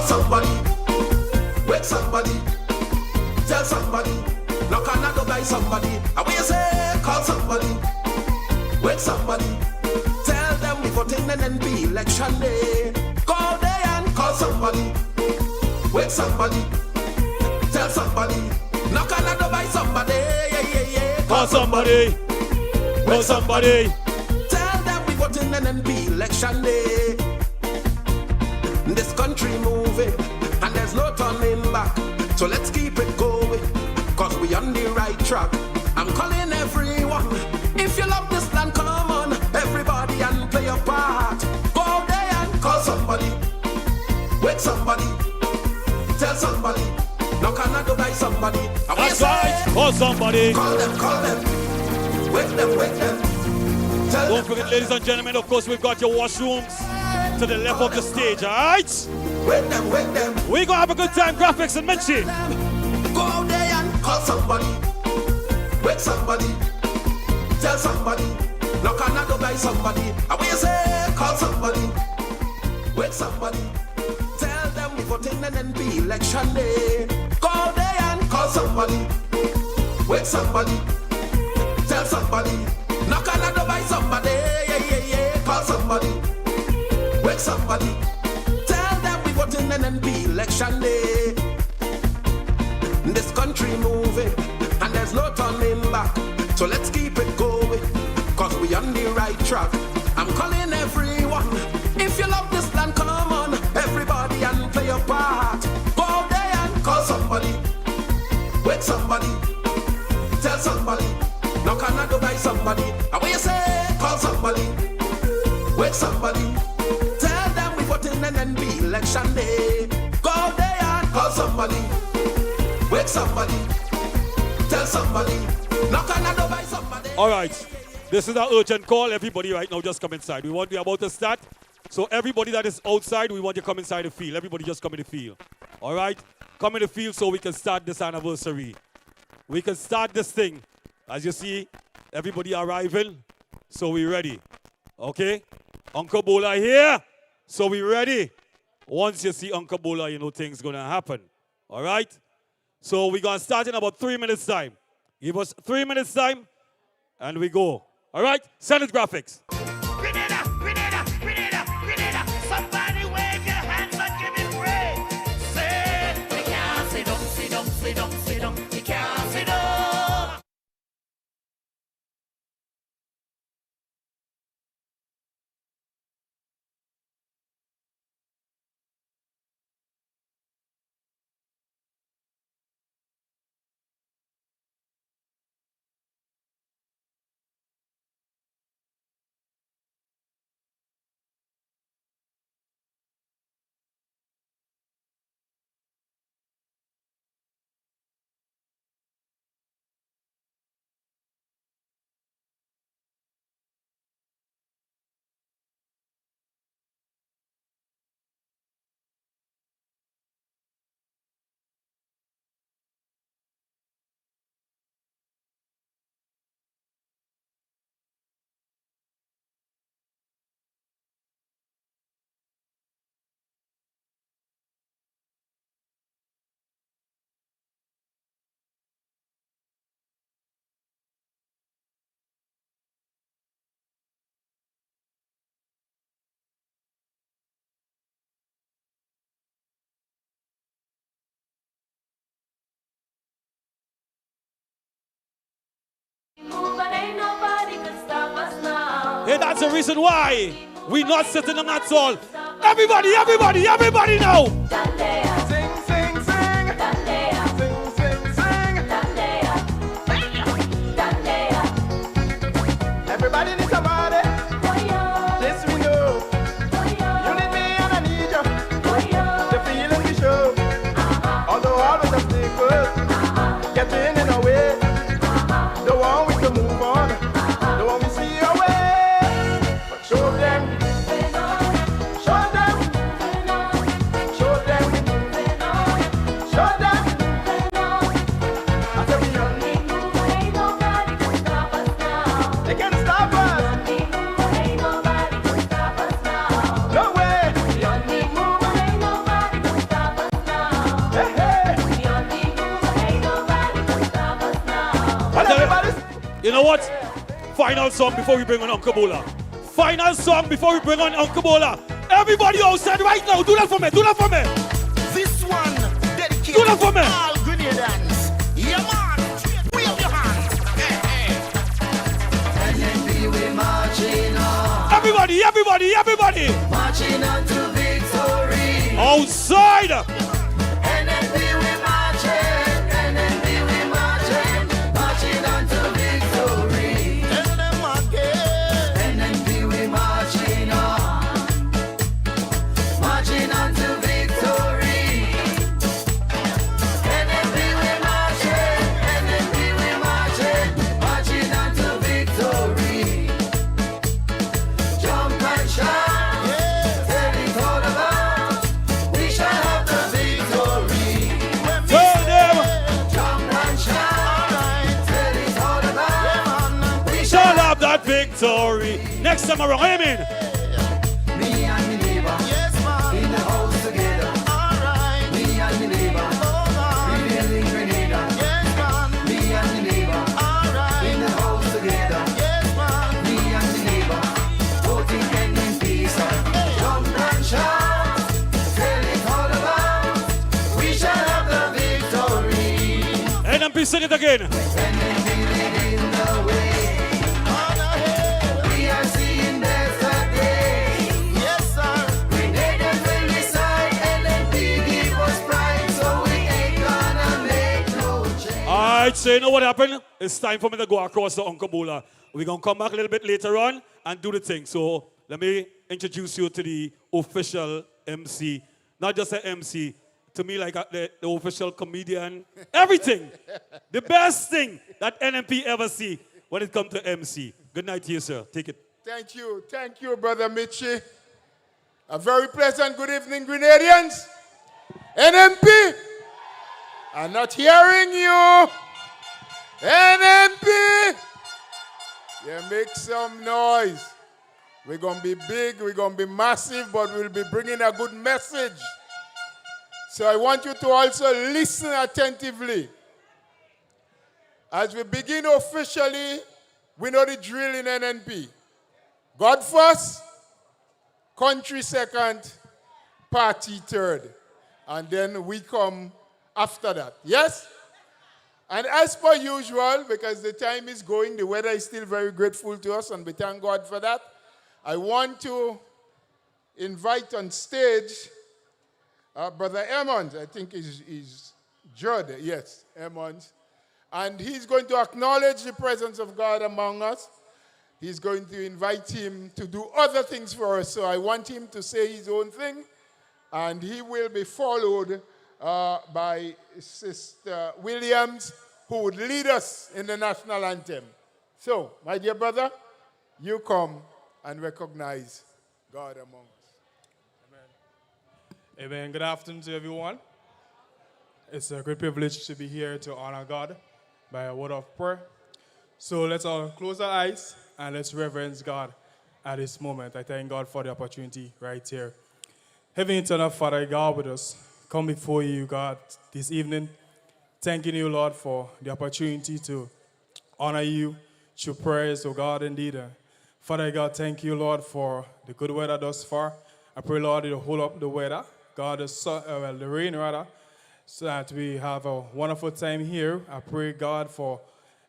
somebody, wake somebody, tell somebody, knock on the door by somebody. And when you say call somebody, wake somebody, tell them we vote in NNP election day. Go there and call somebody, wake somebody, tell somebody, knock on the door by somebody. Yeah. Call somebody, wake somebody, tell them we vote in NNP election day. This country moving, and there's no turning back. So let's keep it going, cause we on the right track. I'm calling everyone, if you love this land, come on, everybody and play your part. Go there and call somebody, wake somebody, tell somebody, knock on the door by somebody. And that's right, call somebody. Call them, wake them. Don't forget, ladies and gentlemen, of course, we've got your washrooms to the left of the stage, alright? Wake them. We're gonna have a good time, graphics and Minchie. Go out there and call somebody, wake somebody, tell somebody, knock on the door by somebody. And when you say call somebody, wake somebody, tell them we vote in NNP election day. Go out there and call somebody, wake somebody, tell somebody, knock on the door by somebody. Yeah. Call somebody, wake somebody, tell them we vote in NNP election day. This country moving, and there's no turning back. So let's keep it going, cause we on the right track. I'm calling everyone, if you love this land, come on, everybody and play your part. Go out there and call somebody, wake somebody, tell somebody, knock on the door by somebody. And when you say call somebody, wake somebody, tell them we vote in NNP election day. Go out there and call somebody, wake somebody, tell somebody, knock on the door by somebody. All right, this is our urgent call. Everybody right now just come inside. We're about to start. So everybody that is outside, we want you to come inside the field. Everybody just come in the field. All right? Come in the field so we can start this anniversary. We can start this thing. As you see, everybody arriving. So we ready. Okay? Uncle Bola here. So we ready. Once you see Uncle Bola, you know things going to happen. All right? So we're going to start in about 3 minutes' time. Give us 3 minutes' time, and we go. All right? Send it, graphics. Grenada. Somebody wave your hands and give it praise. Say, we can't sit down. We can't sit down. Hey, that's the reason why we not sitting on that all. Everybody now. Sing. Everybody needs somebody. This we know. You need me and I need you. The feeling we show. Although always a stick getting in our way. The one we can move on. The one we see our way. But show them. You know what? Final song before we bring on Uncle Bola. Final song before we bring on Uncle Bola. Everybody outside right now, do that for me, do that for me. This one dedicated Do that for me. to all Grenadans. Yeah, man. Wave your hands. NNP, we marching on. Everybody. Marching on to victory. Outside. NNP, we marching. NNP, we marching. Marching on to victory. Tell them again. NNP, we marching on. Marching on to victory. NNP, we marching. NNP, we marching. Marching on to victory. Jump and shout. Tell it all about. We shall have the victory. Tell them. Jump and shout. Tell it all about. We Shall have that victory. Next time around, amen. Me and me neighbor. Yes, man. In the house together. All right. Me and me neighbor. Oh, man. Rebuilding Grenada. Yes, man. Me and me neighbor. All right. In the house together. Yes, man. Me and me neighbor. Voting NNP, son. Jump and shout. Tell it all about. We shall have the victory. NNP, sing it again. NNP leading the way. On ahead. We are seeing better days. Yes, sir. Grenadians will decide. NNP give us pride, so we ain't gonna make no change. All right, so you know what happened? It's time for me to go across to Uncle Bola. We're going to come back a little bit later on and do the thing. So let me introduce you to the official MC. Not just an MC. To me, like the official comedian. Everything. The best thing that NNP ever see when it comes to MC. Good night to you, sir. Take it. Thank you, Brother Mitchie. A very pleasant good evening, Grenadians. NNP, I'm not hearing you. NNP, you make some noise. We're going to be big, we're going to be massive, but we'll be bringing a good message. So I want you to also listen attentively. As we begin officially, we know the drill in NNP. God first, country second, party third. And then we come after that. Yes? And as per usual, because the time is going, the weather is still very grateful to us, and we thank God for that. I want to invite on stage Brother Emmons. I think is Judd. Yes, Emmons. And he's going to acknowledge the presence of God among us. He's going to invite him to do other things for us. So I want him to say his own thing. And he will be followed by Sister Williams, who would lead us in the national anthem. So, my dear brother, you come and recognize God among us. Amen. Good afternoon to everyone. It's a great privilege to be here to honor God by a word of prayer. So let's all close our eyes and let's reverence God at this moment. I thank God for the opportunity right here. Heavenly Eternal Father, God with us, come before you, God, this evening, thanking you, Lord, for the opportunity to honor you through prayers, oh God, indeed. Father God, thank you, Lord, for the good weather thus far. I pray, Lord, you hold up the weather, God, the rain, rather, so that we have a wonderful time here. I pray, God, for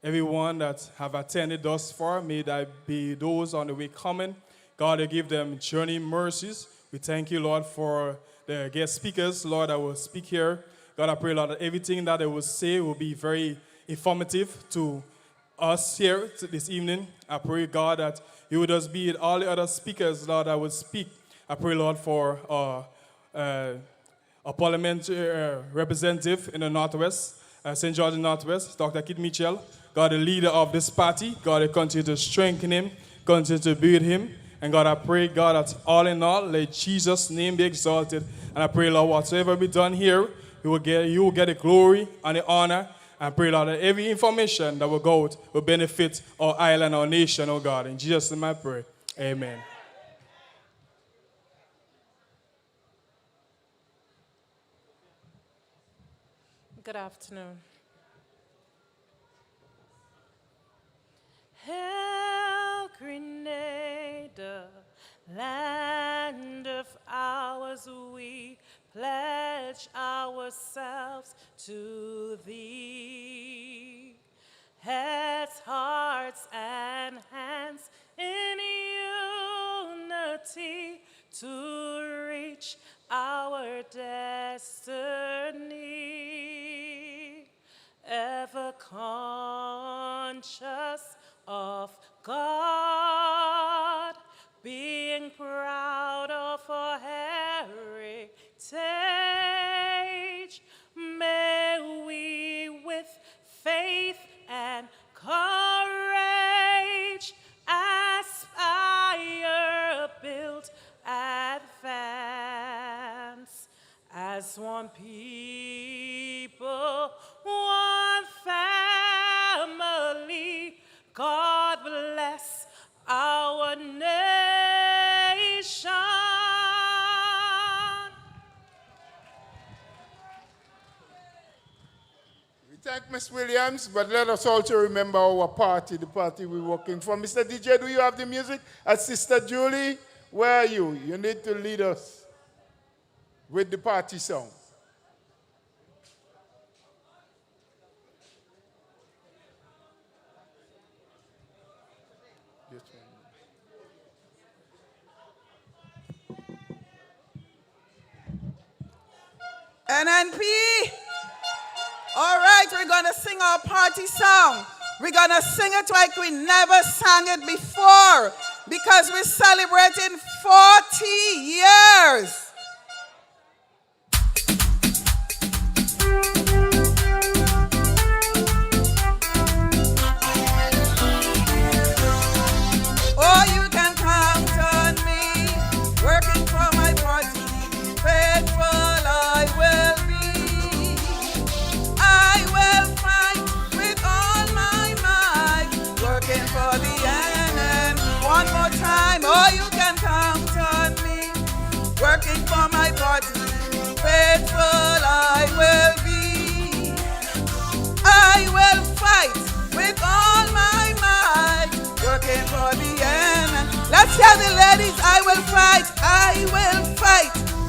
everyone that have attended thus far. May that be those on the way coming. God, you give them journey mercies. We thank you, Lord, for the guest speakers, Lord, that will speak here. God, I pray, Lord, that everything that they will say will be very informative to us here this evening. I pray, God, that you would just be all the other speakers, Lord, that will speak. I pray, Lord, for a parliamentary representative in the Northwest, St. George Northwest, Dr. Kid Mitchell. God, the leader of this party. God, I continue to strengthen him, continue to build him. And God, I pray, God, that all in all, let Jesus' name be exalted. And I pray, Lord, whatsoever be done here, you will get the glory and the honor. I pray, Lord, that every information that will go out will benefit our island, our nation, oh God. In Jesus' name I pray. Amen. Good afternoon. Hail, Grenada, land of ours, we pledge ourselves to thee. Heads, hearts, and hands in unity to reach our destiny. Ever conscious of God, being proud of our heritage, may we with faith and courage aspire, build, advance as one people, one family. God bless our nation. We thank Miss Williams, but let us also remember our party, the party we're working for. Mr. DJ, do you have the music? And Sister Julie, where are you? You need to lead us with the party song. NNP. All right, we're going to sing our party song. We're going to sing it like we never sang it before because we're celebrating 40 years. Oh, you can count on me, working for my party. Faithful I will be. I will fight with all my might, working for the NN. One more time. Oh, you can count on me, working for my party. Faithful I will be. I will fight with all my might, working for the NN. Let's hear the ladies. I will fight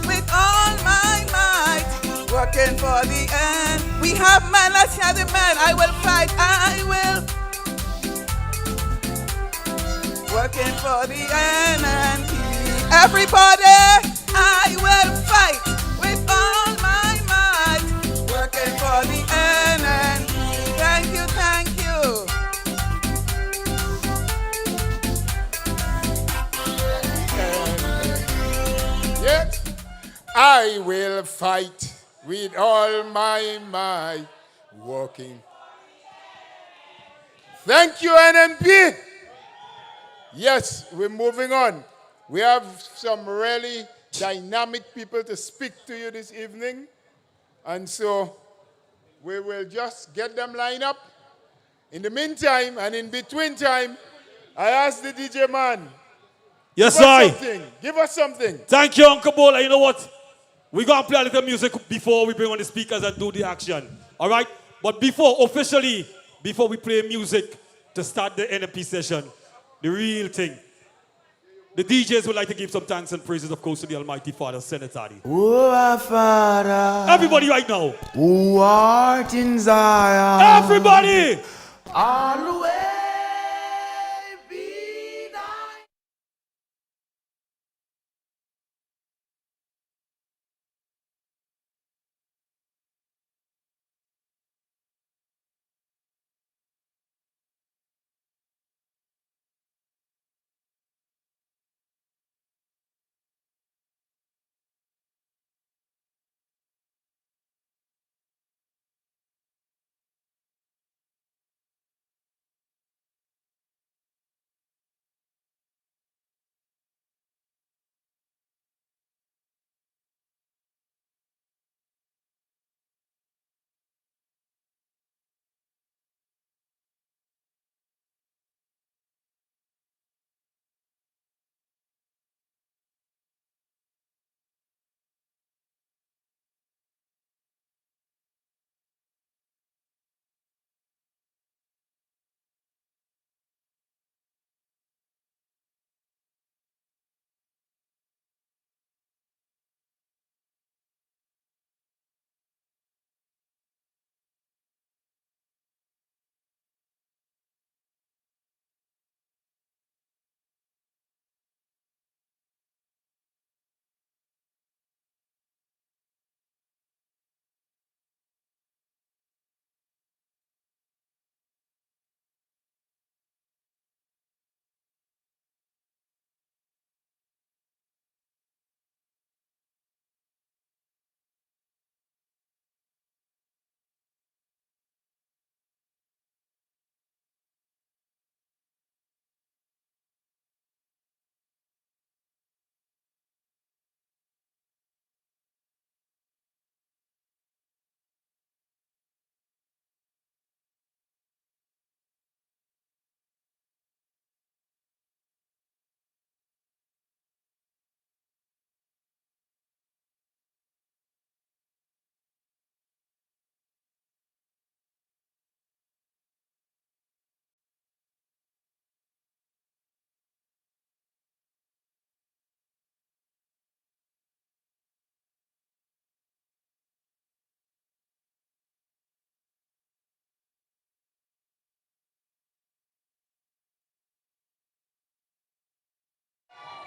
with all my might, working for the end. We have men, let's hear the men. I will fight, working for the NNP. Everybody, I will fight with all my might, working for the NNP. Thank you, thank you. Yes. I will fight with all my might, working. Thank you, NNP. Yes, we're moving on. We have some really dynamic people to speak to you this evening. And so we will just get them lined up. In the meantime and in between time, I asked the DJ man, Yes, give us I. something. Give us something. Thank you, Uncle Bola. You know what? We're going to play a little music before we bring on the speakers and do the action. All right? But before we play music to start the NNP session, the real thing, the DJs would like to give some thanks and praises, of course, to the Almighty Father, Senator Adi. Oh, our Father, Everybody right now. who art in Zion. Everybody. Always.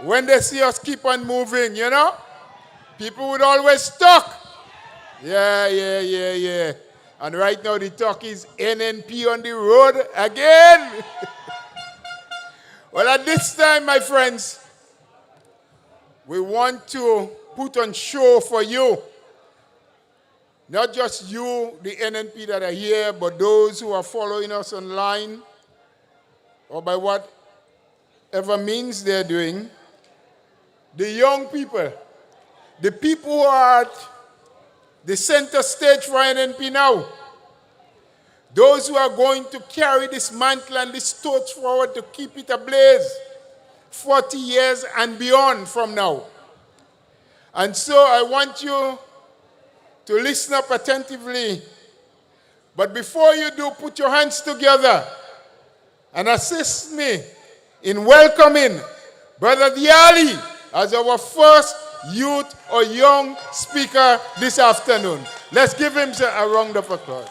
when they see us keep on moving, you know, people would always talk. Yeah. And right now the talk is NNP on the road again. Well, at this time, my friends, we want to put on show for you. Not just you, the NNP that are here, but those who are following us online or by whatever means they're doing. The young people, the people who are at the center stage for NNP now, those who are going to carry this mantle and this torch forward to keep it ablaze 40 years and beyond from now. And so I want you to listen up attentively. But before you do, put your hands together and assist me in welcoming Brother Diali as our first youth or young speaker this afternoon. Let's give him a round of applause.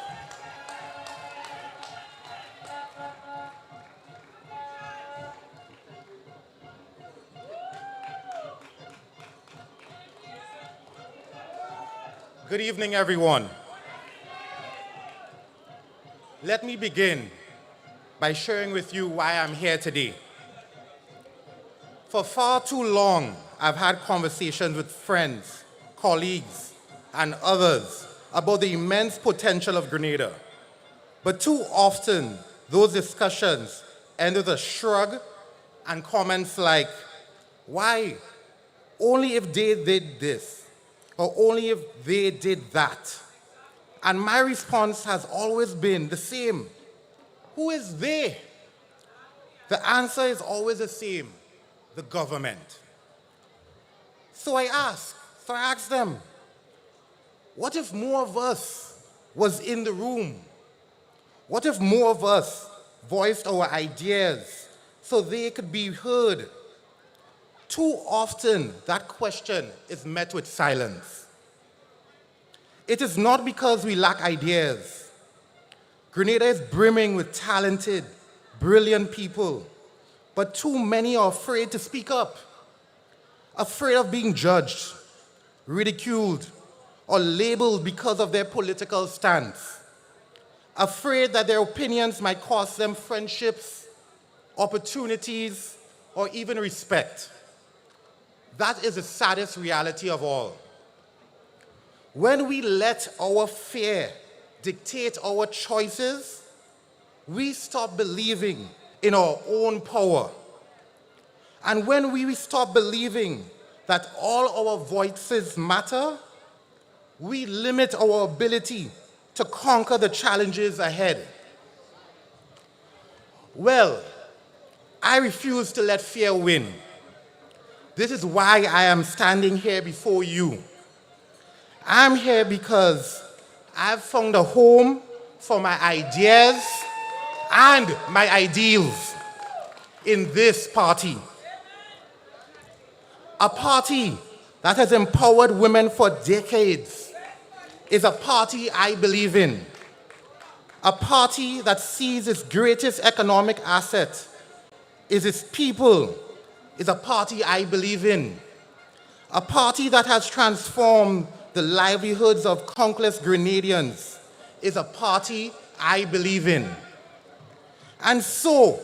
Good evening, everyone. Let me begin by sharing with you why I'm here today. For far too long, I've had conversations with friends, colleagues, and others about the immense potential of Grenada. But too often, those discussions end with a shrug and comments like, why? Only if they did this. Or only if they did that. And my response has always been the same. Who is they? The answer is always the same, the government. So I asked them, what if more of us was in the room? What if more of us voiced our ideas so they could be heard? Too often, that question is met with silence. It is not because we lack ideas. Grenada is brimming with talented, brilliant people, but too many are afraid to speak up, afraid of being judged, ridiculed, or labeled because of their political stance, afraid that their opinions might cost them friendships, opportunities, or even respect. That is the saddest reality of all. When we let our fear dictate our choices, we stop believing in our own power. And when we stop believing that all our voices matter, we limit our ability to conquer the challenges ahead. Well, I refuse to let fear win. This is why I am standing here before you. I'm here because I've found a home for my ideas and my ideals in this party. A party that has empowered women for decades is a party I believe in. A party that sees its greatest economic asset is its people, is a party I believe in. A party that has transformed the livelihoods of countless Grenadians is a party I believe in. And so,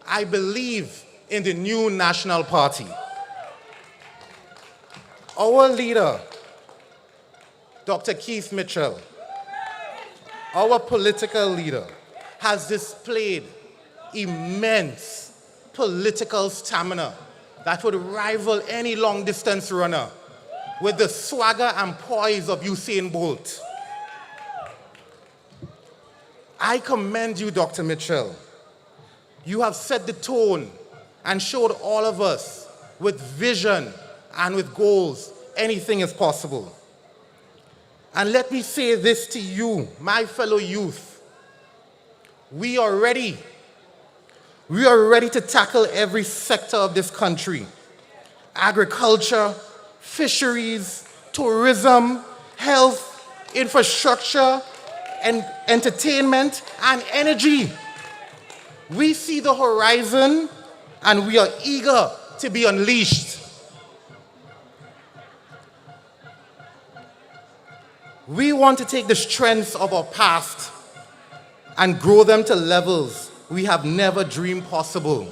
I believe in the new National Party. Our leader, Dr. Keith Mitchell, our political leader, has displayed immense political stamina that would rival any long-distance runner with the swagger and poise of Usain Bolt. I commend you, Dr. Mitchell. You have set the tone and showed all of us with vision and with goals, anything is possible. And let me say this to you, my fellow youth. We are ready. We are ready to tackle every sector of this country. Agriculture, fisheries, tourism, health, infrastructure, and entertainment, and energy. We see the horizon, and we are eager to be unleashed. We want to take the strengths of our past and grow them to levels we have never dreamed possible.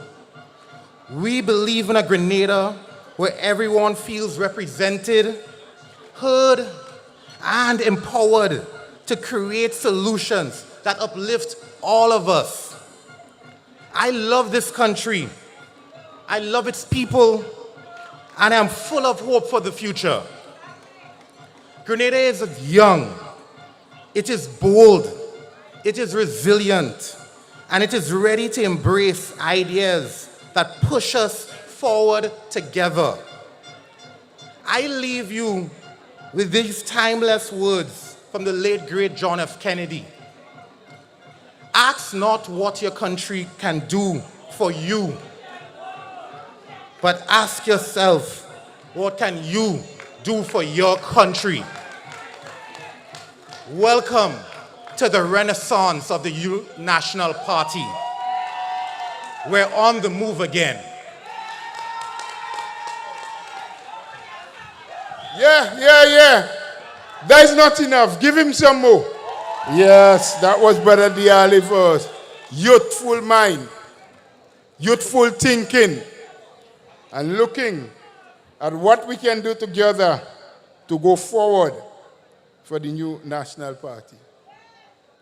We believe in a Grenada where everyone feels represented, heard, and empowered to create solutions that uplift all of us. I love this country. I love its people, and I'm full of hope for the future. Grenada is young, it is bold, it is resilient, and it is ready to embrace ideas that push us forward together. I leave you with these timeless words from the late great John F. Kennedy. Ask not what your country can do for you, but ask yourself, what can you do for your country? Welcome to the renaissance of the National Party. We're on the move again. Yeah. That's not enough. Give him some more. Yes, that was Brother Diali first. Youthful mind, youthful thinking, and looking at what we can do together to go forward for the new National Party.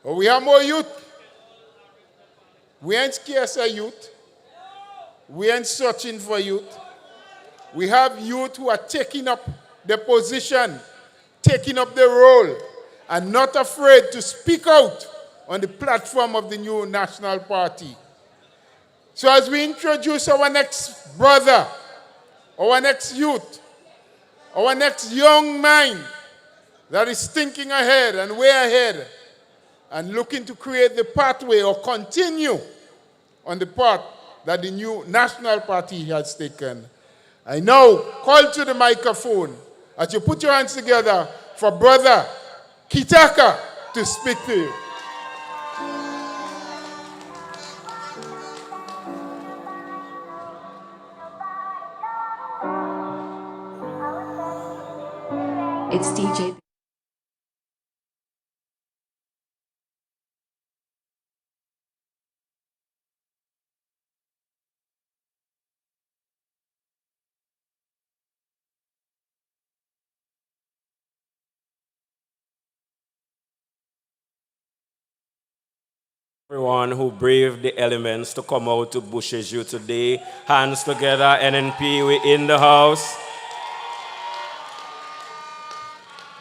But we have more youth. We ain't scarce of youth. We ain't searching for youth. We have youth who are taking up the position, taking up the role, and not afraid to speak out on the platform of the new National Party. So as we introduce our next brother, our next youth, our next young mind that is thinking ahead and way ahead and looking to create the pathway or continue on the path that the new National Party has taken, I now call to the microphone as you put your hands together for Brother Kitaka to speak to you. It's DJ. Everyone who braved the elements to come out to Beausejour today. Hands together, NNP, we're in the house.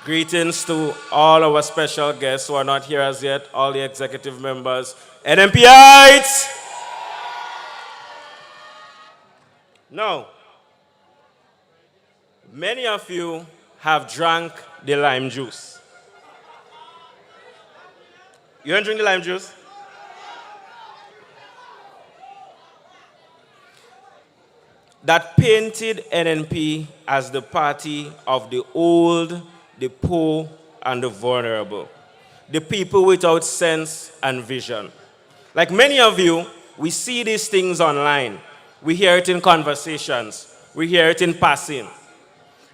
Greetings to all our special guests who are not here as yet, all the executive members. NNPites! Now, many of you have drank the lime juice. You don't drink the lime juice? That painted NNP as the party of the old, the poor, and the vulnerable. The people without sense and vision. Like many of you, we see these things online. We hear it in conversations. We hear it in passing.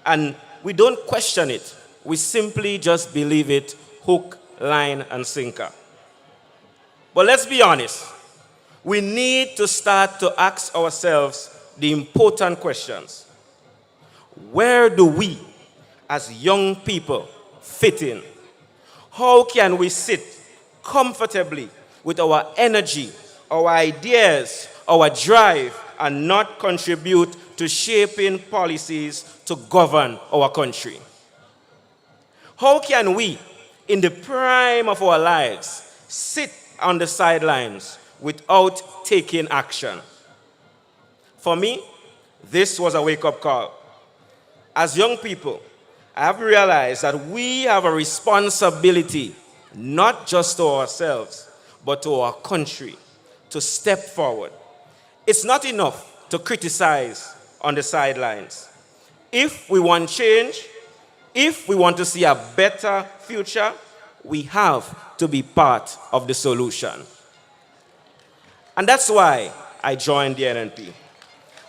And we don't question it. We simply just believe it, hook, line, and sinker. But let's be honest. We need to start to ask ourselves the important questions. Where do we, as young people, fit in? How can we sit comfortably with our energy, our ideas, our drive, and not contribute to shaping policies to govern our country? How can we, in the prime of our lives, sit on the sidelines without taking action? For me, this was a wake-up call. As young people, I have realized that we have a responsibility, not just to ourselves, but to our country, to step forward. It's not enough to criticize on the sidelines. If we want change, if we want to see a better future, we have to be part of the solution. And that's why I joined the NNP.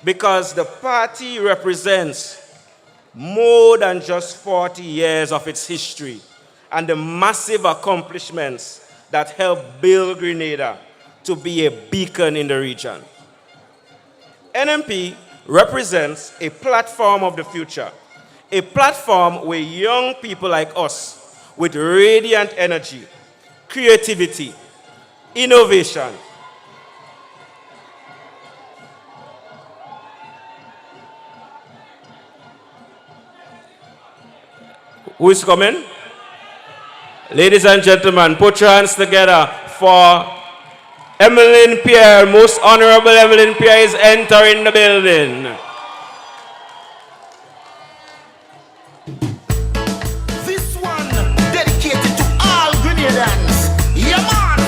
because the party represents more than just 40 years of its history and the massive accomplishments that helped build Grenada to be a beacon in the region. NNP represents a platform of the future, a platform where young people like us with radiant energy, creativity, innovation, who is coming? Ladies and gentlemen, put your hands together for Emmeline Pierre. Most Honorable Emmeline Pierre is entering the building. This one dedicated to all Grenadans. Yeah, man,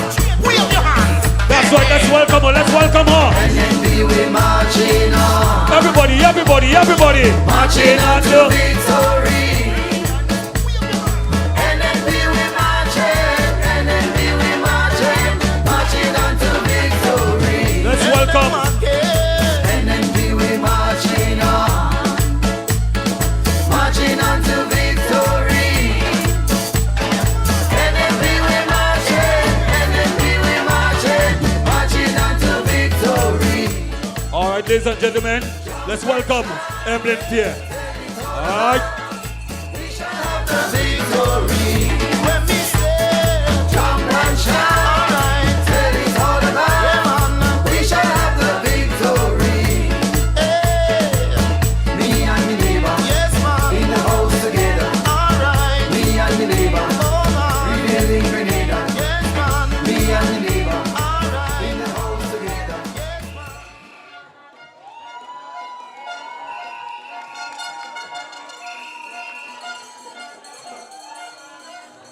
wave your hands. That's right, let's welcome her, let's welcome her. NNP, we marching on. Everybody. Marching on to victory. NNP, we marching on to victory. Let's welcome. NNP, we marching on to victory. NNP, we marching on to victory. All right, ladies and gentlemen, let's welcome Emmeline Pierre. All right. We shall have the victory. When we say jump and shout, tell it all about. We shall have the victory. Hey. Me and me neighbor, yes, man, in the house together. All right. Me and me neighbor, rebuilding Grenada. Yes, man. Me and me neighbor, all right, in the house together. Yes, man.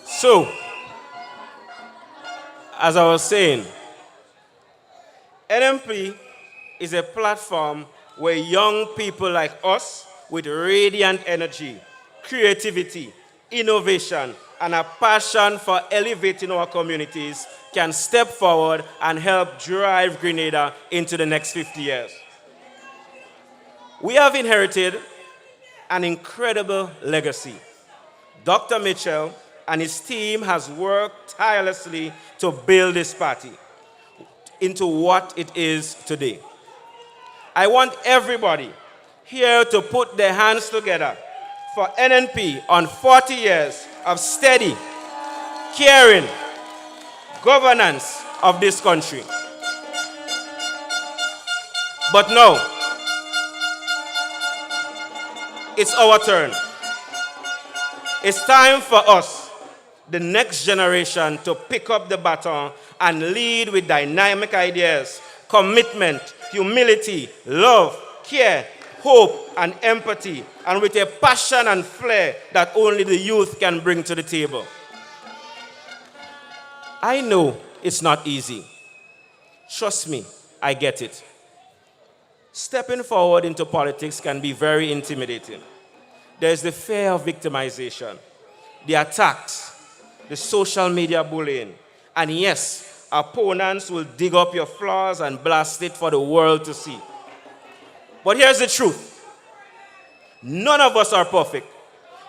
So, as I was saying, NNP is a platform where young people like us with radiant energy, creativity, innovation, and a passion for elevating our communities can step forward and help drive Grenada into the next 50 years. We have inherited an incredible legacy. Dr. Mitchell and his team has worked tirelessly to build this party into what it is today. I want everybody here to put their hands together for NNP on 40 years of steady, caring governance of this country. But now, it's our turn. It's time for us, the next generation, to pick up the baton and lead with dynamic ideas, commitment, humility, love, care, hope, and empathy, and with a passion and flair that only the youth can bring to the table. I know it's not easy. Trust me, I get it. Stepping forward into politics can be very intimidating. There's the fear of victimization, the attacks, the social media bullying, and yes, opponents will dig up your flaws and blast it for the world to see. But here's the truth. None of us are perfect.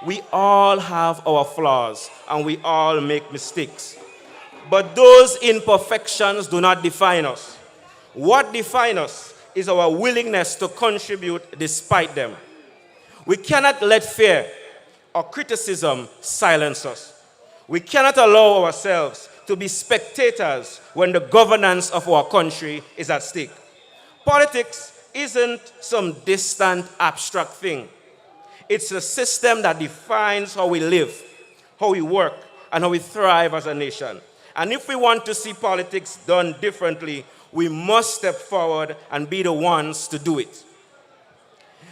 We all have our flaws, and we all make mistakes. But those imperfections do not define us. What defines us is our willingness to contribute despite them. We cannot let fear or criticism silence us. We cannot allow ourselves to be spectators when the governance of our country is at stake. Politics isn't some distant, abstract thing. It's a system that defines how we live, how we work, and how we thrive as a nation. And if we want to see politics done differently, we must step forward and be the ones to do it.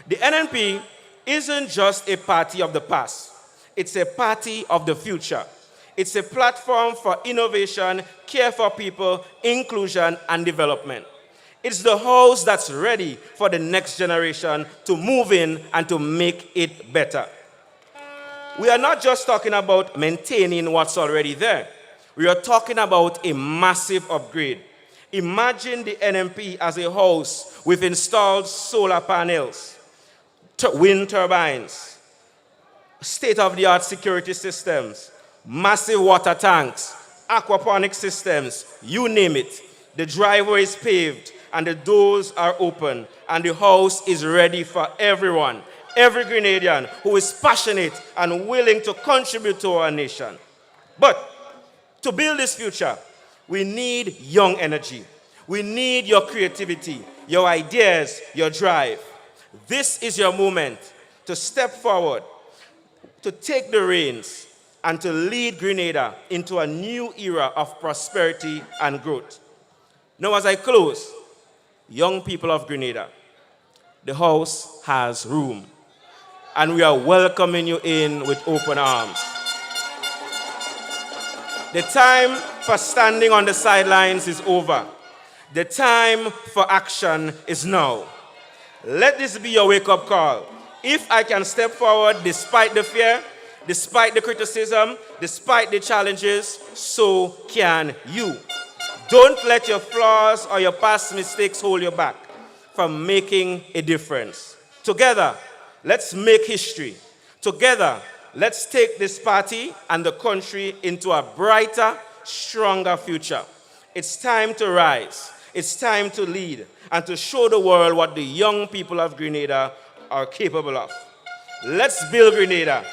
The NNP isn't just a party of the past. It's a party of the future. It's a platform for innovation, care for people, inclusion, and development. It's the house that's ready for the next generation to move in and to make it better. We are not just talking about maintaining what's already there. We are talking about a massive upgrade, Imagine the NNP as a house with installed solar panels, wind turbines, state-of-the-art security systems, massive water tanks, aquaponic systems, you name it. The driveway is paved and the doors are open and the house is ready for everyone, every Grenadian who is passionate and willing to contribute to our nation. But to build this future, we need young energy. We need your creativity, your ideas, your drive. This is your moment to step forward, to take the reins, and to lead Grenada into a new era of prosperity and growth. Now, as I close, young people of Grenada, the house has room, and we are welcoming you in with open arms. The time for standing on the sidelines is over. The time for action is now. Let this be your wake-up call. If I can step forward despite the fear, despite the criticism, despite the challenges, so can you. Don't let your flaws or your past mistakes hold you back from making a difference. Together, let's make history. Together, let's take this party and the country into a brighter, stronger future. It's time to rise. It's time to lead and to show the world what the young people of Grenada are capable of. Let's build Grenada.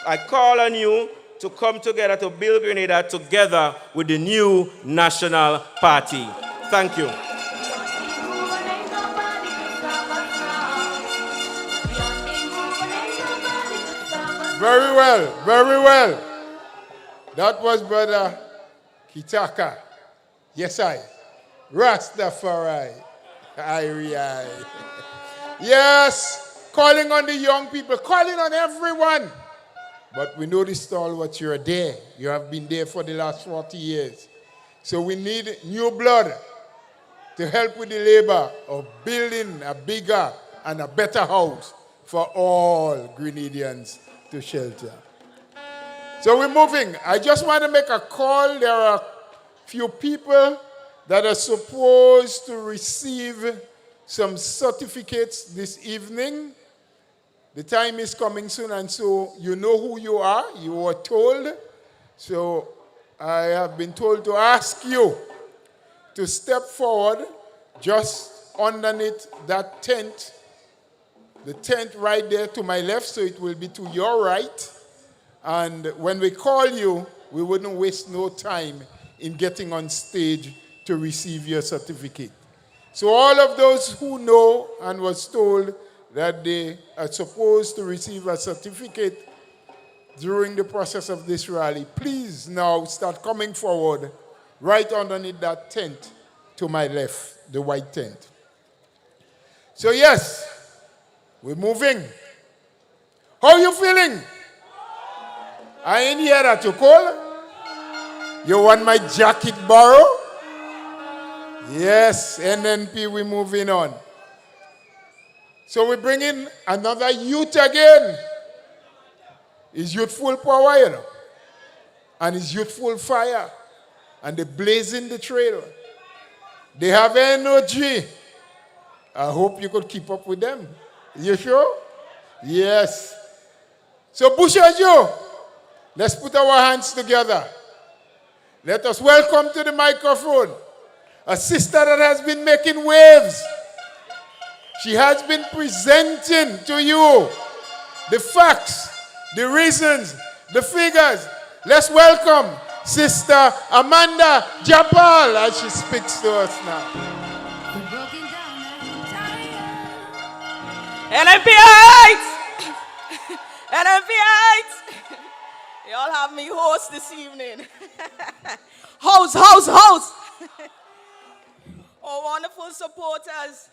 I call on you to come together to build Grenada together with the new National Party. Thank you. Very well, very well. That was Brother Kitaka. Yes, I. Rastafari. I. Yes, calling on the young people, calling on everyone. But we know this stalwart, you're there. You have been there for the last 40 years. So we need new blood to help with the labor of building a bigger and a better house for all Grenadians to shelter. So we're moving. I just want to make a call. There are a few people that are supposed to receive some certificates this evening. The time is coming soon, and so you know who you are. You were told. So I have been told to ask you to step forward just underneath that tent. The tent right there to my left, so it will be to your right. And when we call you, we wouldn't waste no time in getting on stage to receive your certificate. So all of those who know and was told that they are supposed to receive a certificate during the process of this rally, please now start coming forward right underneath that tent to my left, the white tent. So yes, we're moving. How you feeling? I ain't hear that you cold. You want my jacket borrow? Yes, NNP, we're moving on. So we bring in another youth again. It's youthful power, you know. And it's youthful fire. And they blazing the trail. They have energy. I hope you could keep up with them. You sure? Yes. So Beausejour, let's put our hands together. Let us welcome to the microphone a sister that has been making waves. She has been presenting to you the facts, the reasons, the figures. Let's welcome Sister Amanda Japal as she speaks to us now. NNPites! NNPites! Y'all have me host this evening. Host! Our wonderful supporters,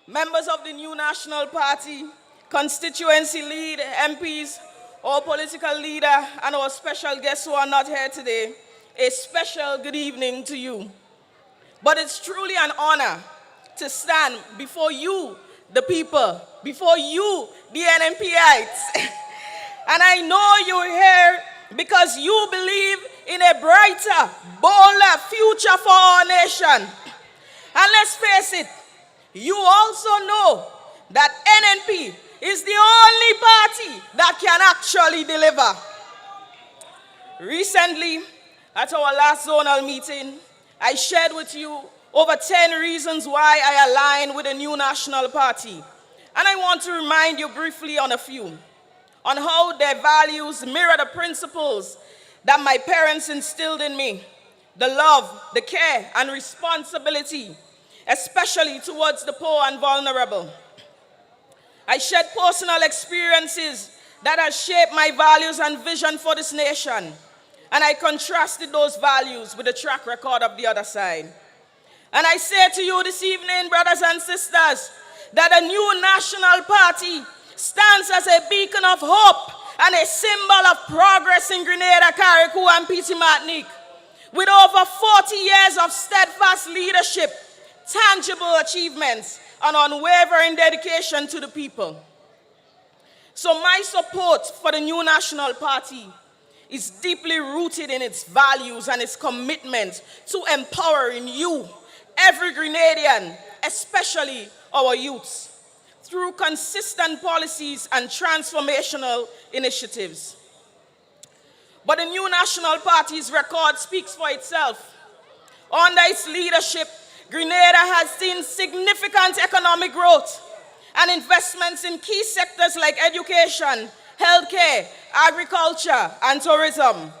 members of the new National Party, constituency lead, MPs, our political leader, and our special guests who are not here today, a special good evening to you. But it's truly an honor to stand before you, the people, before you, the NNPites. And I know you're here because you believe in a brighter, bolder future for our nation. And let's face it, you also know that NNP is the only party that can actually deliver. Recently, at our last zonal meeting, I shared with you over 10 reasons why I align with the new national party. And I want to remind you briefly on a few, on how their values mirror the principles that my parents instilled in me, the love, the care, and responsibility, especially towards the poor and vulnerable. I shared personal experiences that have shaped my values and vision for this nation, and I contrasted those values with the track record of the other side. And I say to you this evening, brothers and sisters, that a new national party stands as a beacon of hope and a symbol of progress in Grenada, Carriacou, and Petit Martinique. With over 40 years of steadfast leadership, tangible achievements, and unwavering dedication to the people. So my support for the new national party is deeply rooted in its values and its commitment to empowering you, every Grenadian, especially our youths, through consistent policies and transformational initiatives. But the new national party's record speaks for itself. Under its leadership, Grenada has seen significant economic growth and investments in key sectors like education, healthcare, agriculture, and tourism.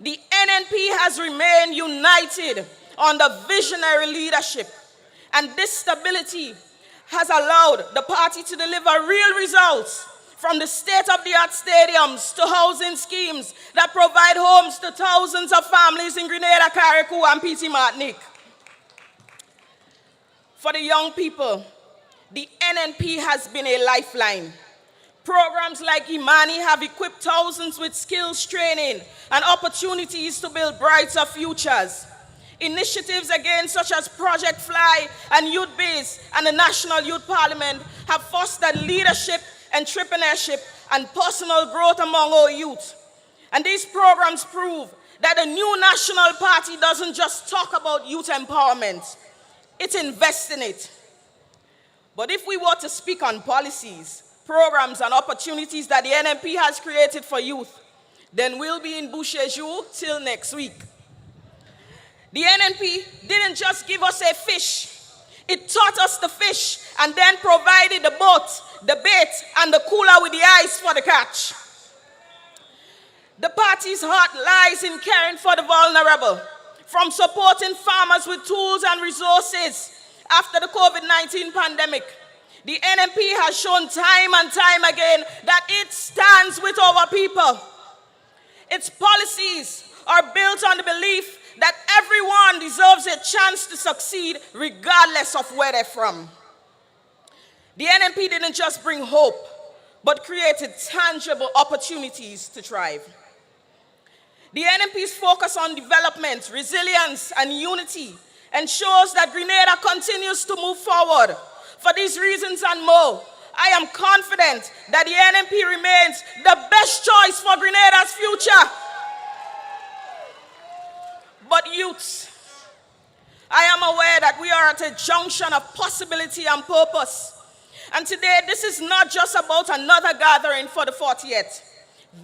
The NNP has remained united under visionary leadership, and this stability has allowed the party to deliver real results, from the state-of-the-art stadiums to housing schemes that provide homes to thousands of families in Grenada, Carriacou, and Petit Martinique. For the young people, the NNP has been a lifeline. Programs like Imani have equipped thousands with skills training and opportunities to build brighter futures. Initiatives again, such as Project Fly and Youth Base and the National Youth Parliament, have fostered leadership, entrepreneurship, and personal growth among our youth. And these programs prove that the new national party doesn't just talk about youth empowerment, it invests in it. But if we were to speak on policies, programs, and opportunities that the NNP has created for youth, then we'll be in Beausejour till next week. The NNP didn't just give us a fish. It taught us to fish and then provided the boat, the bait, and the cooler with the ice for the catch. The party's heart lies in caring for the vulnerable, from supporting farmers with tools and resources after the COVID-19 pandemic. The NNP has shown time and time again that it stands with our people. Its policies are built on the belief that everyone deserves a chance to succeed regardless of where they're from. The NNP didn't just bring hope, but created tangible opportunities to thrive. The NNP's focus on development, resilience, and unity ensures that Grenada continues to move forward. For these reasons and more, I am confident that the NNP remains the best choice for Grenada's future. But youths, I am aware that we are at a junction of possibility and purpose. And today, this is not just about another gathering for the 40th.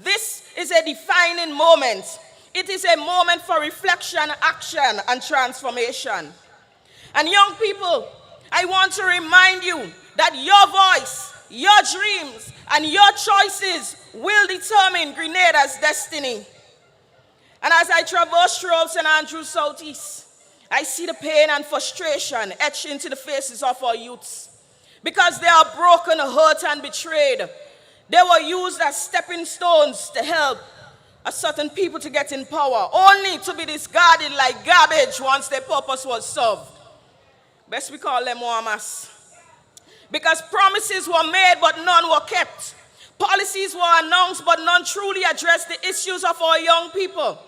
This is a defining moment. It is a moment for reflection, action, and transformation. And young people, I want to remind you that your voice, your dreams, and your choices will determine Grenada's destiny. And as I traverse throughout St. Andrews Southeast, I see the pain and frustration etched into the faces of our youths. Because they are broken, hurt, and betrayed. They were used as stepping stones to help a certain people to get in power, only to be discarded like garbage once their purpose was served. Best we call them Muammas. Because promises were made, but none were kept. Policies were announced, but none truly addressed the issues of our young people.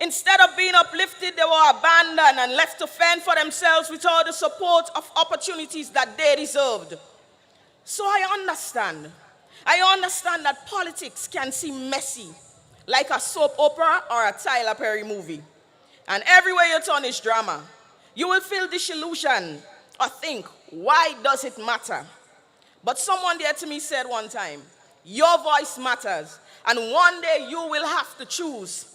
Instead of being uplifted, they were abandoned and left to fend for themselves without the support of opportunities that they deserved. So I understand that politics can seem messy, like a soap opera or a Tyler Perry movie. And everywhere you turn is drama. You will feel disillusioned or think, why does it matter? But someone dear to me said one time, your voice matters, and one day you will have to choose.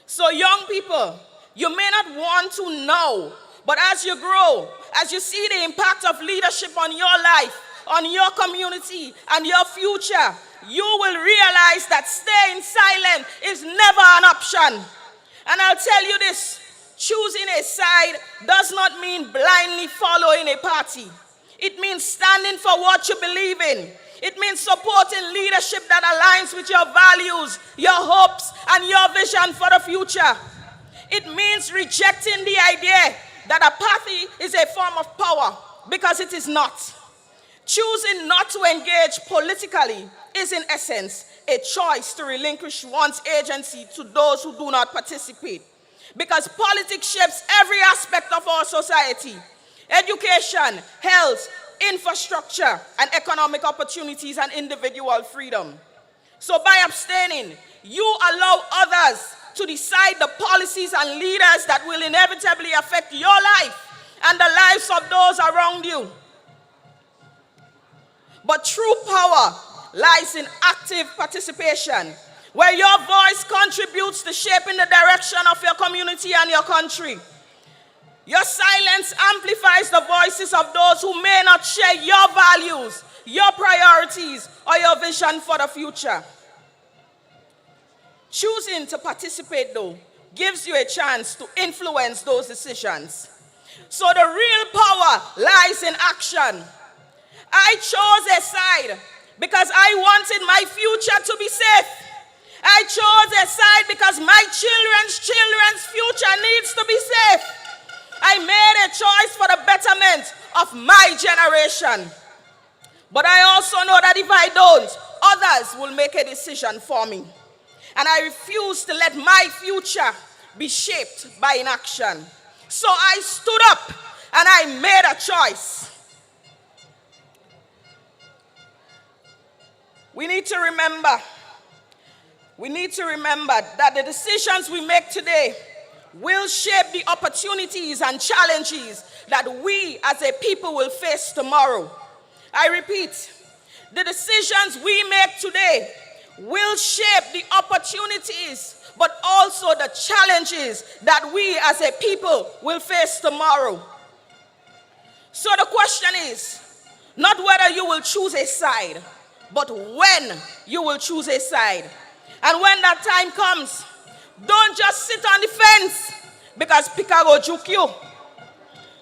So young people, you may not want to know, but as you grow, as you see the impact of leadership on your life, on your community, and your future, you will realize that staying silent is never an option. And I'll tell you this, choosing a side does not mean blindly following a party. It means standing for what you believe in. It means supporting leadership that aligns with your values, your hopes, and your vision for the future. It means rejecting the idea that apathy is a form of power, because it is not. Choosing not to engage politically is in essence a choice to relinquish one's agency to those who do not participate. Because politics shapes every aspect of our society: education, health, infrastructure, and economic opportunities and individual freedom. So by abstaining, you allow others to decide the policies and leaders that will inevitably affect your life and the lives of those around you. But true power lies in active participation, where your voice contributes to shaping the direction of your community and your country. Your silence amplifies the voices of those who may not share your values, your priorities, or your vision for the future. Choosing to participate, though, gives you a chance to influence those decisions. So the real power lies in action. I chose a side because I wanted my future to be safe. I chose a side because my children's future needs to be safe. I made a choice for the betterment of my generation. But I also know that if I don't, others will make a decision for me. And I refuse to let my future be shaped by inaction. So I stood up and I made a choice. We need to remember that the decisions we make today will shape the opportunities and challenges that we as a people will face tomorrow. I repeat, the decisions we make today will shape the opportunities, but also the challenges that we as a people will face tomorrow. So the question is not whether you will choose a side, but when you will choose a side. And when that time comes, don't just sit on the fence, because Pika go juke you.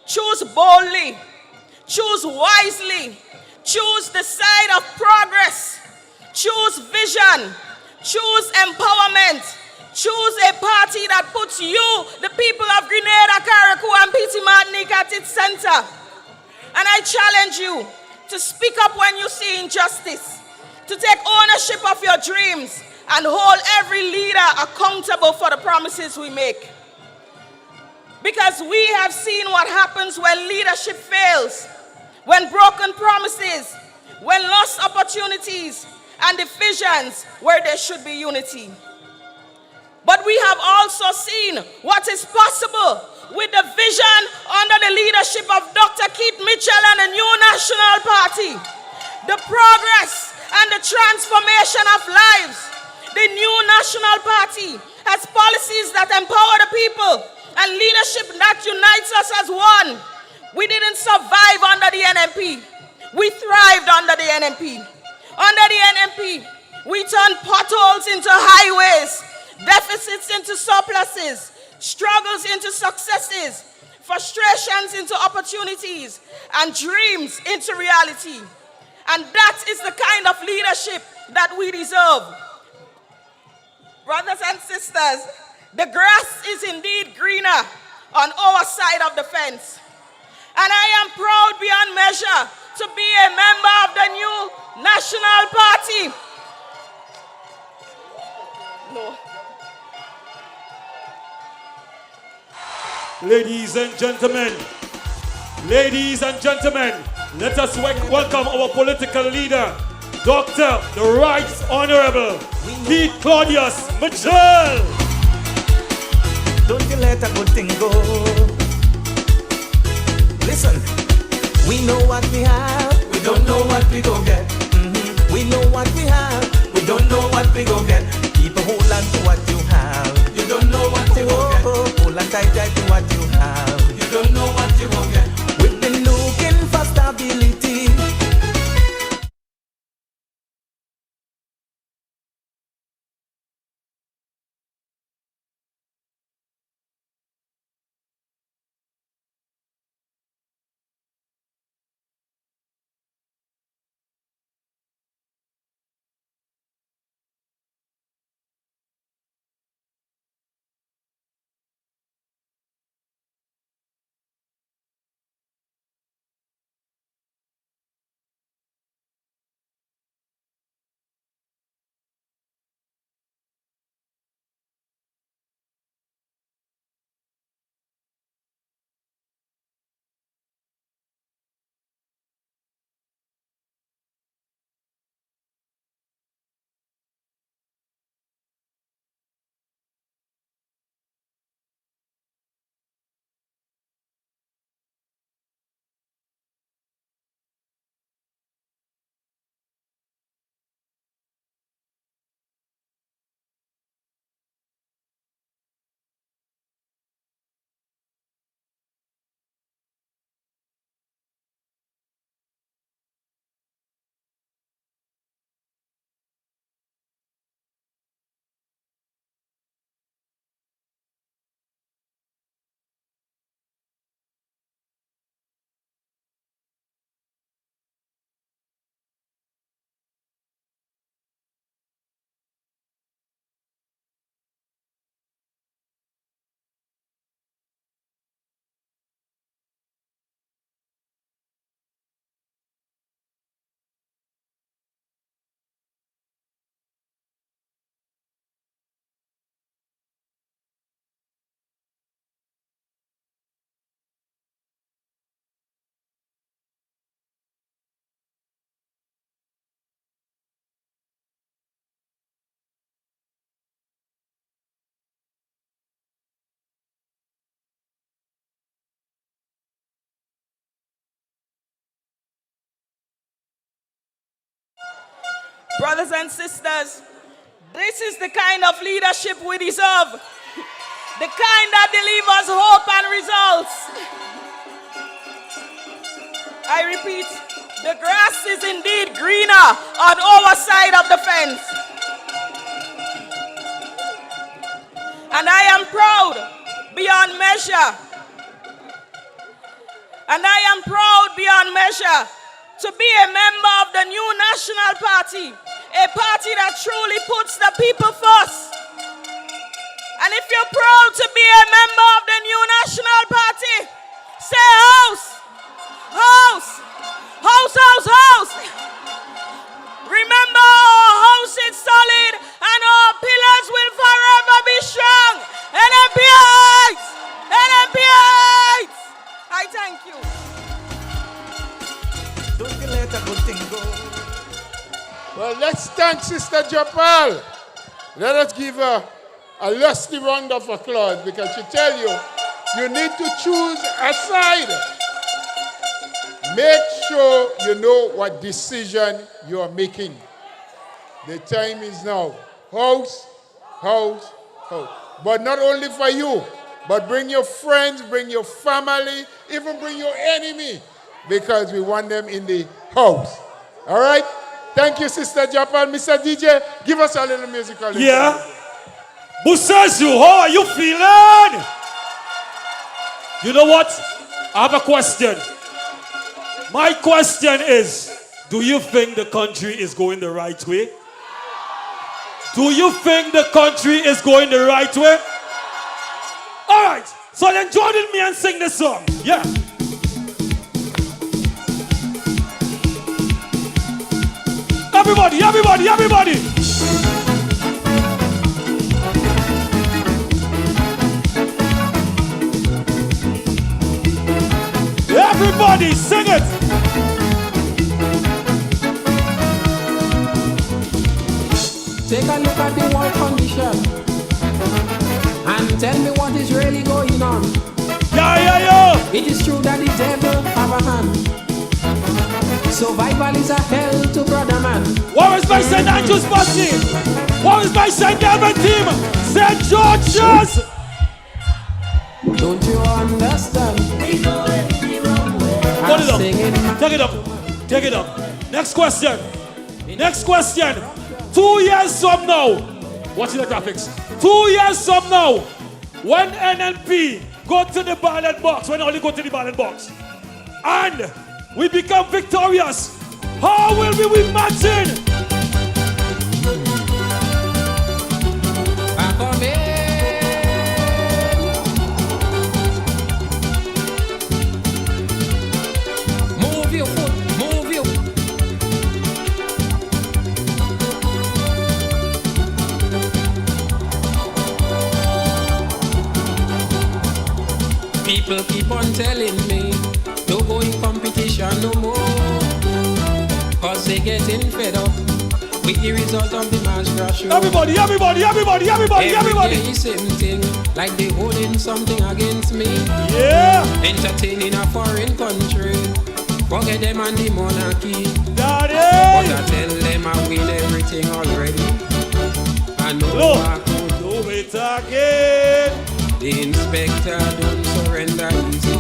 Choose boldly, choose wisely, choose the side of progress, choose vision, choose empowerment, choose a party that puts you, the people of Grenada, Carriacou, and Petit Martinique at its center. And I challenge you to speak up when you see injustice, to take ownership of your dreams, and hold every leader accountable for the promises we make. Because we have seen what happens when leadership fails, when broken promises, when lost opportunities, and divisions where there should be unity. But we have also seen what is possible with the vision under the leadership of Dr. Keith Mitchell and the new National Party. The progress and the transformation of lives. The new National Party has policies that empower the people and leadership that unites us as one. We didn't survive under the NNP. We thrived under the NNP. Under the NNP, we turned potholes into highways, deficits into surpluses, struggles into successes, frustrations into opportunities, and dreams into reality. And that is the kind of leadership that we deserve. Brothers and sisters, the grass is indeed greener on our side of the fence. And I am proud beyond measure to be a member of the new National Party. No. Ladies and gentlemen, let us welcome our political leader, Dr. the Right Honorable Keith Claudius Mitchell. Don't you let a good thing go. know what we have. We don't know what we gon' get. We know what we have. We don't know what we gon' get. Keep a hold on to what you have. You don't know what you gon' get. Hold on tight to what you have. You don't know what you gon' get. We've been looking for stability. Brothers and sisters, this is the kind of leadership we deserve. The kind that delivers hope and results. I repeat, the grass is indeed greener on our side of the fence. And I am proud beyond measure. And I am proud beyond measure to be a member of the new National Party, a party that truly puts the people first. And if you're proud to be a member of the new National Party, say house, house, house, house, house. Remember, our house is solid and our pillars will forever be strong. NNP heights! NNP heights! I thank you. Don't you let a good thing go. Well, let's thank Sister Japal. Let us give her a lusty round of applause because she tell you, you need to choose a side. Make sure you know what decision you are making. The time is now. House, house, house. But not only for you, but bring your friends, bring your family, even bring your enemy, because we want them in the house. All right? Thank you, Sister Japan. Mr. DJ, give us a little musical. Yeah. Beausejour, how are you feeling? You know what? I have a question. My question is, do you think the country is going the right way? Do you think the country is going the right way? All right. So then join with me and sing this song. Yeah. Everybody, everybody, everybody. Everybody, sing it. Take a look at the world condition and tell me what is really going on. Yeah. It is true that the devil have a hand, Survival is a hell to brother man. What is my St. Andrew's bus team? What is my St. Galvin team? St. George's! Don't you understand? Put it up. Take it up. Take it up. Next question. Next question. 2 years from now. Watch the graphics. 2 years from now. When NNP go to the ballot box. When only go to the ballot box. And we become victorious. How will we win matching? Move your foot, move your. People keep on telling me, don't go in competition no more. Cause they getting fed up with the result of the mass graduation. Everybody. Every day same thing, like they holding something against me. Yeah. Entertaining a foreign country. Forget them and the monarchy. Daddy. But I tell them I win everything already. I know I could do it again. The inspector don't surrender easy.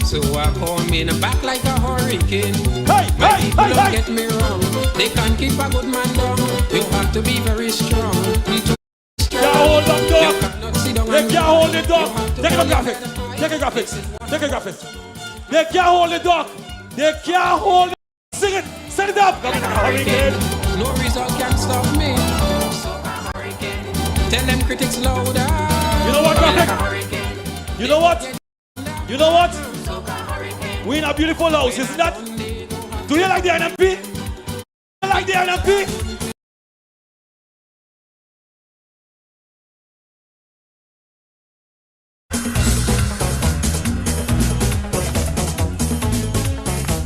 So I come in back like a hurricane. My people don't get me wrong. They can't keep a good man down. You have to be very strong. Can't hold them dog. They can't hold the dog. Take a graphic. Take a graphics. Take a graphics. They can't hold the dog. They can't hold it. Sing it. Set it up. Hurricane. No result can stop me. Tell them critics louder. You know what, graphic? You know what? You know what? We in a beautiful house, isn't that? Do you like the NNP? Do you like the NNP?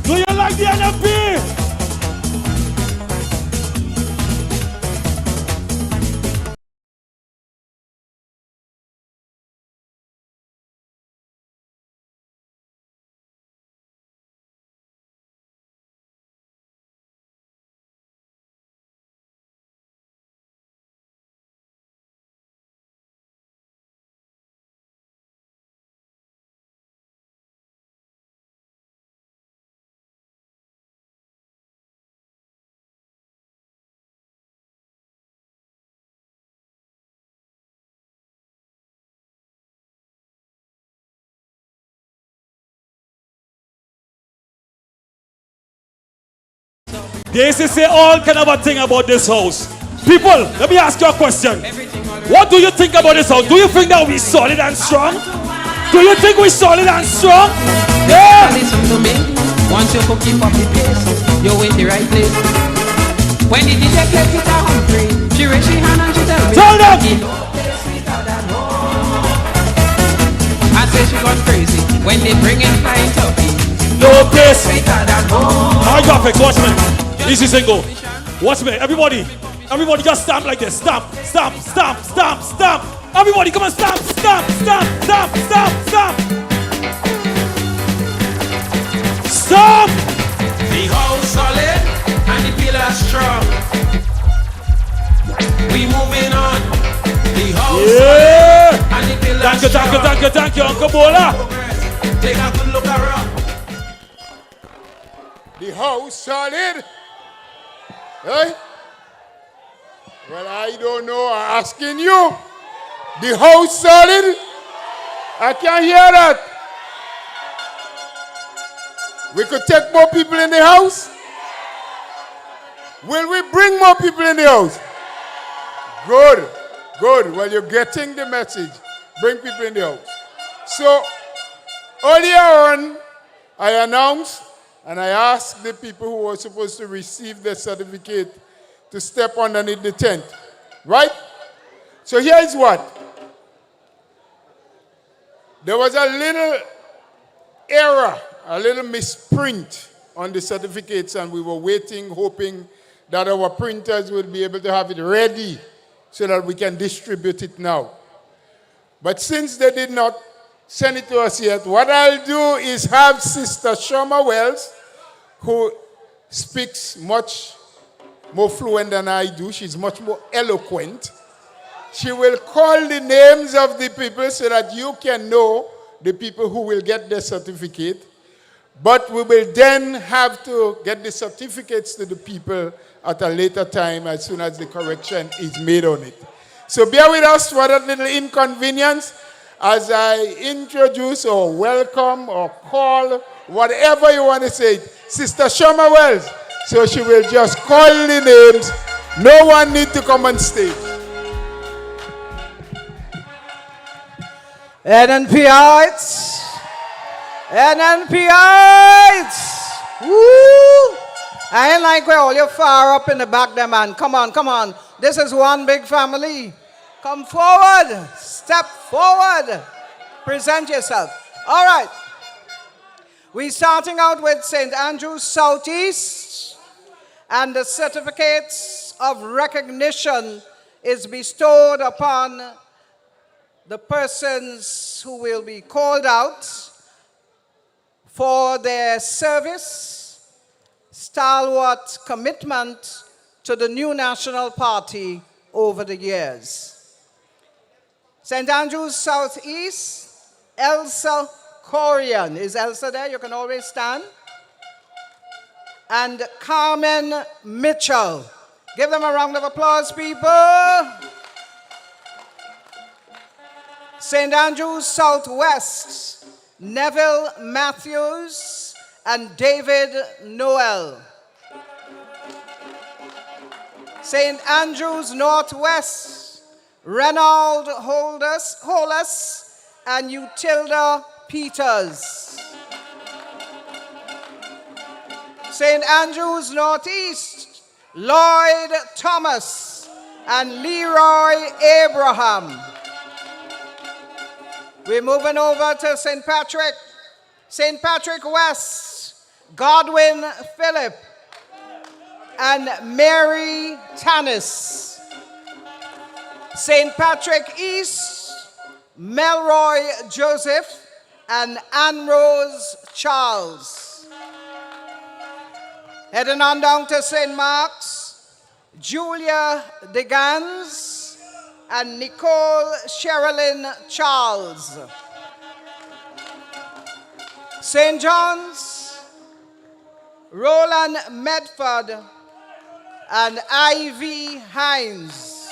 Do you like the NNP? This is say all kind of a thing about this house. People, let me ask you a question. What do you think about this house? Do you think that we solid and strong? Do you think we solid and strong? Yeah. Listen to me. Once you keep up the pace, you're in the right place. When the DJ plays guitar hungry, she raise her hand and she tell me. Tell them. I say she gone crazy when they bring in flying turkey. No place. My graphics, watch me. Easy single. Watch me. Everybody just stamp like this. Stamp, stamp, stamp, stamp, stamp. Everybody come on, stamp, stamp, stamp, stamp, stamp, stamp. Stamp. The house solid and the pillars strong. We moving on. The house solid and the pillars strong. Thank you, Uncle Bola. Take a good look around. The house solid. Hey? Well, I don't know. I'm asking you. The house solid? I can't hear that. We could take more people in the house? Will we bring more people in the house? Good. Good. Well, you're getting the message. Bring people in the house. So, earlier on, I announced and I asked the people who were supposed to receive the certificate to step underneath the tent. Right? So here's what. There was a little error, a little misprint on the certificates, and we were waiting, hoping that our printers would be able to have it ready so that we can distribute it now. But since they did not send it to us yet, what I'll do is have Sister Shoma Wells, who speaks much more fluent than I do. She's much more eloquent. She will call the names of the people so that you can know the people who will get their certificate. But we will then have to get the certificates to the people at a later time as soon as the correction is made on it. So bear with us for that little inconvenience as I introduce or welcome or call, whatever you want to say, Sister Shoma Wells. So she will just call the names. No one need to come on stage. NNPites! NNPites! Woo! I ain't like where all you far up in the back there, man. Come on, come on. This is one big family. Come forward. Step forward. Present yourself. All right. We're starting out with St. Andrew's Southeast, and the certificates of recognition is bestowed upon the persons who will be called out for their service, stalwart commitment to the new national party over the years. St. Andrew's Southeast, Elsa Corian. Is Elsa there? You can always stand. And Carmen Mitchell. Give them a round of applause, people. St. Andrew's Southwest, Neville Matthews and David Noel. St. Andrew's Northwest, Reynold Hollis and Utilda Peters. St. Andrew's Northeast, Lloyd Thomas and Leroy Abraham. We're moving over to St. Patrick. St. Patrick West, Godwin Phillip and Mary Tanis. St. Patrick East, Melroy Joseph and Anne-Rose Charles. Heading on down to St. Mark's, Julia Degans and Nicole Sherilyn Charles. St. John's, Roland Medford and Ivy Hines.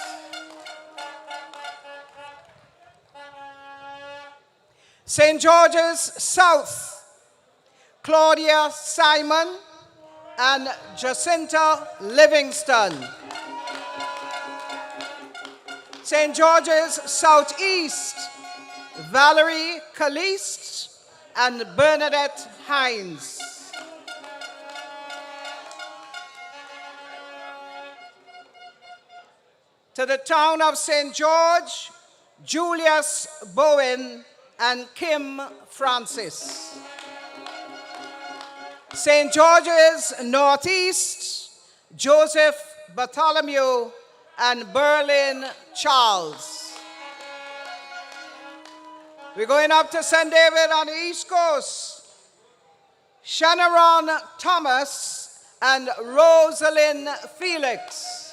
St. George's South, Claudia Simon and Jacinta Livingston. St. George's Southeast, Valerie Caliste and Bernadette Hines. To the town of St. George, Julius Bowen and Kim Francis. St. George's Northeast, Joseph Bartholomew and Berlin Charles. We're going up to St. David on the East Coast. Shanaron Thomas and Rosalind Felix.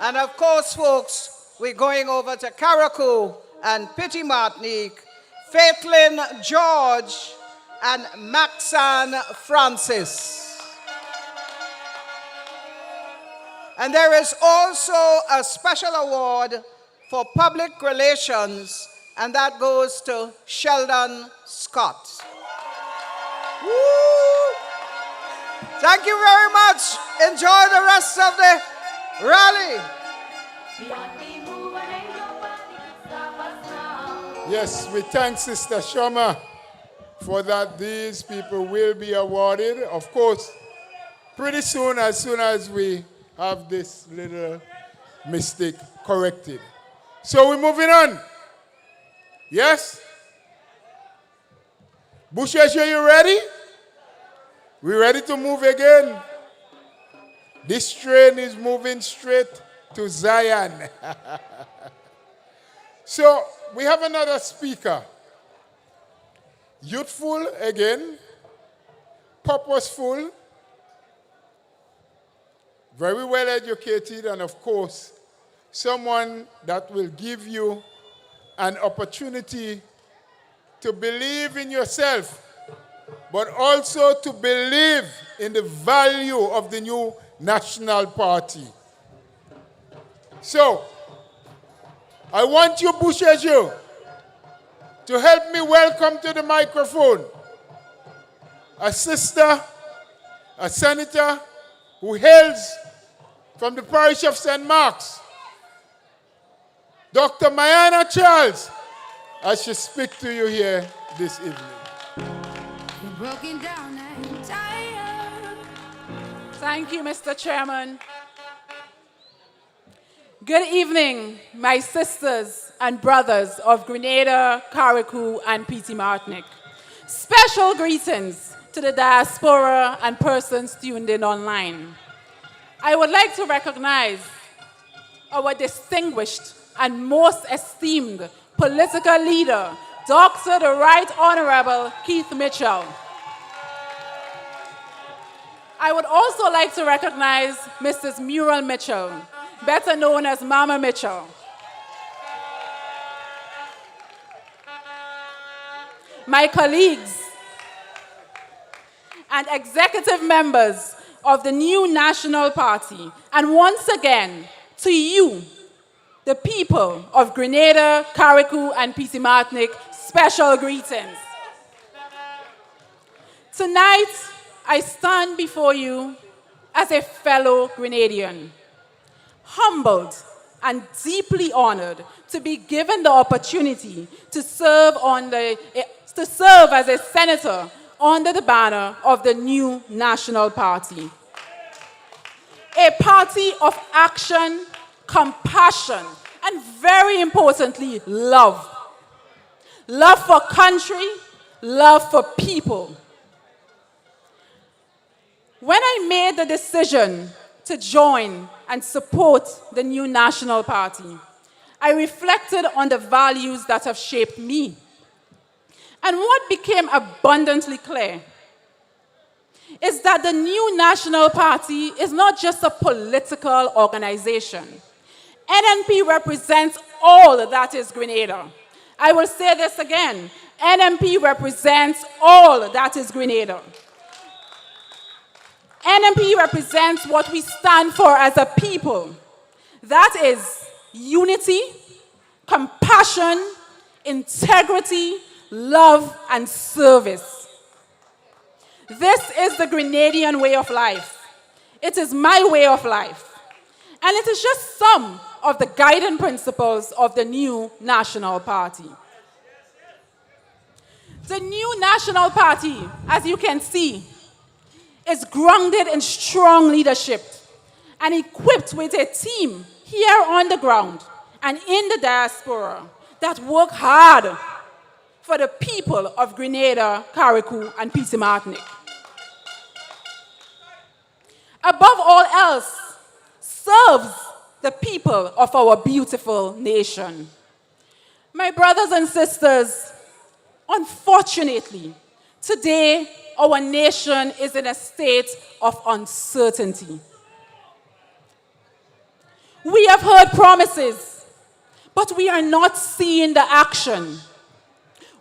And of course, folks, we're going over to Carriacou and Petit Martinique, Faithlin George and Maxan Francis. And there is also a special award for public relations, and that goes to Sheldon Scott. Woo! Thank you very much. Enjoy the rest of the rally. Yes, we thank Sister Shoma for that. These people will be awarded, of course, pretty soon as we have this little mistake corrected. So we're moving on. Yes? Beausejour, you ready? We ready to move again? This train is moving straight to Zion. So we have another speaker. Youthful again, purposeful, very well educated, and of course, someone that will give you an opportunity to believe in yourself, but also to believe in the value of the new national party. So, I want you, Beausejour, to help me welcome to the microphone a sister, a senator who hails from the parish of St. Mark's, Dr. Mayana Charles, as she speaks to you here this evening. Broken down and tired. Thank you, Mr. Chairman. Good evening, my sisters and brothers of Grenada, Carriacou, and Petit Martinique. Special greetings to the diaspora and persons tuned in online. I would like to recognize our distinguished and most esteemed political leader, Dr. the Right Honorable Keith Mitchell. I would also like to recognize Mrs. Muriel Mitchell, better known as Mama Mitchell. My colleagues and executive members of the new National Party, and once again, to you, the people of Grenada, Carriacou, and Petit Martinique, special greetings. Tonight, I stand before you as a fellow Grenadian, humbled and deeply honored to be given the opportunity to serve as a senator under the banner of the new National Party. A party of action, compassion, and very importantly, love. Love for country, love for people. When I made the decision to join and support the new National Party, I reflected on the values that have shaped me. And what became abundantly clear is that the new National Party is not just a political organization. NNP represents all that is Grenada. I will say this again. NNP represents all that is Grenada. NNP represents what we stand for as a people. That is unity, compassion, integrity, love, and service. This is the Grenadian way of life. It is my way of life. And it is just some of the guiding principles of the new National Party. The new National Party, as you can see, is grounded in strong leadership and equipped with a team here on the ground and in the diaspora that work hard for the people of Grenada, Carriacou, and Petit Martinique. Above all else, serves the people of our beautiful nation. My brothers and sisters, unfortunately, today our nation is in a state of uncertainty. We have heard promises, but we are not seeing the action.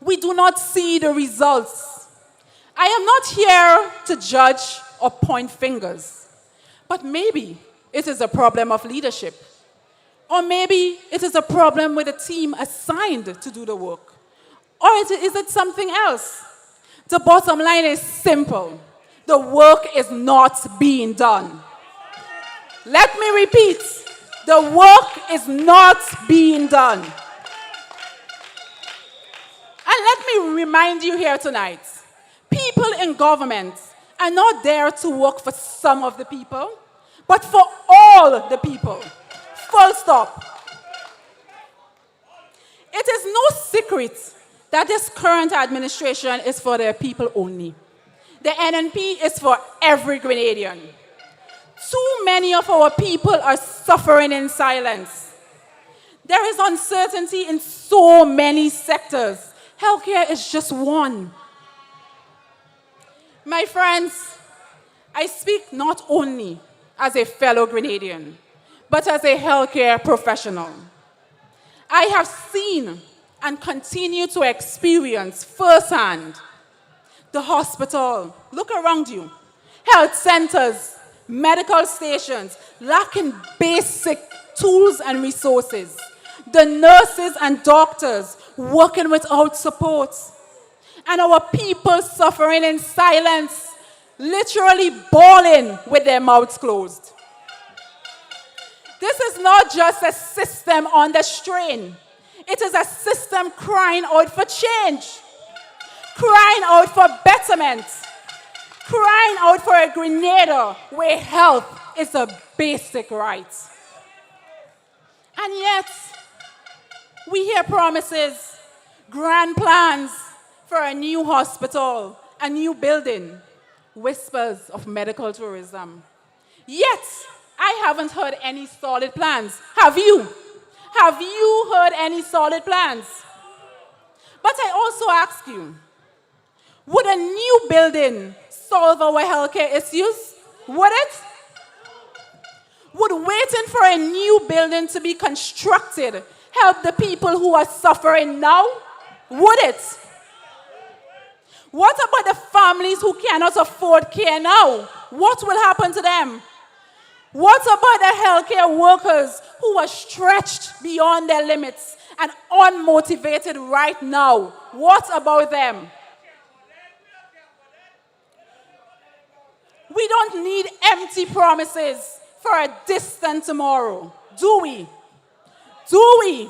We do not see the results. I am not here to judge or point fingers, but maybe it is a problem of leadership. Or maybe it is a problem with a team assigned to do the work. Or is it something else? The bottom line is simple. The work is not being done. Let me repeat. The work is not being done. And let me remind you here tonight, people in government are not there to work for some of the people, but for all the people. Full stop. It is no secret that this current administration is for their people only. The NNP is for every Grenadian. Too many of our people are suffering in silence. There is uncertainty in so many sectors. Healthcare is just one. My friends, I speak not only as a fellow Grenadian, but as a healthcare professional. I have seen and continue to experience firsthand the hospital, look around you, health centers, medical stations lacking basic tools and resources, the nurses and doctors working without support, and our people suffering in silence, literally bawling with their mouths closed. This is not just a system under strain. It is a system crying out for change, crying out for betterment, crying out for a Grenada where health is a basic right. And yet, we hear promises, grand plans for a new hospital, a new building, whispers of medical tourism. Yet, I haven't heard any solid plans. Have you? Have you heard any solid plans? But I also ask you, would a new building solve our healthcare issues? Would it? Would waiting for a new building to be constructed help the people who are suffering now? Would it? What about the families who cannot afford care now? What will happen to them? What about the healthcare workers who are stretched beyond their limits and unmotivated right now? What about them? We don't need empty promises for a distant tomorrow, do we? Do we?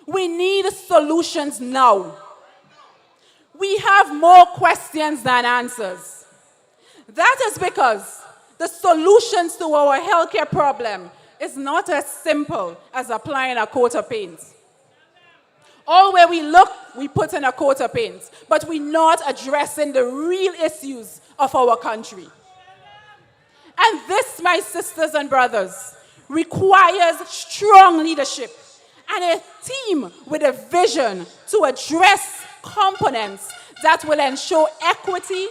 We need solutions now. We have more questions than answers. That is because the solutions to our healthcare problem is not as simple as applying a coat of paint. All where we look, we put in a coat of paint, but we're not addressing the real issues of our country. And this, my sisters and brothers, requires strong leadership and a team with a vision to address components that will ensure equity,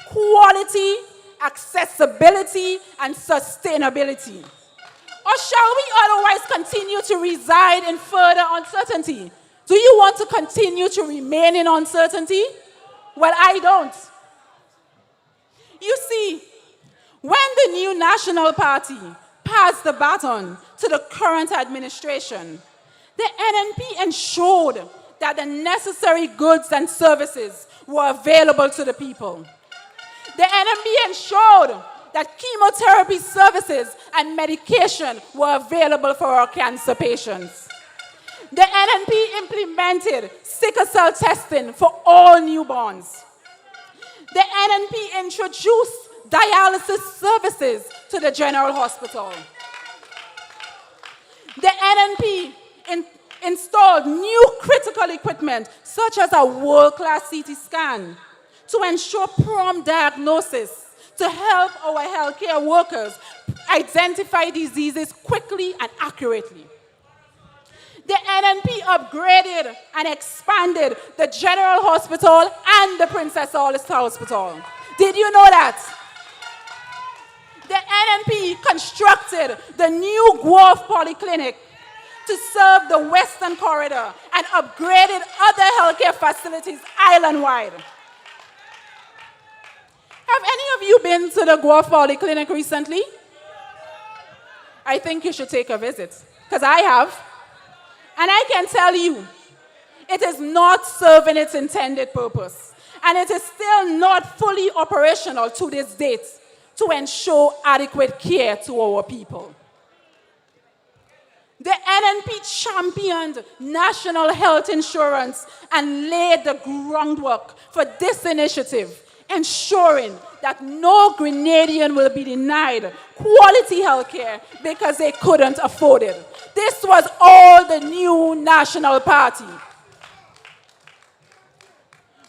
quality, accessibility, and sustainability. Or shall we otherwise continue to reside in further uncertainty? Do you want to continue to remain in uncertainty? Well, I don't. You see, when the new National Party passed the baton to the current administration, the NNP ensured that the necessary goods and services were available to the people. The NNP ensured that chemotherapy services and medication were available for our cancer patients. The NNP implemented sickle cell testing for all newborns. The NNP introduced dialysis services to the General Hospital. The NNP installed new critical equipment, such as a world-class CT scan, to ensure prompt diagnosis, to help our healthcare workers identify diseases quickly and accurately. The NNP upgraded and expanded the General Hospital and the Princess Alice Hospital. Did you know that? The NNP constructed the new Guelph Polyclinic to serve the Western Corridor and upgraded other healthcare facilities island-wide. Have any of you been to the Guelph Polyclinic recently? I think you should take a visit, because I have. And I can tell you, it is not serving its intended purpose. And it is still not fully operational to this date to ensure adequate care to our people. The NNP championed national health insurance and laid the groundwork for this initiative, ensuring that no Grenadian will be denied quality health care because they couldn't afford it. This was all the new National Party.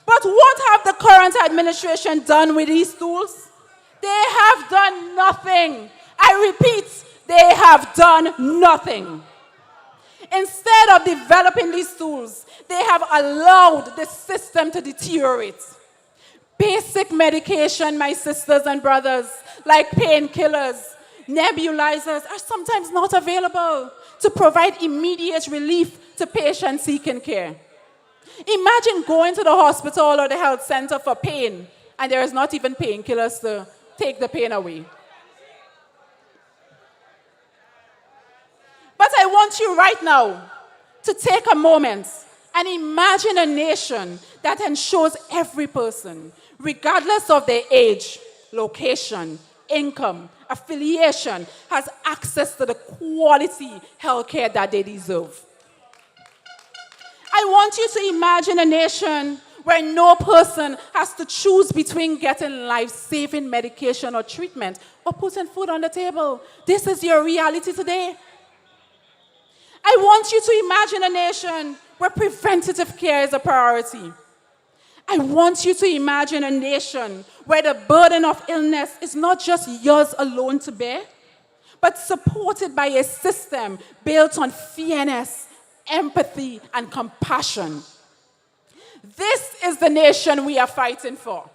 But what have the current administration done with these tools? They have done nothing. I repeat, they have done nothing. Instead of developing these tools, they have allowed the system to deteriorate. Basic medication, my sisters and brothers, like painkillers, nebulizers, are sometimes not available to provide immediate relief to patients seeking care. Imagine going to the hospital or the health center for pain, and there is not even painkillers to take the pain away. But I want you right now to take a moment and imagine a nation that ensures every person, regardless of their age, location, income, affiliation, has access to the quality healthcare that they deserve. I want you to imagine a nation where no person has to choose between getting life-saving medication or treatment or putting food on the table. This is your reality today. I want you to imagine a nation where preventative care is a priority. I want you to imagine a nation where the burden of illness is not just yours alone to bear, but supported by a system built on fairness, empathy, and compassion. This is the nation we are fighting for.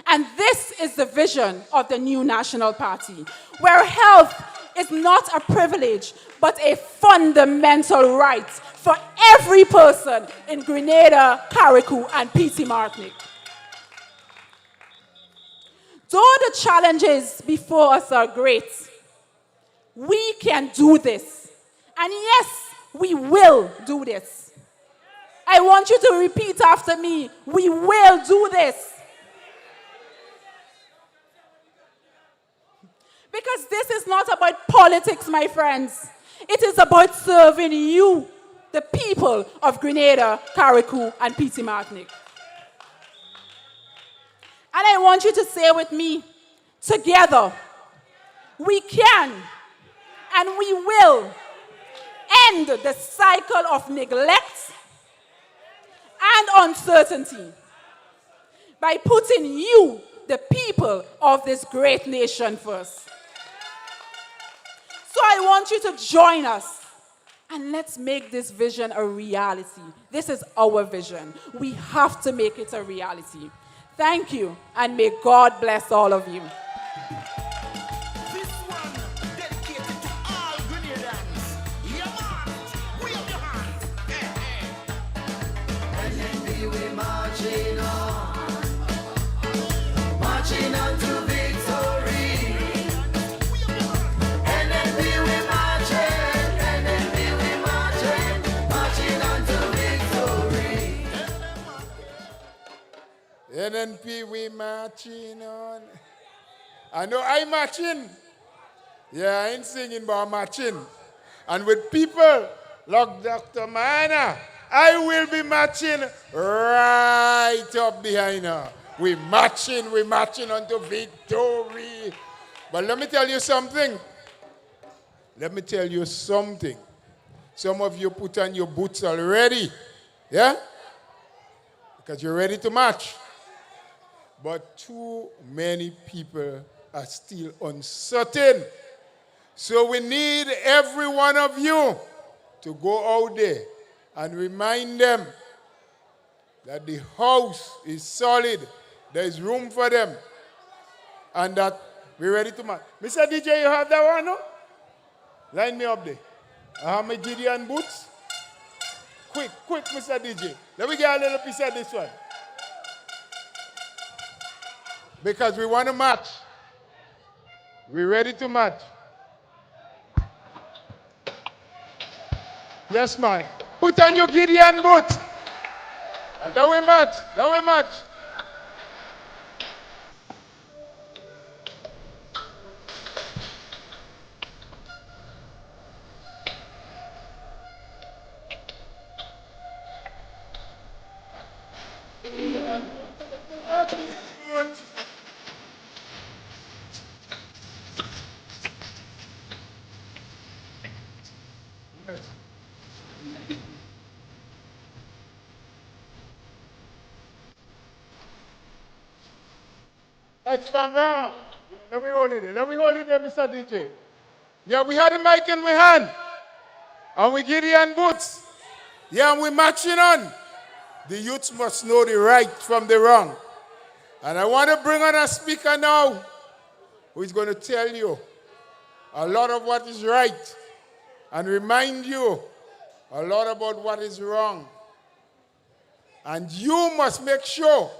And this is the vision of the new National Party, where health is not a privilege, but a fundamental right for every person in Grenada, Carriacou, and P.T. Martinique. Though the challenges before us are great, we can do this. And yes, we will do this. I want you to repeat after me, we will do this. Because this is not about politics, my friends. It is about serving you, the people of Grenada, Carriacou, and P.T. Martinique. And I want you to say with me, together, we can and we will end the cycle of neglect and uncertainty by putting you, the people of this great nation, first. So I want you to join us and let's make this vision a reality. This is our vision. We have to make it a reality. Thank you, and may God bless all of you. This one dedicated to all Grenadians. Yeah, man. Wave your hands. NNP, we marching on to victory. NNP, we marching on to victory. NNP, we marching on. I know I'm marching. Yeah, I ain't singing, but I'm marching. And with people like Dr. Mana, I will be marching right up behind her. We're marching onto victory. But let me tell you something. Some of you put on your boots already. Yeah? Because you're ready to march. But too many people are still uncertain. So we need every one of you to go out there and remind them that the house is solid. There is room for them. And that we're ready to march. Mr. DJ, you have that one, no? Line me up there. I have my Gideon boots. Quick, Mr. DJ. Let me get a little piece of this one. Because we want to march. We're ready to march. Yes, man. Put on your Gideon boots. And then we march. Let's stand now. Let me hold it there, Mr. DJ. Yeah, we had the mic in my hand. And we Gideon boots. Yeah, and we're marching on. The youths must know the right from the wrong. And I want to bring on a speaker now who is going to tell you a lot of what is right and remind you a lot about what is wrong. And you must make sure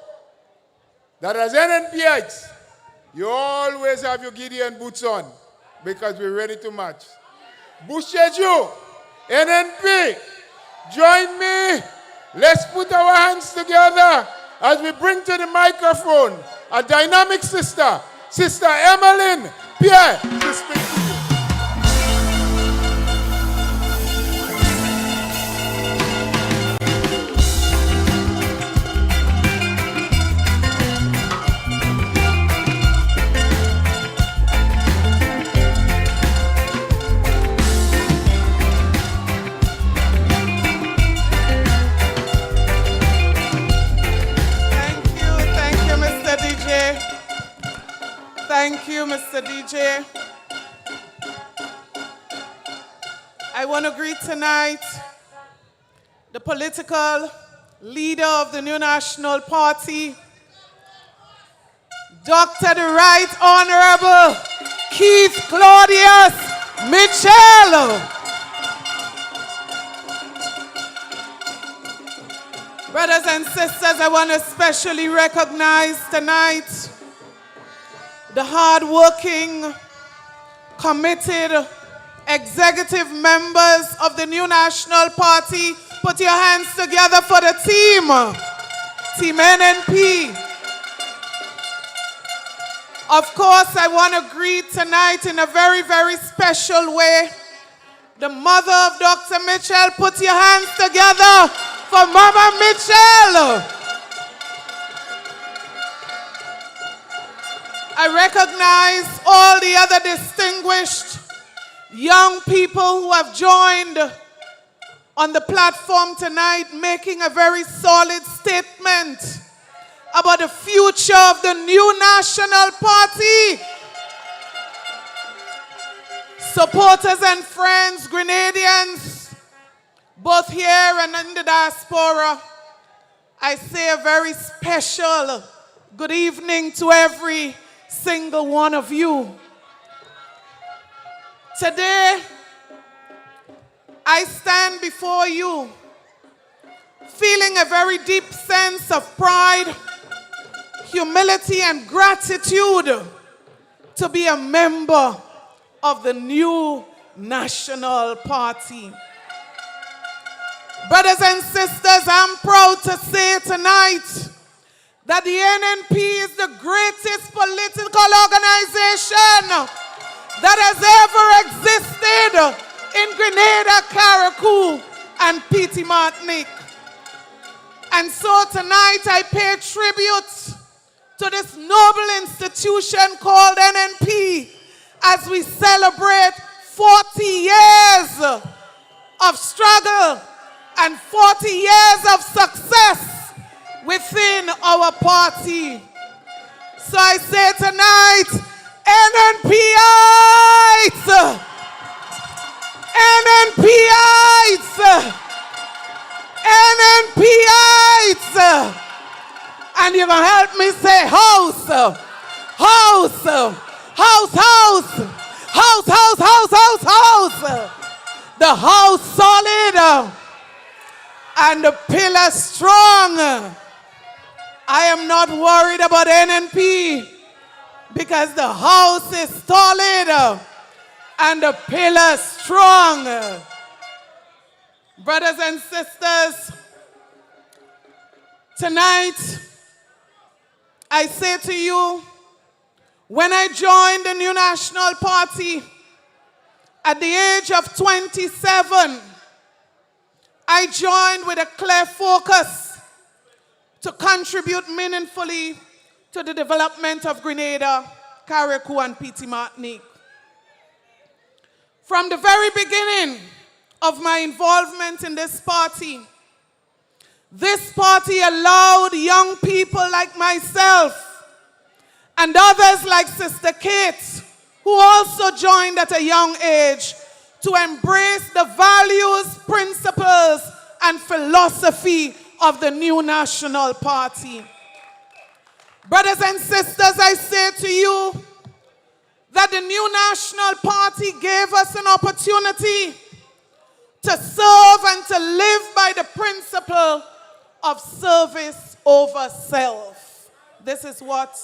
that as NNPites, you always have your Gideon boots on because we're ready to march. Beausejour, NNP, join me. Let's put our hands together as we bring to the microphone a dynamic sister, Sister Emmeline Pierre, to speak to you. Thank you, Mr. DJ. I want to greet tonight the political leader of the New National Party, Dr. the Right Honorable Keith Claudius Mitchell. Brothers and sisters, I want to especially recognize tonight the hard-working, committed executive members of the New National Party. Put your hands together for the team. Team NNP. Of course, I want to greet tonight in a very, very special way the mother of Dr. Mitchell. Put your hands together for Mama Mitchell. I recognize all the other distinguished young people who have joined on the platform tonight, making a very solid statement about the future of the New National Party. Supporters and friends, Grenadians, both here and in the diaspora, I say a very special good evening to every single one of you. Today, I stand before you feeling a very deep sense of pride, humility, and gratitude to be a member of the New National Party. Brothers and sisters, I'm proud to say tonight that the NNP is the greatest political organization that has ever existed in Grenada, Carriacou, and Petite Martinique. And so tonight I pay tribute to this noble institution called NNP as we celebrate 40 years of struggle and 40 years of success within our party. So I say tonight, NNPites! NNPites! NNPites! And you're gonna help me say house! House! House! House! House! House! House! House! House! The house solid and the pillar strong. I am not worried about NNP because the house is solid and the pillar strong. Brothers and sisters, tonight I say to you, when I joined the New National Party at the age of 27, I joined with a clear focus to contribute meaningfully to the development of Grenada, Carriacou, and Petite Martinique. From the very beginning of my involvement in this party allowed young people like myself and others like Sister Kate, who also joined at a young age, to embrace the values, principles, and philosophy of the New National Party. Brothers and sisters, I say to you that the new National Party gave us an opportunity to serve and to live by the principle of service over self. This is what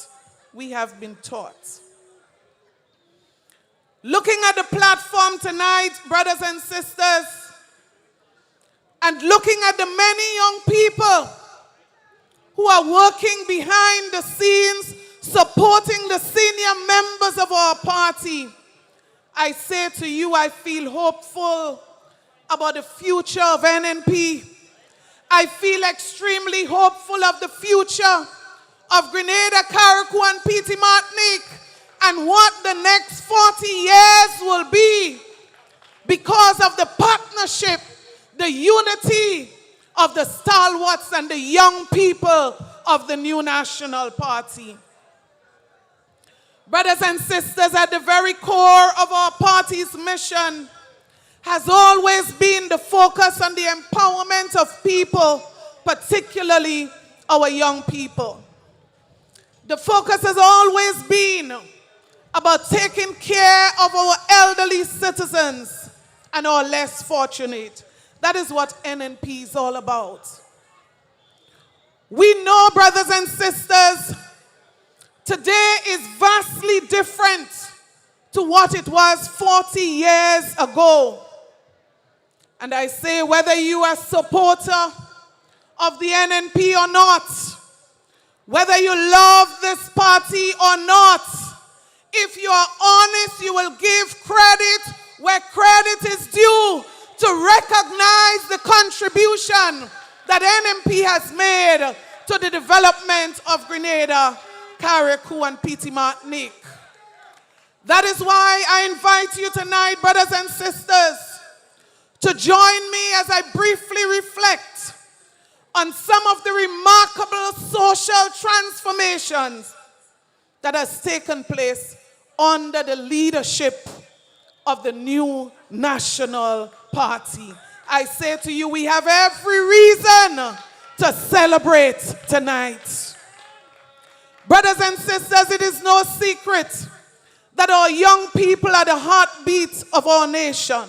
we have been taught. Looking at the platform tonight, brothers and sisters, and looking at the many young people who are working behind the scenes, supporting the senior members of our party, I say to you, I feel hopeful about the future of NNP. I feel extremely hopeful of the future of Grenada, Carriacou, and Petite Martinique, and what the next 40 years will be because of the partnership, the unity of the stalwarts and the young people of the new National Party. Brothers and sisters, at the very core of our party's mission has always been the focus on the empowerment of people, particularly our young people. The focus has always been about taking care of our elderly citizens and our less fortunate. That is what NNP is all about. We know, brothers and sisters, today is vastly different to what it was 40 years ago. And I say, whether you are a supporter of the NNP or not, whether you love this party or not, if you are honest, you will give credit where credit is due to recognize the contribution that NNP has made to the development of Grenada, Carriacou, and Petite Martinique. That is why I invite you tonight, brothers and sisters, to join me as I briefly reflect on some of the remarkable social transformations that has taken place under the leadership of the new National Party. I say to you, we have every reason to celebrate tonight. Brothers and sisters, it is no secret that our young people are the heartbeat of our nation.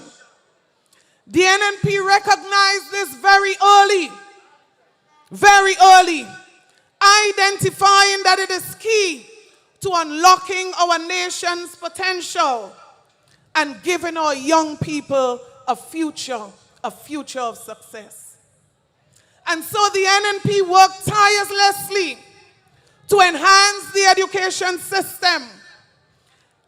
The NNP recognized this very early, identifying that it is key to unlocking our nation's potential and giving our young people a future of success. And so the NNP worked tirelessly to enhance the education system,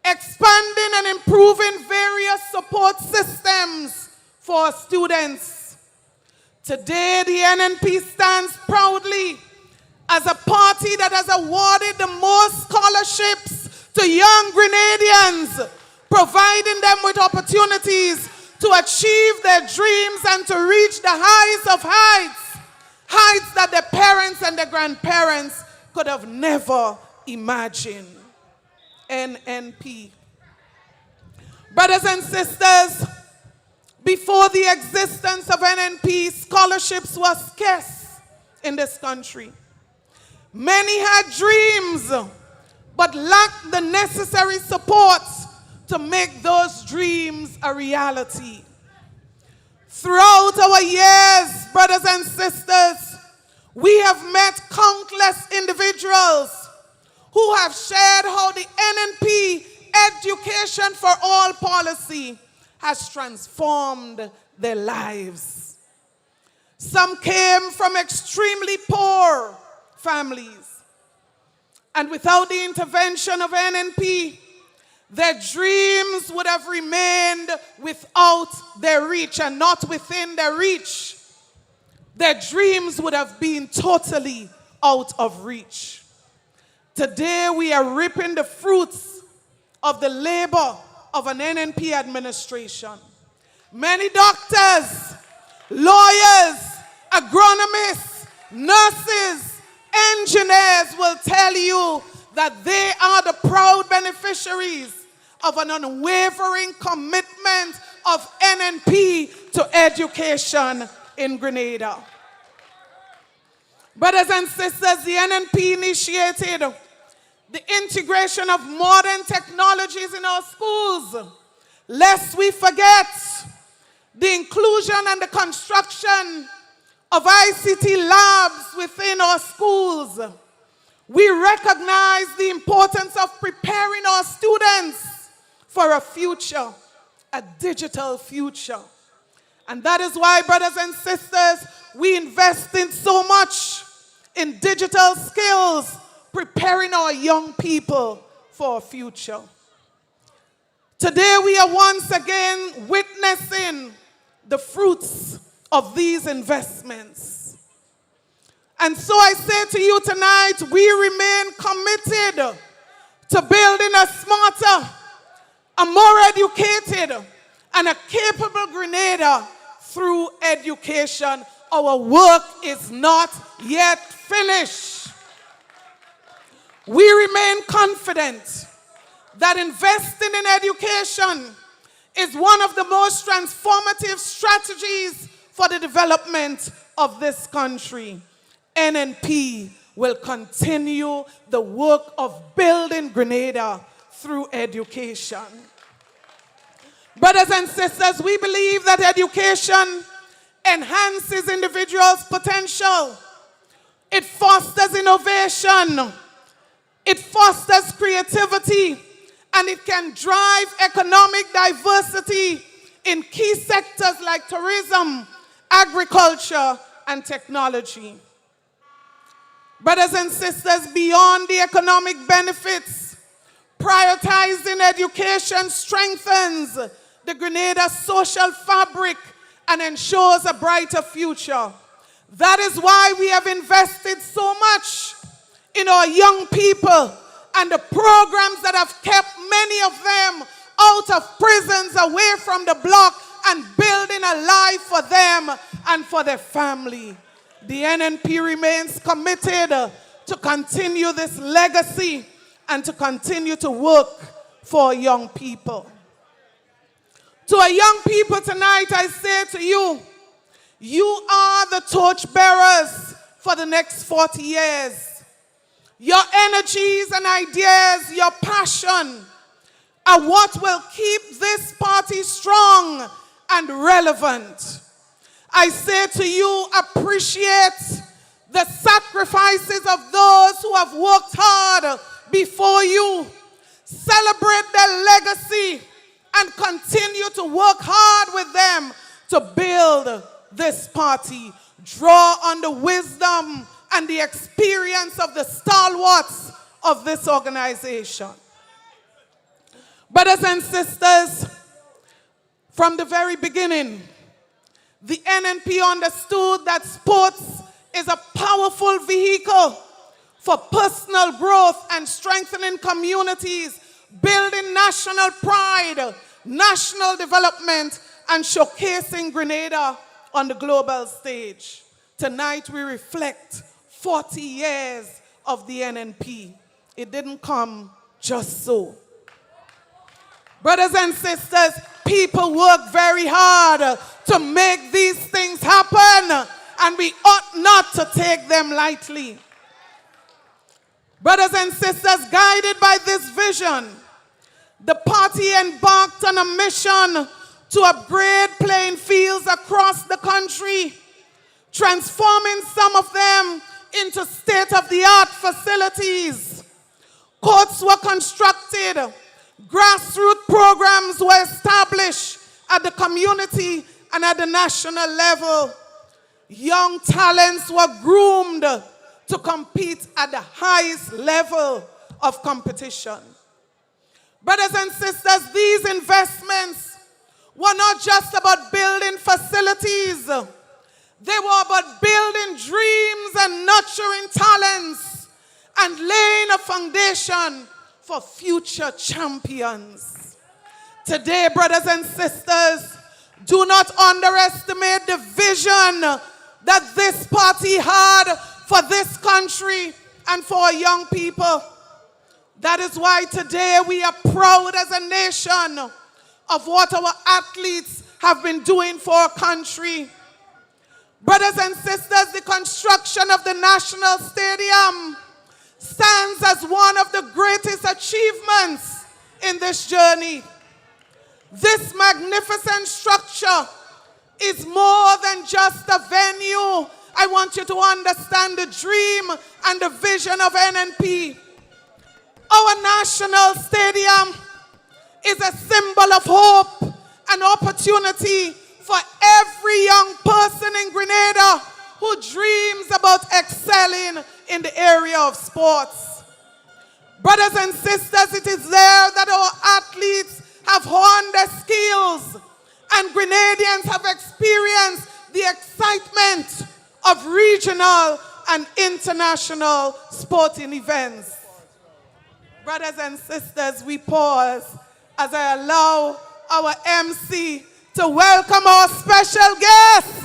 expanding and improving various support systems for students. Today, the NNP stands proudly as a party that has awarded the most scholarships to young Grenadians, providing them with opportunities to achieve their dreams and to reach the heights of heights that their parents and their grandparents could have never imagined. NNP. Brothers and sisters, before the existence of NNP, scholarships were scarce in this country. Many had dreams, but lacked the necessary support to make those dreams a reality. Throughout our years, brothers and sisters, we have met countless individuals who have shared how the NNP Education for All policy has transformed their lives. Some came from extremely poor families, and without the intervention of NNP, their dreams would have remained without their reach and not within their reach. Their dreams would have been totally out of reach. Today we are reaping the fruits of the labor of an NNP administration. Many doctors, lawyers, agronomists, nurses, engineers will tell you that they are the proud beneficiaries of an unwavering commitment of NNP to education in Grenada. Brothers and sisters, the NNP initiated the integration of modern technologies in our schools. Lest we forget the inclusion and the construction of ICT labs within our schools. We recognize the importance of preparing our students for a future, a digital future. And that is why, brothers and sisters, we invest in so much in digital skills, preparing our young people for a future. Today we are once again witnessing the fruits of these investments. And so I say to you tonight, we remain committed to building a smarter, a more educated, and a capable Grenada through education. Our work is not yet finished. We remain confident that investing in education is one of the most transformative strategies for the development of this country. NNP will continue the work of building Grenada through education. Brothers and sisters, we believe that education enhances individuals' potential. It fosters innovation. It fosters creativity. And it can drive economic diversity in key sectors like tourism, agriculture, and technology. Brothers and sisters, beyond the economic benefits, prioritizing education strengthens the Grenada social fabric and ensures a brighter future. That is why we have invested so much in our young people and the programs that have kept many of them out of prisons, away from the block, and building a life for them and for their family. The NNP remains committed to continue this legacy and to continue to work for young people. To our young people tonight, I say to you, you are the torch bearers for the next 40 years. Your energies and ideas, your passion are what will keep this party strong and relevant. I say to you, appreciate the sacrifices of those who have worked hard before you. Celebrate their legacy and continue to work hard with them to build this party. Draw on the wisdom and the experience of the stalwarts of this organization. Brothers and sisters, from the very beginning, the NNP understood that sports is a powerful vehicle for personal growth and strengthening communities, building national pride, national development, and showcasing Grenada on the global stage. Tonight we reflect 40 years of the NNP. It didn't come just so. Brothers and sisters, people work very hard to make these things happen, and we ought not to take them lightly. Brothers and sisters, guided by this vision, the party embarked on a mission to upgrade playing fields across the country, transforming some of them into state-of-the-art facilities. Courts were constructed, grassroots programs were established at the community and at the national level. Young talents were groomed to compete at the highest level of competition. Brothers and sisters, these investments were not just about building facilities. They were about building dreams and nurturing talents and laying a foundation for future champions. Today, brothers and sisters, do not underestimate the vision that this party had for this country and for our young people. That is why today we are proud as a nation of what our athletes have been doing for our country. Brothers and sisters, the construction of the National Stadium stands as one of the greatest achievements in this journey. This magnificent structure is more than just a venue. I want you to understand the dream and the vision of NNP. Our national stadium is a symbol of hope and opportunity for every young person in Grenada who dreams about excelling in the area of sports. Brothers and sisters, it is there that our athletes have honed their skills and Grenadians have experienced the excitement of regional and international sporting events. Brothers and sisters, we pause as I allow our MC to welcome our special guests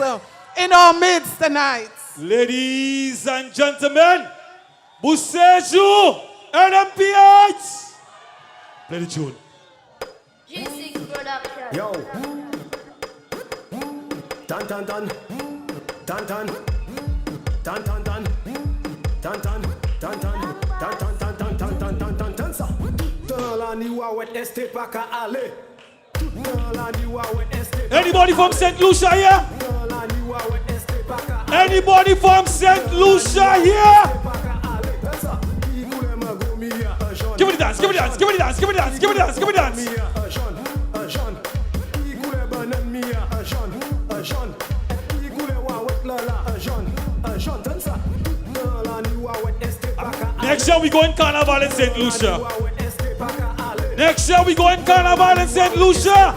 in our midst tonight. Ladies and gentlemen, Beausejour, NNP. Play the tune. G6 production. Yo. Dun dun dun. Dun dun. Dun dun dun. Dun dun. Dun dun. Dun dun dun dun dun dun dun dun dun sa. Dans la nuit où est pas qu'à aller. Dans la nuit où est. Anybody from St. Lucia here? Dans la nuit où est pas qu'à. Anybody from St. Lucia here? Give me the dance, give me the dance, give me the dance, give me the dance, give me the dance, give me the dance. Next year we go in Carnival in St. Lucia. Next year we go in Carnival in St. Lucia.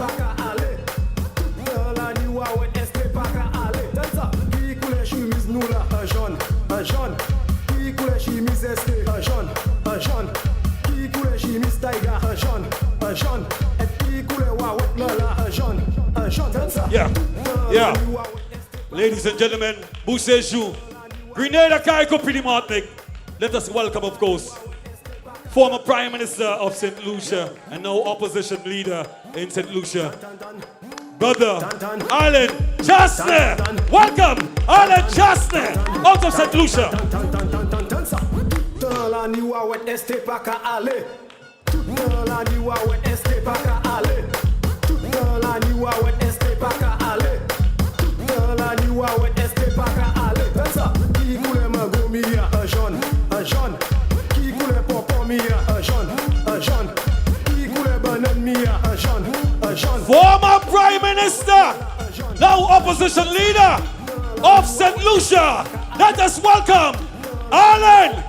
Yeah. Ladies and gentlemen, Beausejour, Grenada Kaiko Pretty Martinic. Let us welcome, of course, former Prime Minister of St. Lucia and now opposition leader in St. Lucia, Brother Alan Chastner. Welcome, Alan Chastner, out of St. Lucia. Dans la nuit où est pas qu'à aller. Dans la nuit où est pas qu'à aller. Dans la nuit où est pas qu'à aller. Dans la nuit où est pas qu'à aller. Dans ça, qui coule ma gomia, un jaune. Qui coule papa mia, un jaune. Qui coule banane mia, un jaune. Former Prime Minister, now opposition leader of St. Lucia. Let us welcome Alan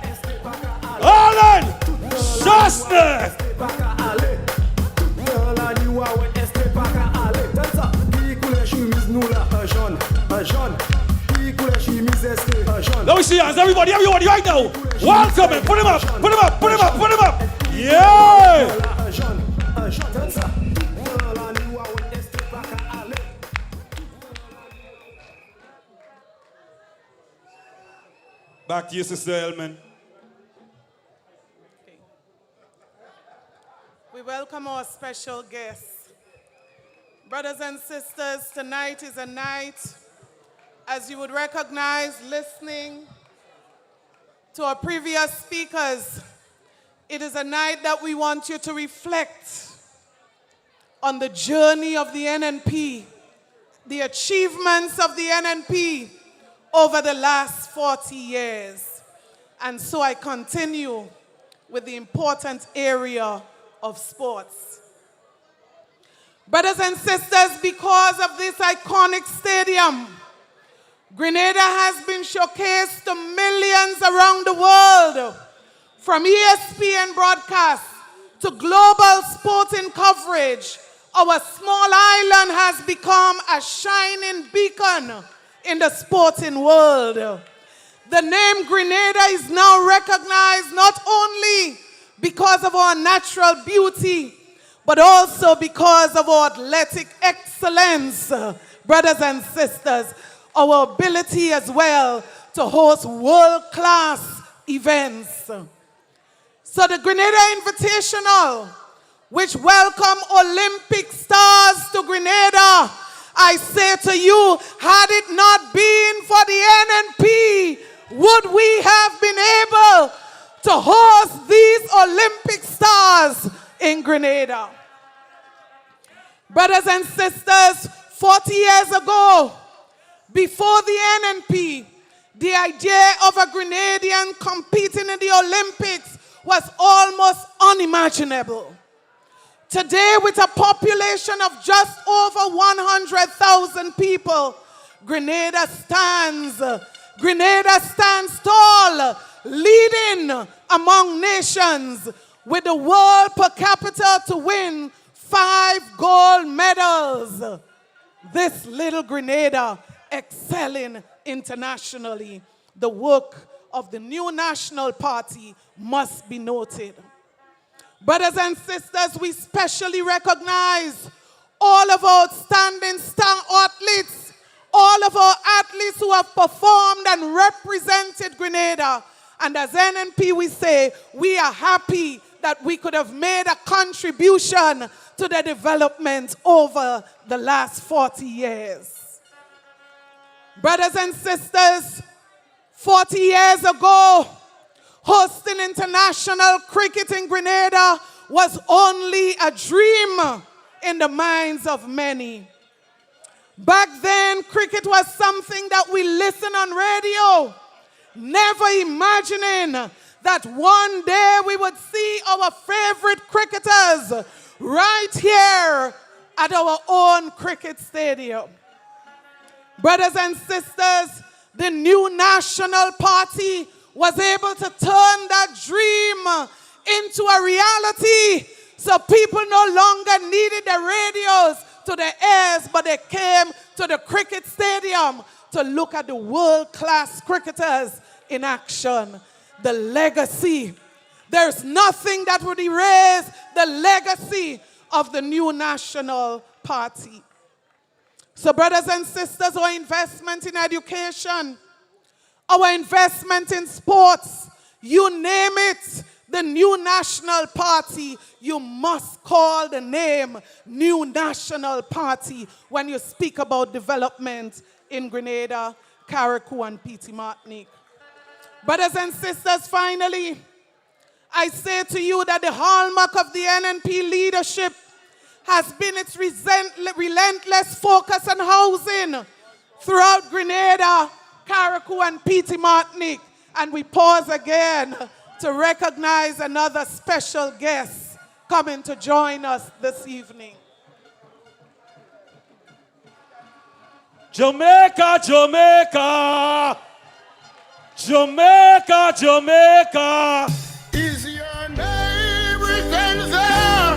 Chastner. Let me see hands, everybody right now. Welcome him, put him up. Yeah. Back to you, Sister Elman. We welcome our special guests. Brothers and sisters, tonight is a night, as you would recognize listening to our previous speakers, it is a night that we want you to reflect on the journey of the NNP, the achievements of the NNP over the last 40 years. And so I continue with the important area of sports. Brothers and sisters, because of this iconic stadium, Grenada has been showcased to millions around the world, from ESPN broadcasts to global sporting coverage. Our small island has become a shining beacon in the sporting world. The name Grenada is now recognized not only because of our natural beauty, but also because of our athletic excellence, brothers and sisters, our ability as well to host world-class events. So the Grenada Invitational, which welcomed Olympic stars to Grenada, I say to you, had it not been for the NNP, would we have been able to host these Olympic stars in Grenada? Brothers and sisters, 40 years ago, before the NNP, the idea of a Grenadian competing in the Olympics was almost unimaginable. Today, with a population of just over 100,000 people, Grenada stands tall, leading among nations, with the world per capita to win 5 gold medals. This little Grenada excelling internationally. The work of the new national party must be noted. Brothers and sisters, we specially recognize all of our outstanding star athletes, all of our athletes who have performed and represented Grenada. And as NNP, we say, we are happy that we could have made a contribution to the development over the last 40 years. Brothers and sisters, 40 years ago, hosting international cricket in Grenada was only a dream in the minds of many. Back then, cricket was something that we listened on radio, never imagining that one day we would see our favorite cricketers right here at our own cricket stadium. Brothers and sisters, the new national party was able to turn that dream into a reality. So people no longer needed the radios to their ears, but they came to the cricket stadium to look at the world-class cricketers in action. The legacy. There's nothing that would erase the legacy of the new national party. So brothers and sisters, our investment in education, our investment in sports, you name it, the new national party, you must call the name new national party when you speak about development in Grenada, Carriacou, and Petit Martinique. Brothers and sisters, finally, I say to you that the hallmark of the NNP leadership has been its relentless focus on housing throughout Grenada, Carriacou, and Petit Martinique. And we pause again to recognize another special guest coming to join us this evening. Jamaica, Jamaica, Jamaica, Jamaica. Is your name written there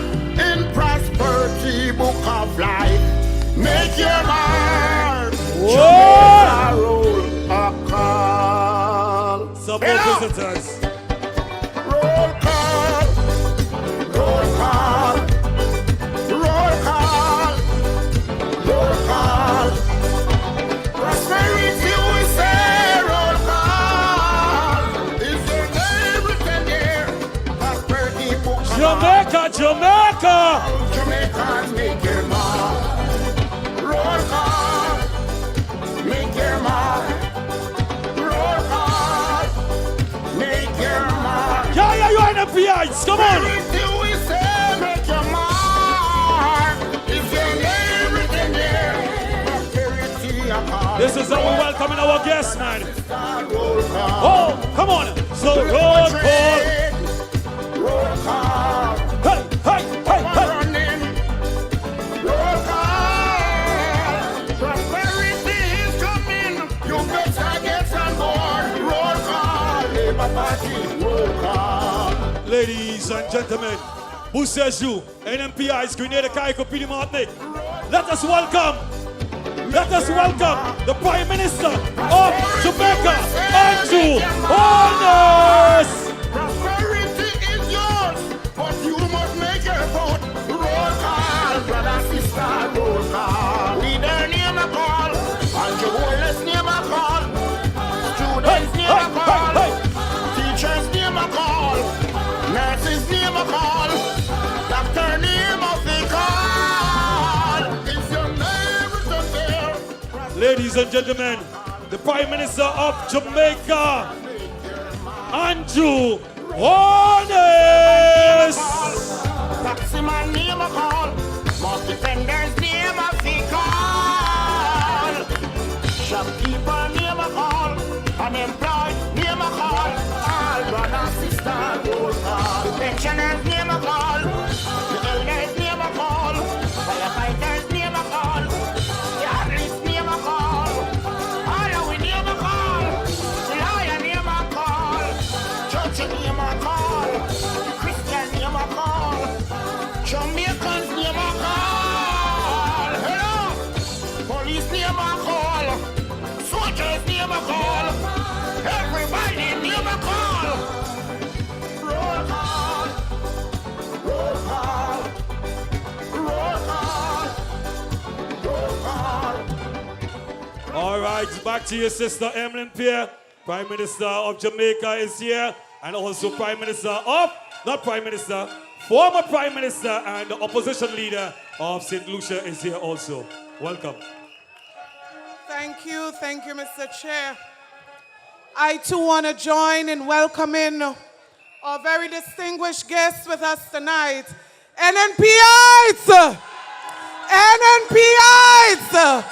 in prosperity book of life? Make your mark. Jamaica roll a call. Some more visitors. Roll call. Roll call. Roll call. Roll call. Prosperity we say roll call. Is your name written there? Prosperity book of life. Jamaica, Jamaica. Jamaica, make your mark. Roll call. Make your mark. Roll call. Make your mark. Yeah, you NNPites, come on. Till we say make your mark. Is your name written there? Prosperity upon. This is how we welcoming our guests, man. Roll call. Oh, come on. So roll call. Roll call. Hey, hey, hey, hey. Running. Roll call. Prosperity is coming. You better get on board. Roll call. Labour Party. Roll call. Ladies and gentlemen, Beausejour, NNPi's Grenada, Carriacou, Petit Martinique. Let us welcome the Prime Minister of Jamaica, Andrew Holness. Prosperity is yours, but you must make your vote. Roll call, brother, sister, roll call. Leader name a call, Andrew Holness name a call. Students name a call, teachers name a call, nurses name a call, doctor name of the call. If your name is Ladies and gentlemen, the Prime Minister of Jamaica, Andrew Holness. Taximan name a call, most defenders name a call, shopkeeper name a call, unemployed name a call, all brother sister roll call, the pensioners name a call, the elders name a call, firefighters name a call, the athletes name a call, all of we name a call, the lawyer name a call, church name a call, the Christian name a call, Jamaicans name a call, hello, police name a call, soldiers name a call, everybody name a call. Roll call, roll call, roll call, roll call. All right, back to your sister Emlyn Pierre. Prime Minister of Jamaica is here, and also Prime Minister of, not Prime Minister, former Prime Minister and the opposition leader of St. Lucia is here also. Welcome. Thank you, Mr. Chair. I too want to join in welcoming our very distinguished guests with us tonight. NNPites! NNPites!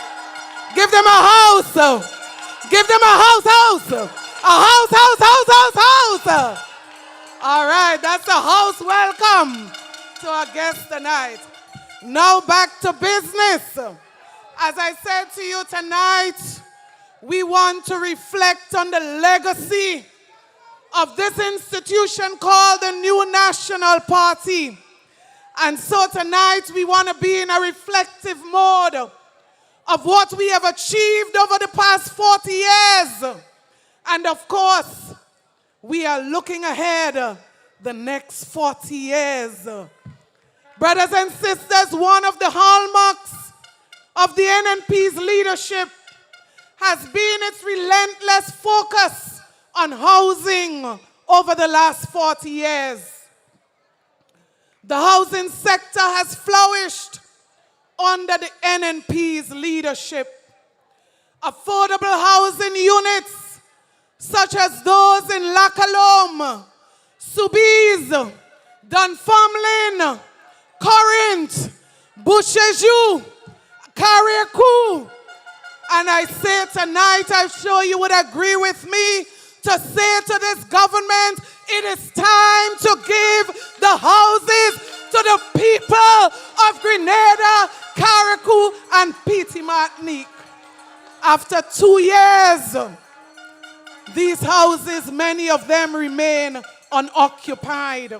Give them a house! Give them a house! A house! All right, that's a house welcome to our guests tonight. Now back to business. As I said to you tonight, we want to reflect on the legacy of this institution called the New National Party. And so tonight we want to be in a reflective mode of what we have achieved over the past 40 years. And of course, we are looking ahead the next 40 years. Brothers and sisters, one of the hallmarks of the NNP's leadership has been its relentless focus on housing over the last 40 years. The housing sector has flourished under the NNP's leadership. Affordable housing units such as those in Lacalome, Soubise, Dunfermline, Corinth, Beausejour, Carriacou. And I say tonight, I'm sure you would agree with me, to say to this government, it is time to give the houses to the people of Grenada, Carriacou, and Petit Martinique. After 2 years, these houses, many of them remain unoccupied.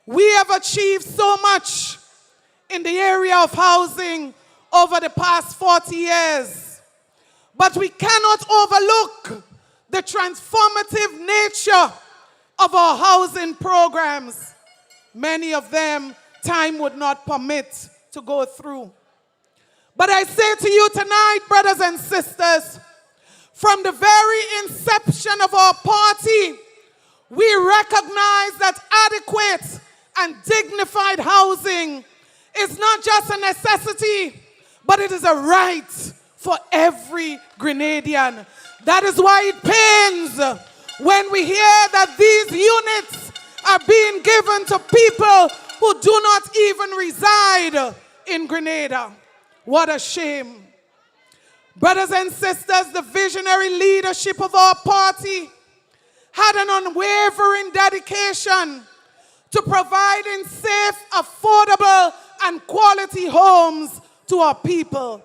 We have achieved so much in the area of housing over the past 40 years. But we cannot overlook the transformative nature of our housing programs. Many of them time would not permit to go through. But I say to you tonight, brothers and sisters, from the very inception of our party, we recognize that adequate and dignified housing is not just a necessity, but it is a right for every Grenadian. That is why it pains when we hear that these units are being given to people who do not even reside in Grenada. What a shame. Brothers and sisters, the visionary leadership of our party had an unwavering dedication to providing safe, affordable, and quality homes to our people.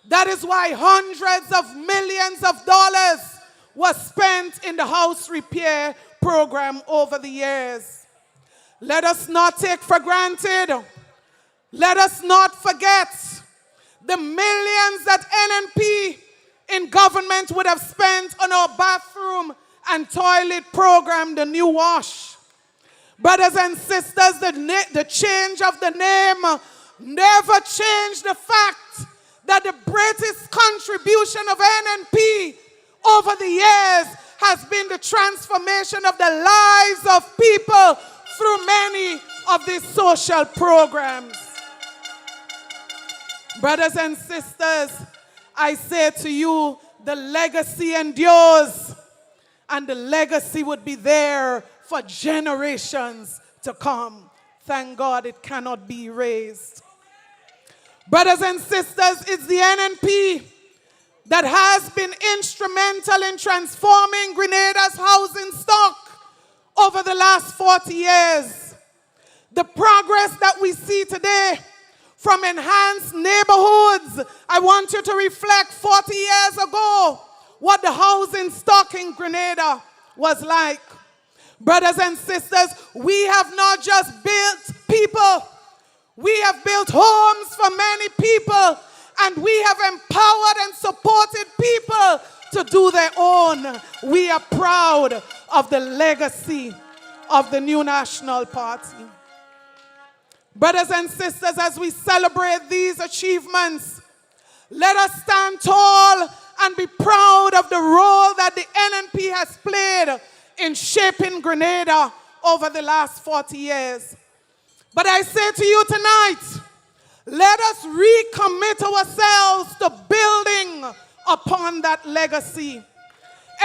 That is why hundreds of millions of dollars was spent in the house repair program over the years. Let us not take for granted, let us not forget the millions that NNP in government would have spent on our bathroom and toilet program, the New Wash. Brothers and sisters, the change of the name never changed the fact that the greatest contribution of NNP over the years has been the transformation of the lives of people through many of these social programs. Brothers and sisters, I say to you, the legacy endures, and the legacy would be there for generations to come. Thank God it cannot be erased. Brothers and sisters, it's the NNP that has been instrumental in transforming Grenada's housing stock over the last 40 years. The progress that we see today from enhanced neighborhoods, I want you to reflect 40 years ago what the housing stock in Grenada was like. Brothers and sisters, we have not just built people, we have built homes for many people, and we have empowered and supported people to do their own. We are proud of the legacy of the new National Party. Brothers and sisters, as we celebrate these achievements, let us stand tall and be proud of the role that the NNP has played in shaping Grenada over the last 40 years. But I say to you tonight, let us recommit ourselves to building upon that legacy,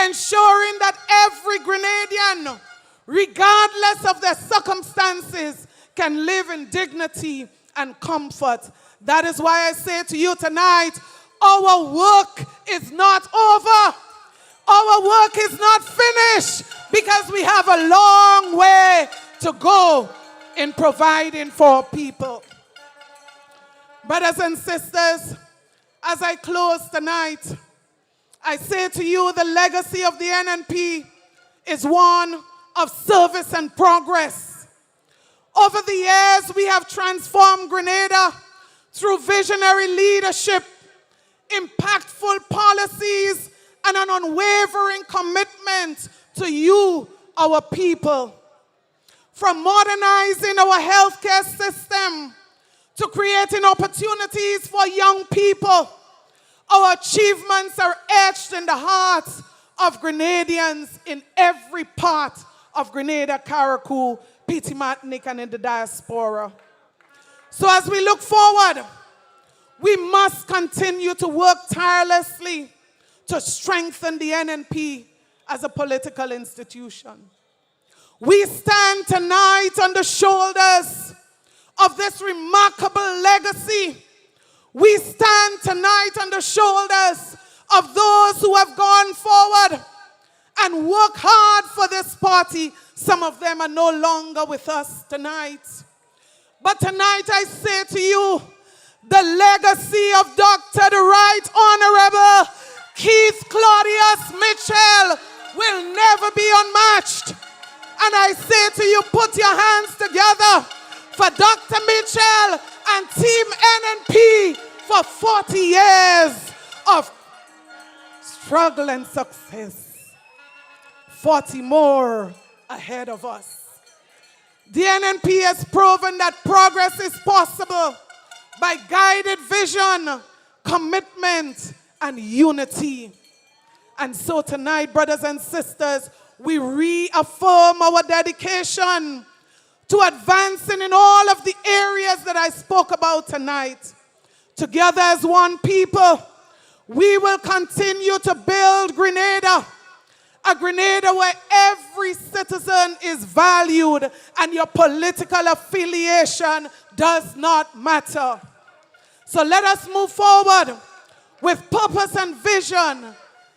ensuring that every Grenadian, regardless of their circumstances, can live in dignity and comfort. That is why I say to you tonight, our work is not over. Our work is not finished because we have a long way to go in providing for people. Brothers and sisters, as I close tonight, I say to you the legacy of the NNP is one of service and progress. Over the years, we have transformed Grenada through visionary leadership, impactful policies, and an unwavering commitment to you, our people. From modernizing our healthcare system to creating opportunities for young people, our achievements are etched in the hearts of Grenadians in every part of Grenada, Carriacou, Petit Martinique, and in the diaspora. So as we look forward, we must continue to work tirelessly to strengthen the NNP as a political institution. We stand tonight on the shoulders of this remarkable legacy. We stand tonight on the shoulders of those who have gone forward and worked hard for this party. Some of them are no longer with us tonight. But tonight I say to you, the legacy of Dr. the Right Honorable Keith Claudius Mitchell will never be unmatched. And I say to you, put your hands together for Dr. Mitchell and Team NNP for 40 years of struggle and success. 40 more ahead of us. The NNP has proven that progress is possible by guided vision, commitment, and unity. And so tonight, brothers and sisters, we reaffirm our dedication to advancing in all of the areas that I spoke about tonight. Together as one people, we will continue to build Grenada, a Grenada where every citizen is valued and your political affiliation does not matter. So let us move forward with purpose and vision.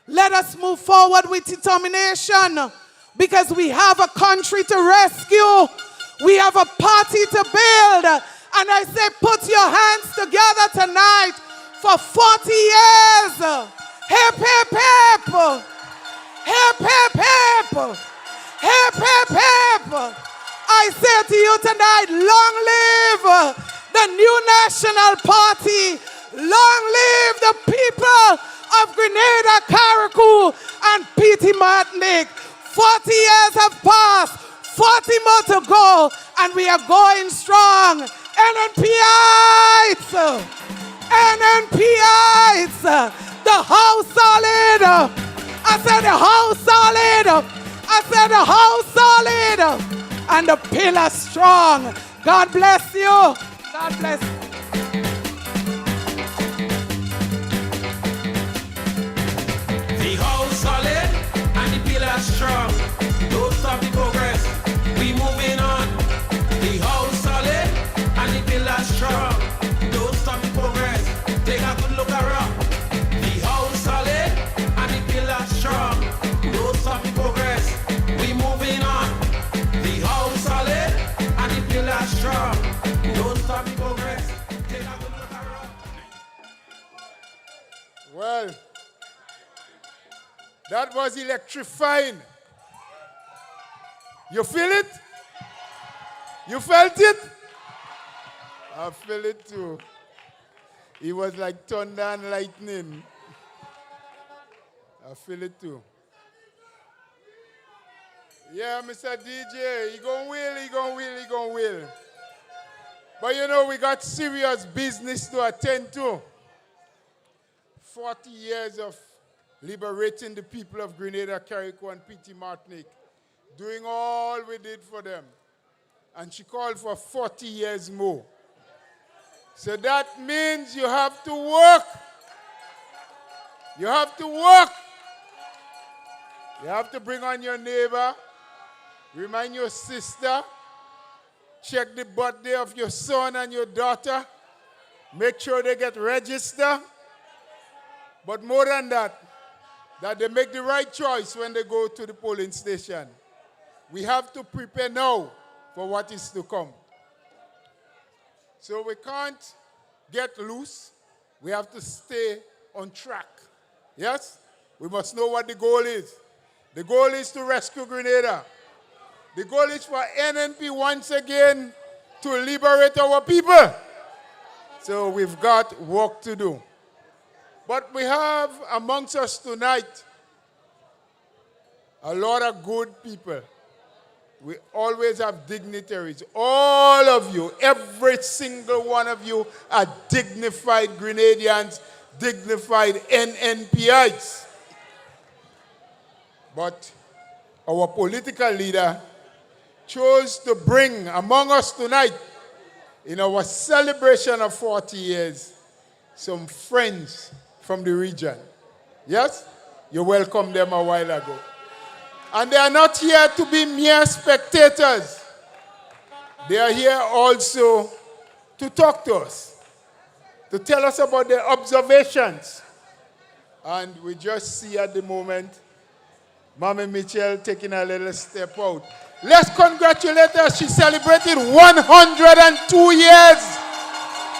Let us move forward with determination because we have a country to rescue. We have a party to build. And I say, put your hands together tonight for 40 years. Hip, hip, hip. Hip, hip, hip. Hip, hip, hip. I say to you tonight, long live the new National Party. Long live the people of Grenada, Carriacou, and Petit Martinique. 40 years have passed, 40 more to go, and we are going strong. NNPites! NNPites! The house solid! I said the house solid! I said the house solid! And the pillar strong. God bless you. God bless you. strong. Don't stop the progress. We moving on. The house solid and the pillars strong. Don't stop the progress. Take a good look around. The house solid and the pillars strong. Don't stop the progress. We moving on. The house solid and the pillars strong. Don't stop the progress. Take a good look around. Well, that was electrifying. You feel it? You felt it? I feel it too. It was like thunder and lightning. I feel it too. Yeah, Mr. DJ, he gon' will. But you know, we got serious business to attend to. 40 years of liberating the people of Grenada, Carriacou, and P.T. Martinique, doing all we did for them. And she called for 40 years more. So that means you have to work. You have to work. You have to bring on your neighbor, remind your sister, check the birthday of your son and your daughter, make sure they get registered. But more than that they make the right choice when they go to the polling station. We have to prepare now for what is to come. So we can't get loose. We have to stay on track. Yes? We must know what the goal is. The goal is to rescue Grenada. The goal is for NNP once again to liberate our people. So we've got work to do. But we have amongst us tonight a lot of good people. We always have dignitaries. All of you, every single one of you are dignified Grenadians, dignified NNPites. But our political leader chose to bring among us tonight, in our celebration of 40 years, some friends from the region. Yes? You welcomed them a while ago. And they are not here to be mere spectators. They are here also to talk to us, to tell us about their observations. And we just see at the moment Mommy Mitchell taking a little step out. Let's congratulate her. She celebrated 102 years.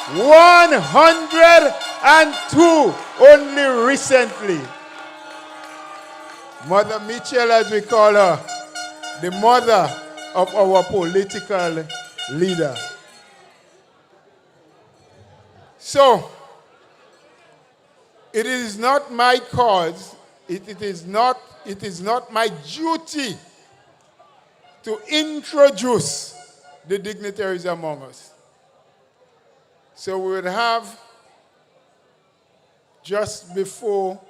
102 only recently. Mother Mitchell, as we call her, the mother of our political leader. So, it is not my cause, it is not my duty to introduce the dignitaries among us. So we would have, just before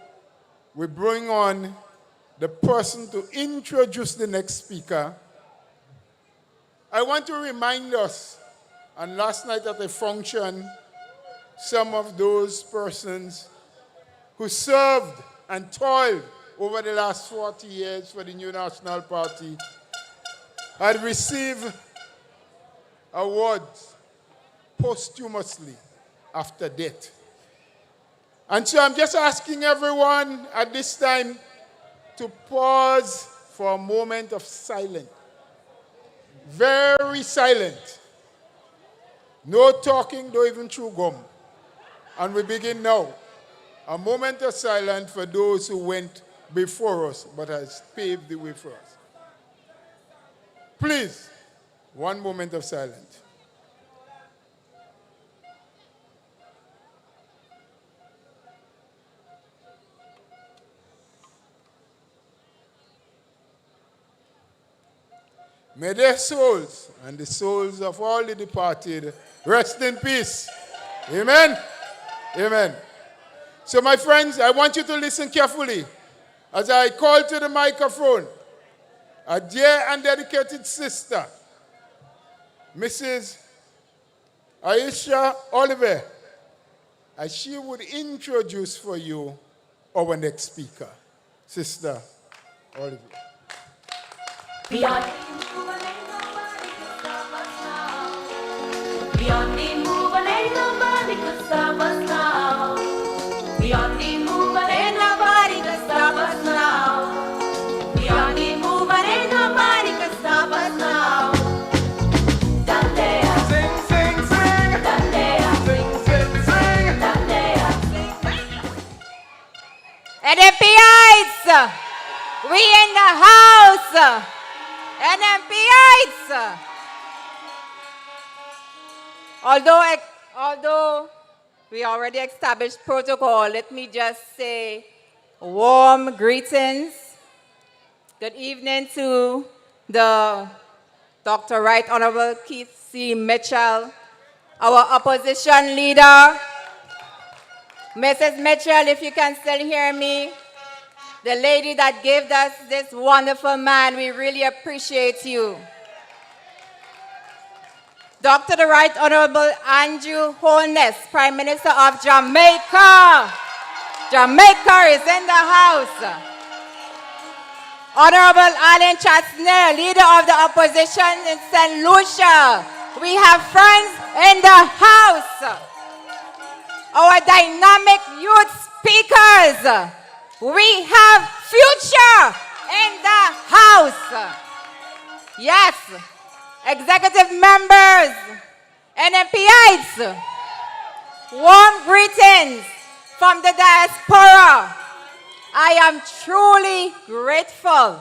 we bring on the person to introduce the next speaker, I want to remind us, and last night at a function, some of those persons who served and toiled over the last 40 years for the New National Party had received awards posthumously after death. And so I'm just asking everyone at this time to pause for a moment of silence. Very silent. No talking, don't even chew gum. And we begin now. A moment of silence for those who went before us but has paved the way for us. Please, one moment of silence. May their souls and the souls of all the departed rest in peace. Amen? Amen. So my friends, I want you to listen carefully as I call to the microphone a dear and dedicated sister, Mrs. Aisha Oliver, as she would introduce for you our next speaker, Sister Oliver. Beyond the movement, ain't nobody can stop us now. Beyond the movement, ain't nobody can stop us now. Beyond the movement, ain't nobody can stop us now. Beyond the movement, ain't nobody can stop us now. Down there, sing, sing, sing. Down there, sing, sing, sing. Down there, sing. NNPites, we in the house. NNPites. Although we already established protocol, let me just say warm greetings. Good evening to the Dr. Right Honorable Keith C. Mitchell, our opposition leader. Mrs. Mitchell, if you can still hear me, the lady that gave us this wonderful man, we really appreciate you. Dr. the Right Honorable Andrew Holness, Prime Minister of Jamaica. Jamaica is in the house. Honorable Alan Chatsner, Leader of the Opposition in St. Lucia. We have friends in the house. Our dynamic youth speakers. We have future in the house. Yes, executive members, NNPites, warm greetings from the diaspora. I am truly grateful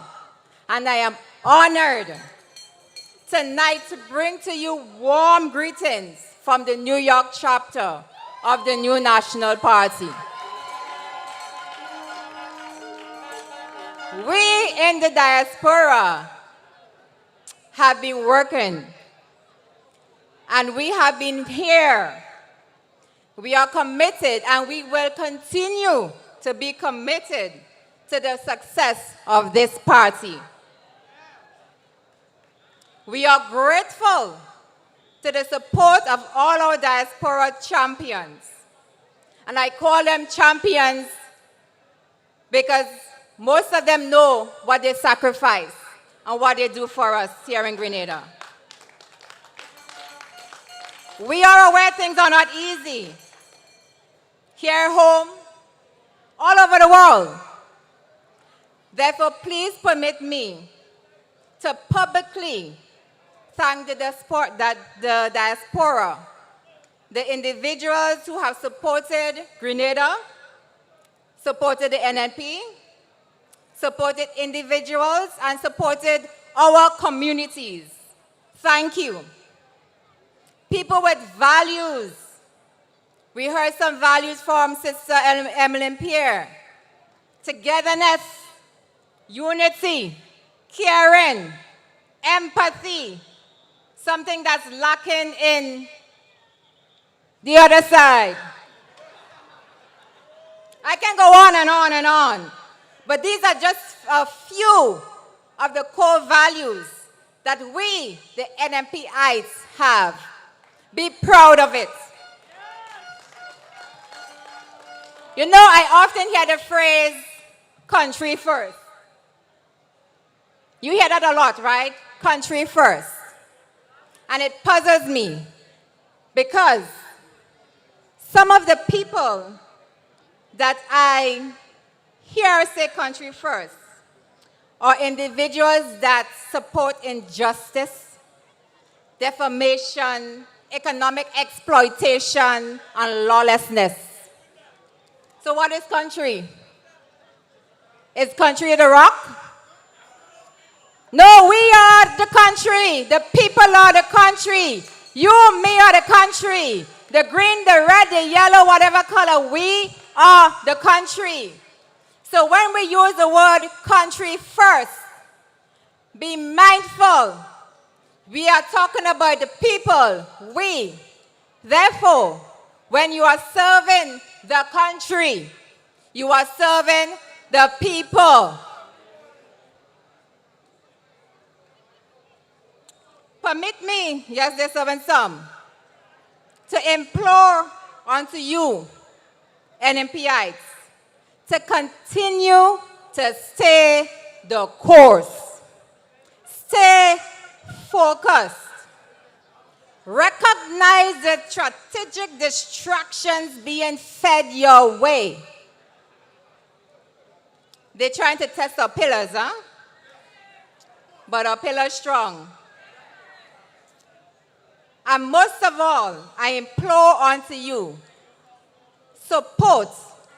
and I am honored tonight to bring to you warm greetings from the New York chapter of the New National Party. We in the diaspora have been working and we have been here. We are committed and we will continue to be committed to the success of this party. We are grateful to the support of all our diaspora champions. And I call them champions because most of them know what they sacrifice and what they do for us here in Grenada. We are aware things are not easy. Here home, all over the world. Therefore, please permit me to publicly thank the diaspora, the individuals who have supported Grenada, supported the NNP, supported individuals, and supported our communities. Thank you. People with values. We heard some values from Sister Emmeline Pierre. Togetherness, unity, caring, empathy, something that's lacking in the other side. I can go on and on and on. But these are just a few of the core values that we, the NNPites, have. Be proud of it. You know, I often hear the phrase, country first. You hear that a lot, right? Country first. And it puzzles me because some of the people that I hear say country first are individuals that support injustice, defamation, economic exploitation, and lawlessness. So what is country? Is country the rock? No, we are the country. The people are the country. You, me are the country. The green, the red, the yellow, whatever color, we are the country. So when we use the word country first, be mindful. We are talking about the people, we. Therefore, when you are serving the country, you are serving the people. Permit me, yes, there's serving some, to implore unto you, NNPites, to continue to stay the course. Stay focused. Recognize the strategic distractions being fed your way. They're trying to test our pillars, huh? But our pillars strong. And most of all, I implore unto you, support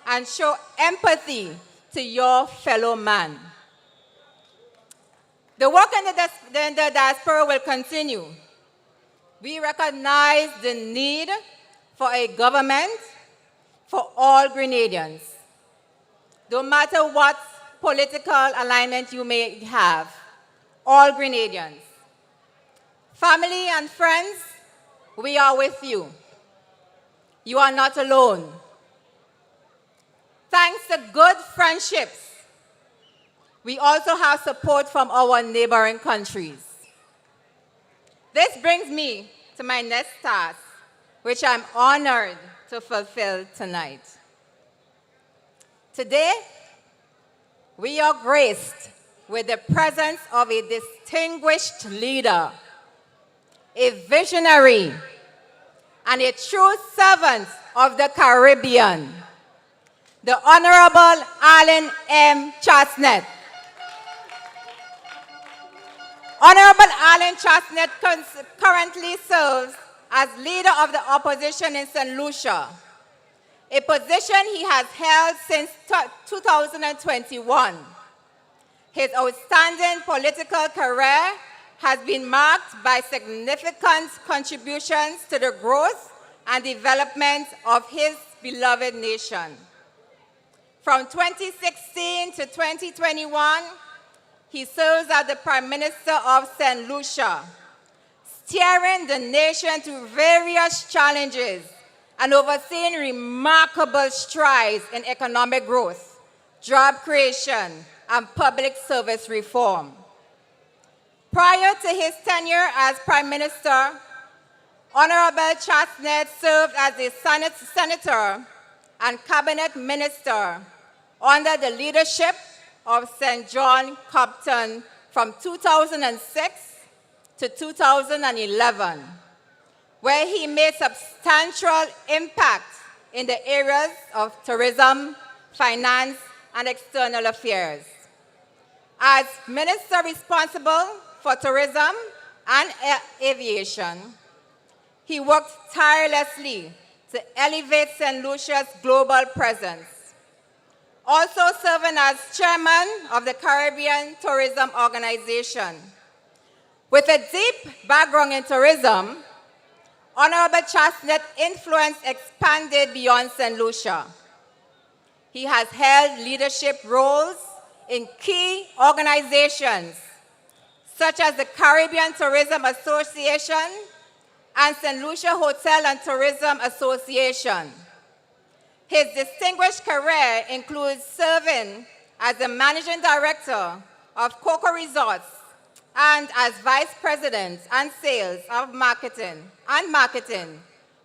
and show empathy to your fellow man. The work in the diaspora will continue. We recognize the need for a government for all Grenadians. No matter what political alignment you may have, all Grenadians. Family and friends, we are with you. You are not alone. Thanks to good friendships, we also have support from our neighboring countries. This brings me to my next task, which I'm honored to fulfill tonight. Today, we are graced with the presence of a distinguished leader, a visionary, and a true servant of the Caribbean, the Honorable Alan M. Chasnet. Honorable Alan Chasnet currently serves as leader of the opposition in St. Lucia, a position he has held since 2021. His outstanding political career has been marked by significant contributions to the growth and development of his beloved nation. From 2016 to 2021, he serves as the Prime Minister of St. Lucia, steering the nation through various challenges and overseeing remarkable strides in economic growth, job creation, and public service reform. Prior to his tenure as Prime Minister, Honorable Chasnet served as a senator and cabinet minister under the leadership of St. John Compton from 2006 to 2011, where he made substantial impact in the areas of tourism, finance, and external affairs. As minister responsible for tourism and aviation, he worked tirelessly to elevate St. Lucia's global presence. Also serving as chairman of the Caribbean Tourism Organization. With a deep background in tourism, Honorable Chasnet's influence expanded beyond St. Lucia. He has held leadership roles in key organizations such as the Caribbean Tourism Association and St. Lucia Hotel and Tourism Association. His distinguished career includes serving as the managing director of Coco Resorts and as vice president and sales of marketing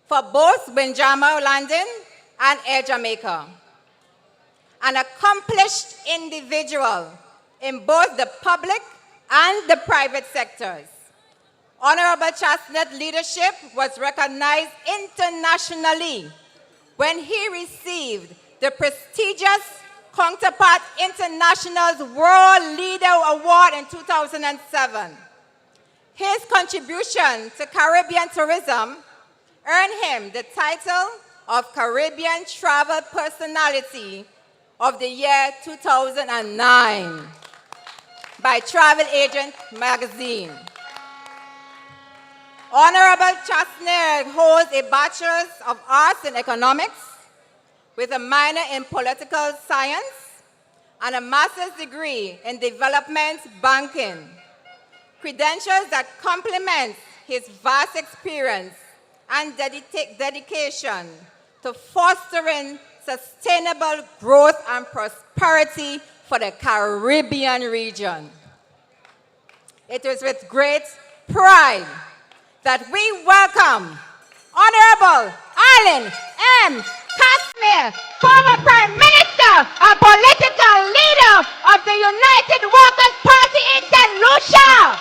for both Windjammer London and Air Jamaica. An accomplished individual in both the public and the private sectors. Honorable Chasnet's leadership was recognized internationally when he received the prestigious Counterpart International's World Leader Award in 2007. His contribution to Caribbean tourism earned him the title of Caribbean Travel Personality of the year 2009 by Travel Agent magazine. Honorable Chasnet holds a Bachelor's of Arts in Economics with a minor in Political Science and a Master's degree in Development Banking, credentials that complement his vast experience and dedication to fostering sustainable growth and prosperity for the Caribbean region. It is with great pride that we welcome Honorable Alan M. Chasnet, former Prime Minister and political leader of the United Workers' Party in St. Lucia.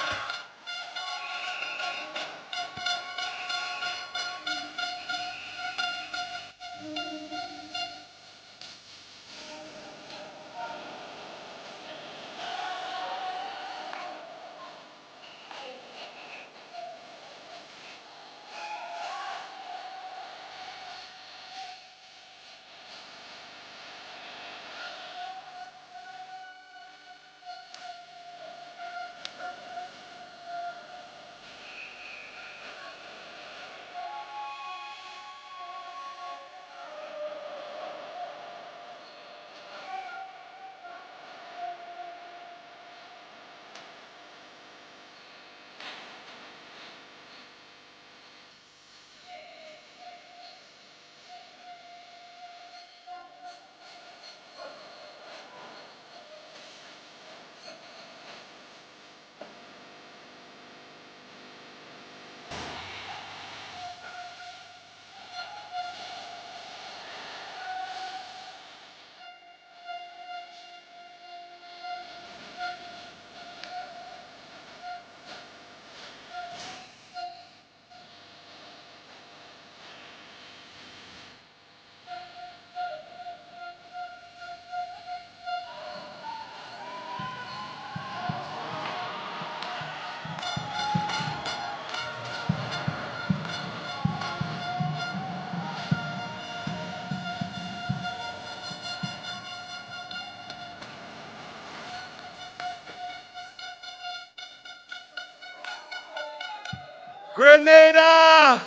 Grenada!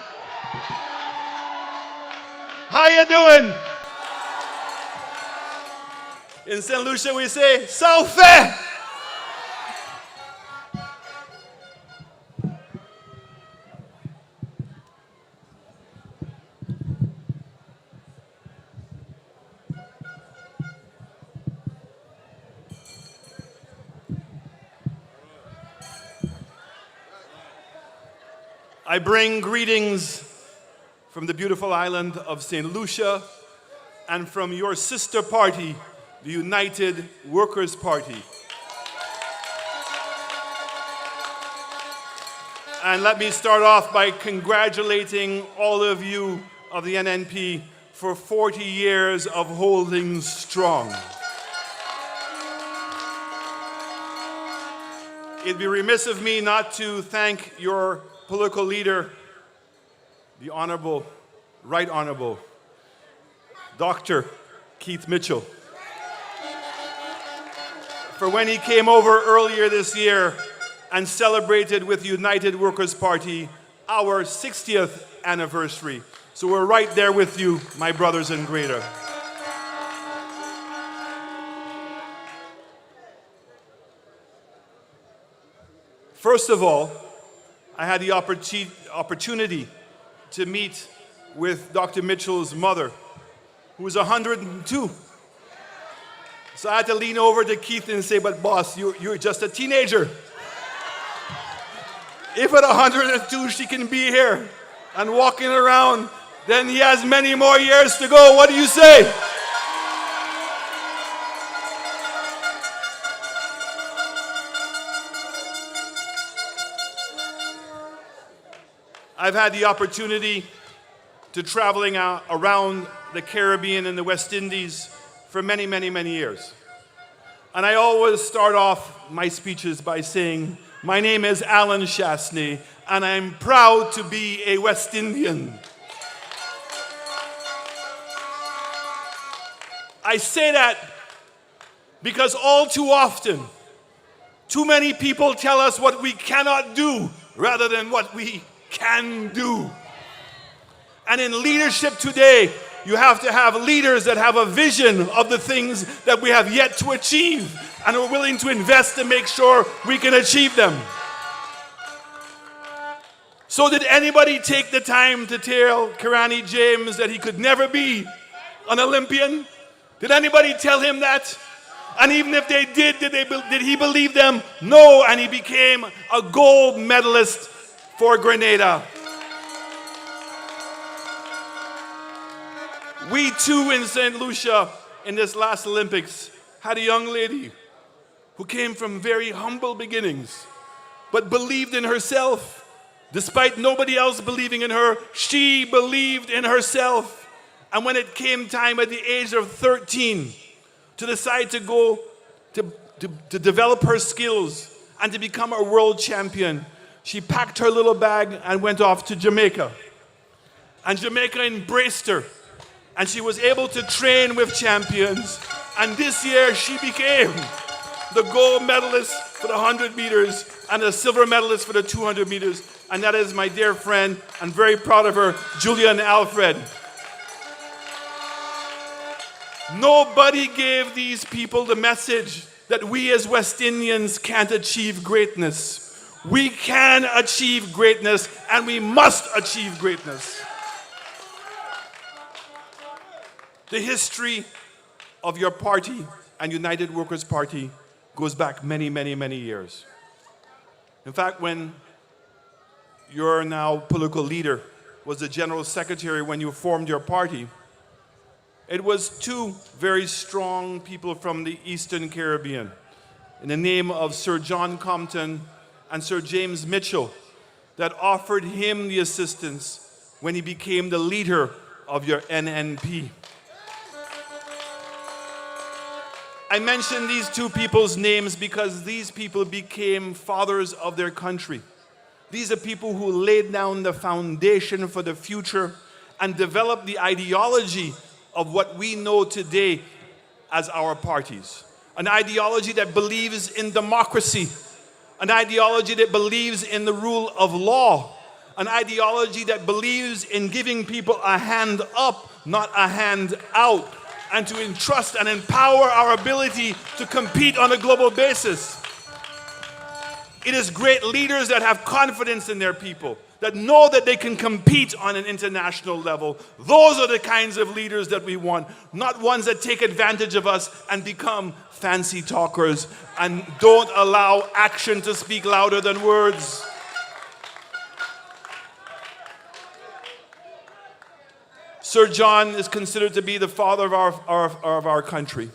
How you doing? In St. Lucia we say, Saufe! I bring greetings from the beautiful island of St. Lucia and from your sister party, the United Workers' Party. And let me start off by congratulating all of you of the NNP for 40 years of holding strong. It'd be remiss of me not to thank your political leader, the Honorable, Right Honorable, Dr. Keith Mitchell, for when he came over earlier this year and celebrated with the United Workers' Party our 60th anniversary. So we're right there with you, my brothers in Grenada. First of all, I had the opportunity to meet with Dr. Mitchell's mother, who was 102. So I had to lean over to Keith and say, but boss, you're just a teenager. If at 102 she can be here and walking around, then he has many more years to go. What do you say? I've had the opportunity to traveling around the Caribbean and the West Indies for many, many, many years. And I always start off my speeches by saying, my name is Alan Chasney, and I'm proud to be a West Indian. I say that because all too often, too many people tell us what we cannot do rather than what we can do. And in leadership today, you have to have leaders that have a vision of the things that we have yet to achieve and are willing to invest to make sure we can achieve them. So did anybody take the time to tell Kirani James that he could never be an Olympian? Did anybody tell him that? And even if they did, did he believe them? No, and he became a gold medalist for Grenada. We too in St. Lucia in this last Olympics had a young lady who came from very humble beginnings, but believed in herself. Despite nobody else believing in her, she believed in herself. And when it came time at the age of 13 to decide to go to develop her skills and to become a world champion, she packed her little bag and went off to Jamaica. And Jamaica embraced her. And she was able to train with champions. And this year she became the gold medalist for the 100 meters and the silver medalist for the 200 meters. And that is my dear friend, I'm very proud of her, Julian Alfred. Nobody gave these people the message that we as West Indians can't achieve greatness. We can achieve greatness, and we must achieve greatness. The history of your party and United Workers' Party goes back many, many, many years. In fact, when your now political leader was the general secretary when you formed your party, it was two very strong people from the Eastern Caribbean in the name of Sir John Compton and Sir James Mitchell that offered him the assistance when he became the leader of your NNP. I mention these two people's names because these people became fathers of their country. These are people who laid down the foundation for the future and developed the ideology of what we know today as our parties. An ideology that believes in democracy, an ideology that believes in the rule of law, an ideology that believes in giving people a hand up, not a hand out, and to entrust and empower our ability to compete on a global basis. It is great leaders that have confidence in their people, that know that they can compete on an international level. Those are the kinds of leaders that we want, not ones that take advantage of us and become fancy talkers and don't allow action to speak louder than words. Sir John is considered to be the father of our country.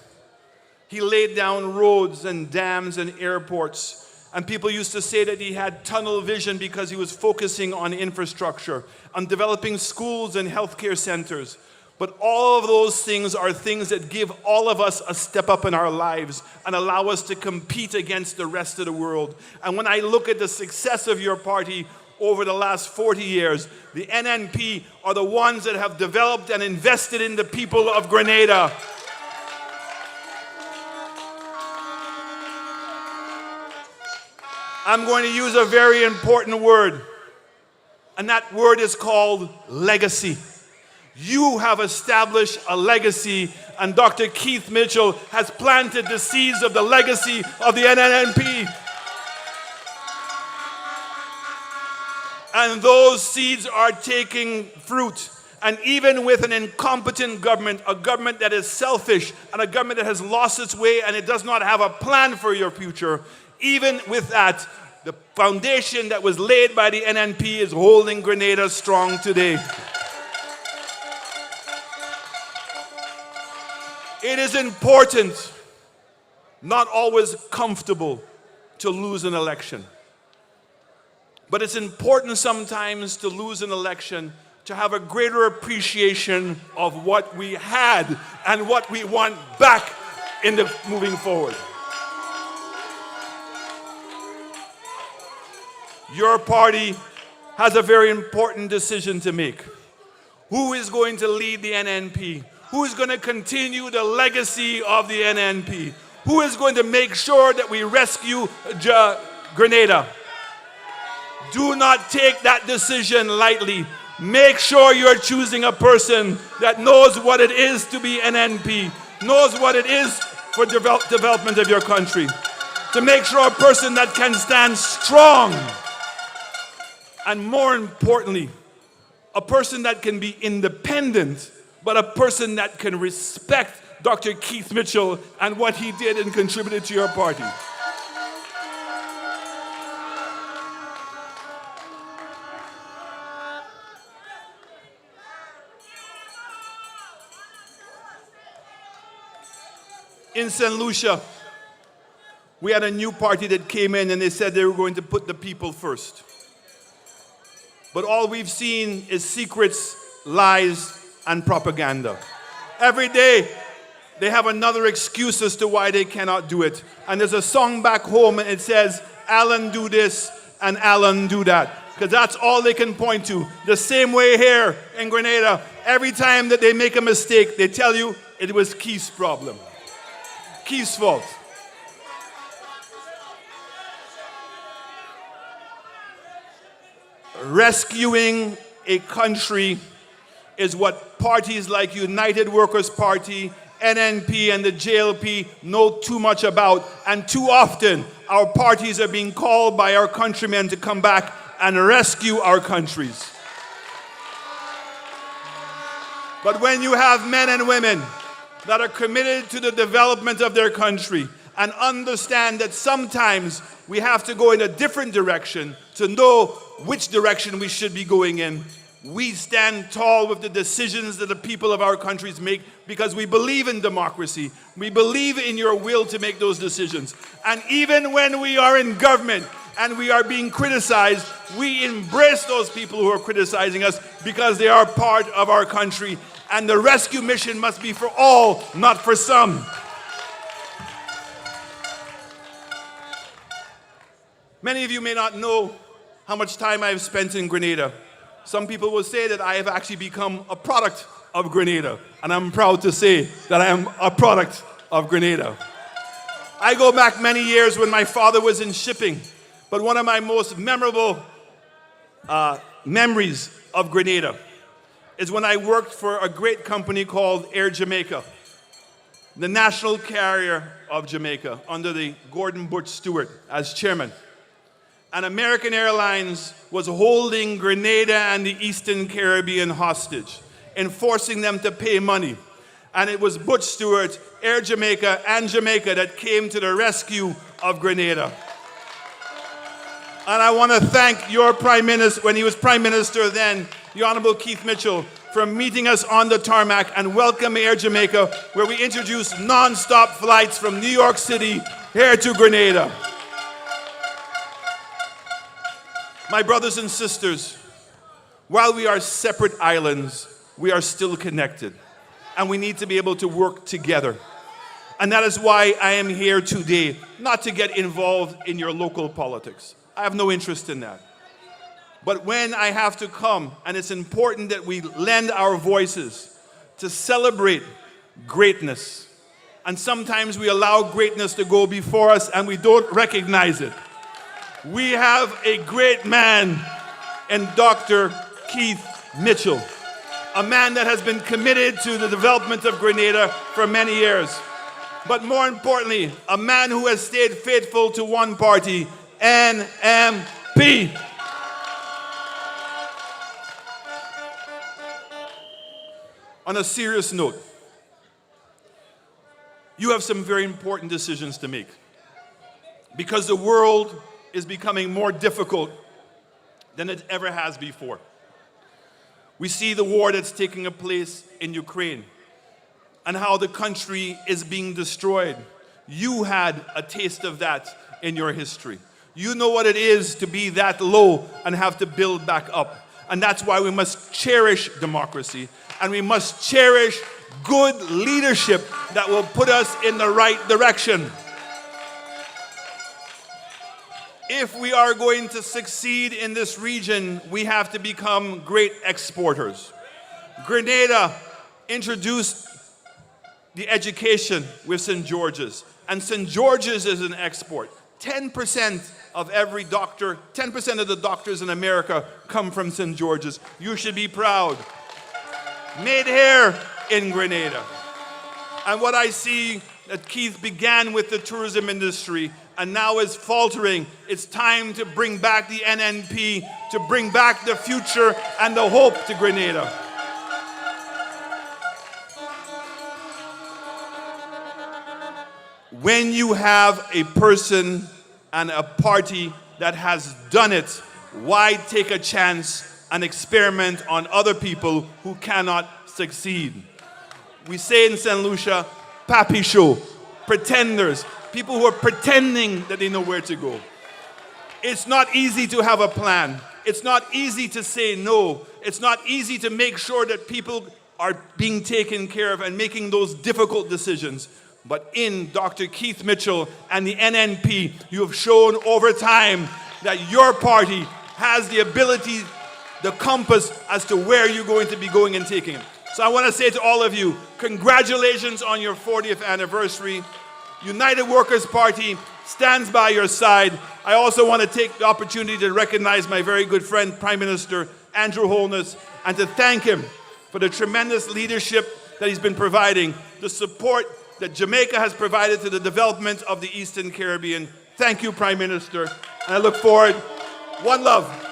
He laid down roads and dams and airports. And people used to say that he had tunnel vision because he was focusing on infrastructure, on developing schools and healthcare centers. But all of those things are things that give all of us a step up in our lives and allow us to compete against the rest of the world. And when I look at the success of your party over the last 40 years, the NNP are the ones that have developed and invested in the people of Grenada. I'm going to use a very important word, and that word is called legacy. You have established a legacy, and Dr. Keith Mitchell has planted the seeds of the legacy of the NNP. And those seeds are taking fruit. And even with an incompetent government, a government that is selfish, and a government that has lost its way and it does not have a plan for your future, even with that, the foundation that was laid by the NNP is holding Grenada strong today. It is important, not always comfortable, to lose an election. But it's important sometimes to lose an election to have a greater appreciation of what we had and what we want back in the moving forward. Your party has a very important decision to make. Who is going to lead the NNP? Who is going to continue the legacy of the NNP? Who is going to make sure that we rescue Grenada? Do not take that decision lightly. Make sure you're choosing a person that knows what it is to be NNP, knows what it is for development of your country. To make sure a person that can stand strong. And more importantly, a person that can be independent, but a person that can respect Dr. Keith Mitchell and what he did and contributed to your party. In St. Lucia, we had a new party that came in and they said they were going to put the people first. But all we've seen is secrets, lies, and propaganda. Every day, they have another excuse as to why they cannot do it. And there's a song back home and it says, Alan do this and Alan do that. Because that's all they can point to. The same way here in Grenada, every time that they make a mistake, they tell you it was Keith's problem. Keith's fault. Rescuing a country is what parties like United Workers' Party, NNP, and the JLP know too much about. And too often, our parties are being called by our countrymen to come back and rescue our countries. But when you have men and women that are committed to the development of their country and understand that sometimes we have to go in a different direction to know which direction we should be going in, we stand tall with the decisions that the people of our countries make because we believe in democracy. We believe in your will to make those decisions. And even when we are in government and we are being criticized, we embrace those people who are criticizing us because they are part of our country. And the rescue mission must be for all, not for some. Many of you may not know how much time I've spent in Grenada. Some people will say that I have actually become a product of Grenada. And I'm proud to say that I am a product of Grenada. I go back many years when my father was in shipping. But one of my most memorable memories of Grenada is when I worked for a great company called Air Jamaica, the national carrier of Jamaica, under the Gordon Butch Stewart as chairman. And American Airlines was holding Grenada and the Eastern Caribbean hostage, enforcing them to pay money. And it was Butch Stewart, Air Jamaica, and Jamaica that came to the rescue of Grenada. And I want to thank your Prime Minister, when he was Prime Minister then, the Honorable Keith Mitchell, for meeting us on the tarmac and welcome Air Jamaica, where we introduced non-stop flights from New York City here to Grenada. My brothers and sisters, while we are separate islands, we are still connected, and we need to be able to work together. And that is why I am here today, not to get involved in your local politics. I have no interest in that. But when I have to come, and it's important that we lend our voices to celebrate greatness. And sometimes we allow greatness to go before us and we don't recognize it. We have a great man in Dr. Keith Mitchell, a man that has been committed to the development of Grenada for many years. But more importantly, a man who has stayed faithful to one party, NNP. On a serious note, you have some very important decisions to make, because the world is becoming more difficult than it ever has before. We see the war that's taking place in Ukraine and how the country is being destroyed. You had a taste of that in your history. You know what it is to be that low and have to build back up. And that's why we must cherish democracy, and we must cherish good leadership that will put us in the right direction. If we are going to succeed in this region, we have to become great exporters. Grenada introduced the education with St. George's, and St. George's is an export. 10% of every doctor, 10% of the doctors in America come from St. George's. You should be proud. Made here in Grenada. And what I see that Keith began with the tourism industry and now is faltering, it's time to bring back the NNP, to bring back the future and the hope to Grenada. When you have a person and a party that has done it, why take a chance and experiment on other people who cannot succeed? We say in St. Lucia, papi show, pretenders, people who are pretending that they know where to go. It's not easy to have a plan. It's not easy to say no. It's not easy to make sure that people are being taken care of and making those difficult decisions. But in Dr. Keith Mitchell and the NNP, you have shown over time that your party has the ability, the compass as to where you're going to be going and taking it. So I want to say to all of you, congratulations on your 40th anniversary. United Workers' Party stands by your side. I also want to take the opportunity to recognize my very good friend, Prime Minister Andrew Holness, and to thank him for the tremendous leadership that he's been providing, the support that Jamaica has provided to the development of the Eastern Caribbean. Thank you, Prime Minister, and I look forward. One love.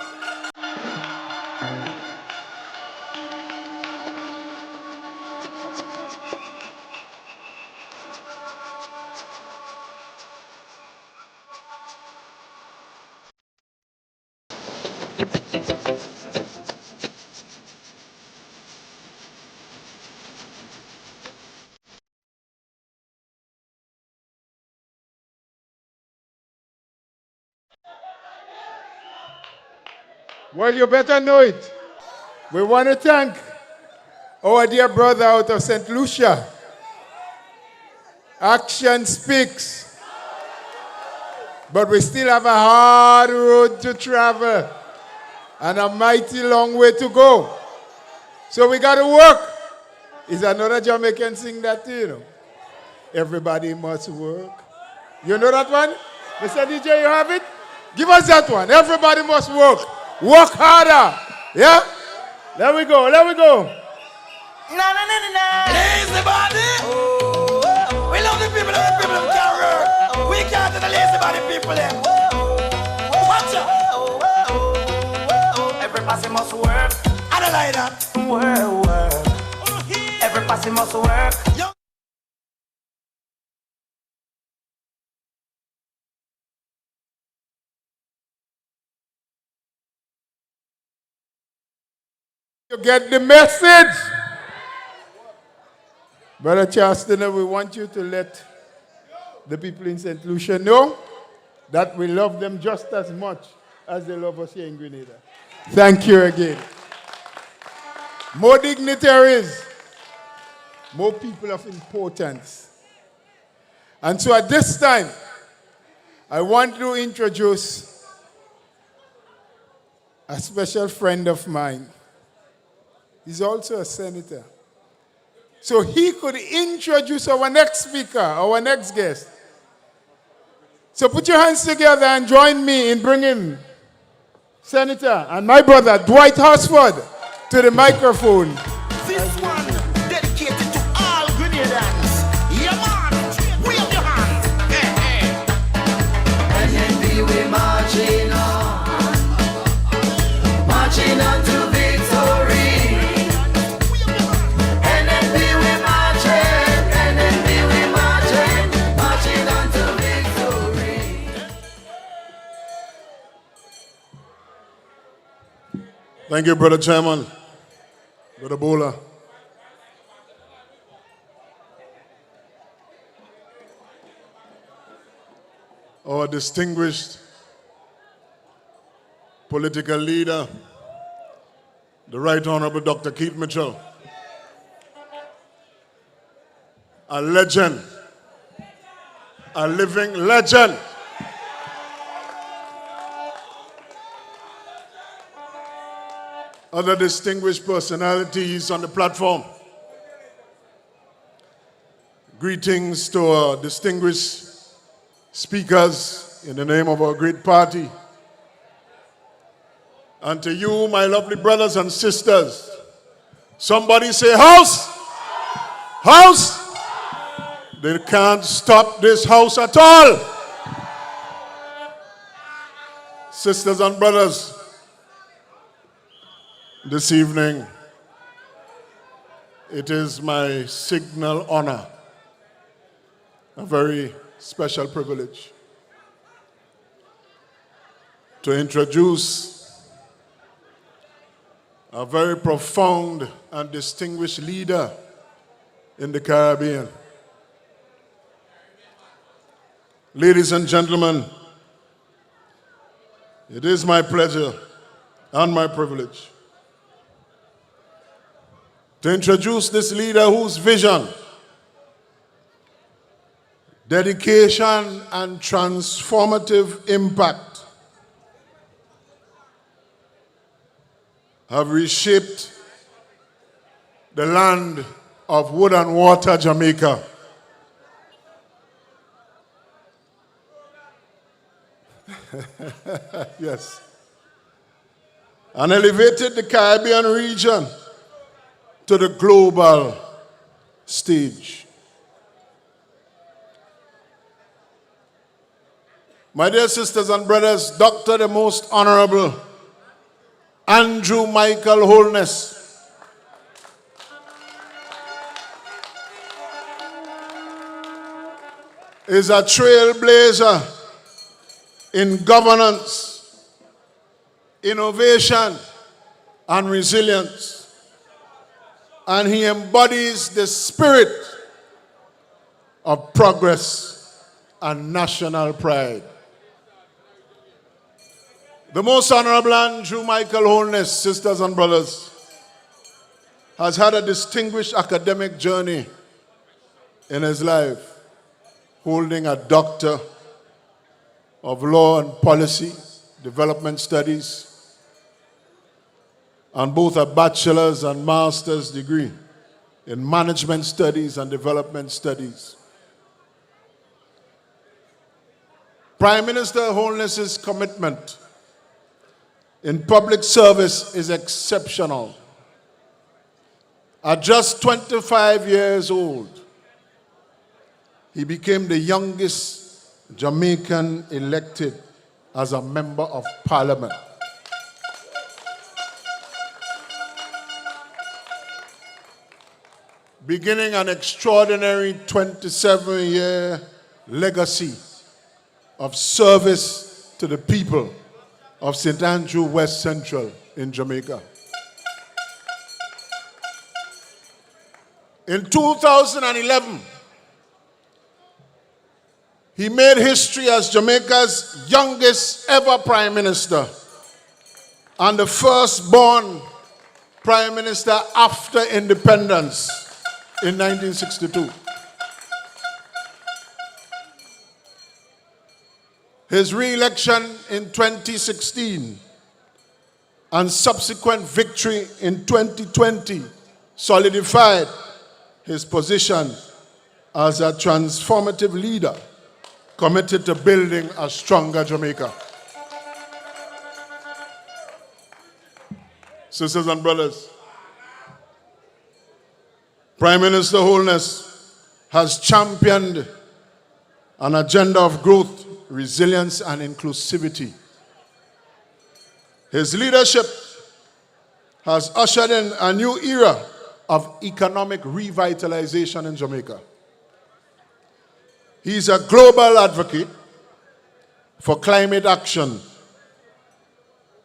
Well, you better know it. We want to thank our dear brother out of St. Lucia. Action speaks. But we still have a hard road to travel and a mighty long way to go. So we got to work. Is another Jamaican sing that too, you know? Everybody must work. You know that one? Mr. DJ, you have it? Give us that one. Everybody must work. Work harder. Yeah? There we go. There we go. Lazy body. We love the people who can work. We can't do the lazy body people them. Watch out. Every person must work. I don't like that. Work. Every person must work. You get the message. Brother Chastener, we want you to let the people in St. Lucia know that we love them just as much as they love us here in Grenada. Thank you again. More dignitaries, more people of importance. And so at this time, I want to introduce a special friend of mine. He's also a senator. So he could introduce our next speaker, our next guest. So put your hands together and join me in bringing Senator and my brother, Dwight Horsford, to the microphone. This one dedicated to all Grenadans. Yeah, man. Wave your hands. NNP we marching on to victory. NNP we marching on to victory. Thank you, Brother Chairman, Brother Bola. Our distinguished political leader, the Right Honorable Dr. Keith Mitchell, a legend, a living legend. Other distinguished personalities on the platform. Greetings to our distinguished speakers in the name of our great party. And to you, my lovely brothers and sisters. Somebody say house! House! They can't stop this house at all. Sisters and brothers, this evening, it is my signal honor, a very special privilege, to introduce a very profound and distinguished leader in the Caribbean. Ladies and gentlemen, it is my pleasure and my privilege to introduce this leader whose vision, dedication, and transformative impact have reshaped the land of wood and water, Jamaica. Yes. And elevated the Caribbean region to the global stage. My dear sisters and brothers, Dr. the Most Honorable Andrew Michael Holness is a trailblazer in governance, innovation, and resilience. And he embodies the spirit of progress and national pride. The Most Honorable Andrew Michael Holness, sisters and brothers, has had a distinguished academic journey in his life, holding a Doctor of Law and Policy, Development Studies, and both a bachelor's and master's degree in Management Studies and Development Studies. Prime Minister Holness's commitment in public service is exceptional. At just 25 years old, he became the youngest Jamaican elected as a member of parliament. Beginning an extraordinary 27-year legacy of service to the people of St. Andrew West Central in Jamaica. In 2011, he made history as Jamaica's youngest ever Prime Minister and the first-born Prime Minister after independence in 1962. His re-election in 2016 and subsequent victory in 2020 solidified his position as a transformative leader committed to building a stronger Jamaica. Sisters and brothers, Prime Minister Holness has championed an agenda of growth, resilience, and inclusivity. His leadership has ushered in a new era of economic revitalization in Jamaica. He's a global advocate for climate action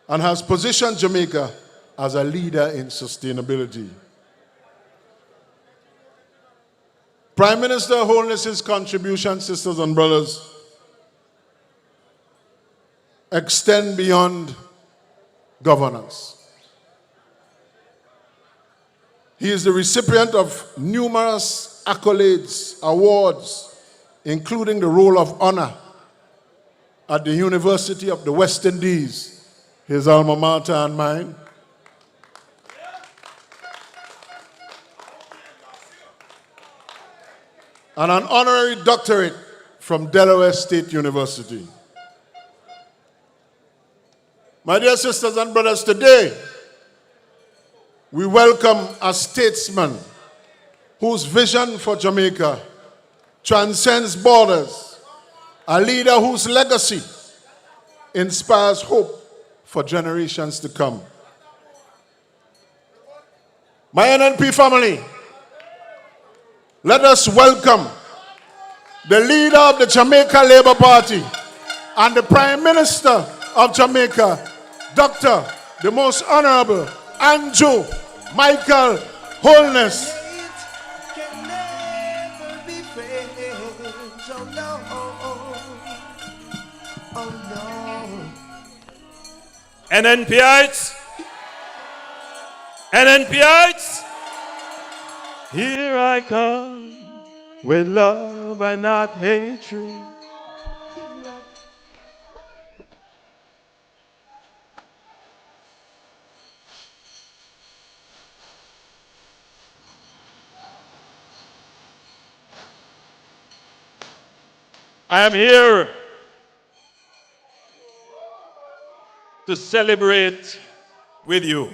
and has positioned Jamaica as a leader in sustainability. Prime Minister Holness's contribution, sisters and brothers, extend beyond governance. He is the recipient of numerous accolades, awards, including the Roll of Honor at the University of the West Indies, his alma mater and mine. And an honorary doctorate from Delaware State University. My dear sisters and brothers, today we welcome a statesman whose vision for Jamaica transcends borders, a leader whose legacy inspires hope for generations to come. My NNP family, let us welcome the leader of the Jamaica Labour Party and the Prime Minister of Jamaica, Dr. the Most Honorable Andrew Michael Holness. NNPites, NNPites, here I come with love and not hatred. I am here to celebrate with you.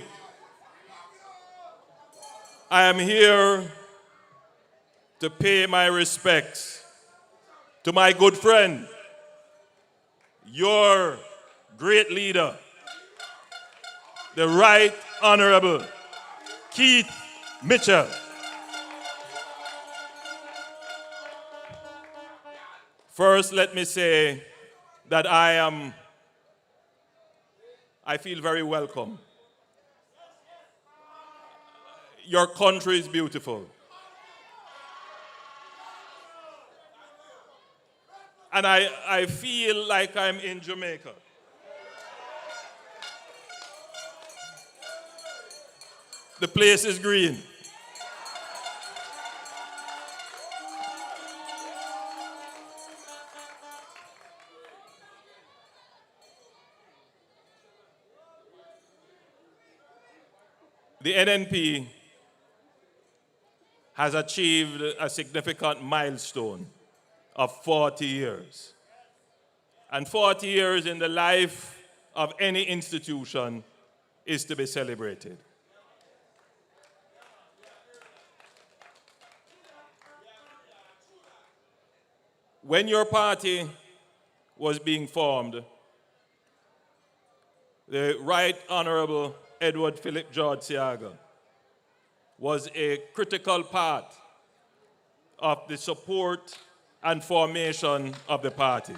I am here to pay my respects to my good friend, your great leader, the Right Honorable Keith Mitchell. First, let me say that I feel very welcome. Your country is beautiful. And I feel like I'm in Jamaica. The place is green. The NNP has achieved a significant milestone of 40 years. And 40 years in the life of any institution is to be celebrated. When your party was being formed, the Right Honorable Edward Philip George Seaga was a critical part of the support and formation of the party.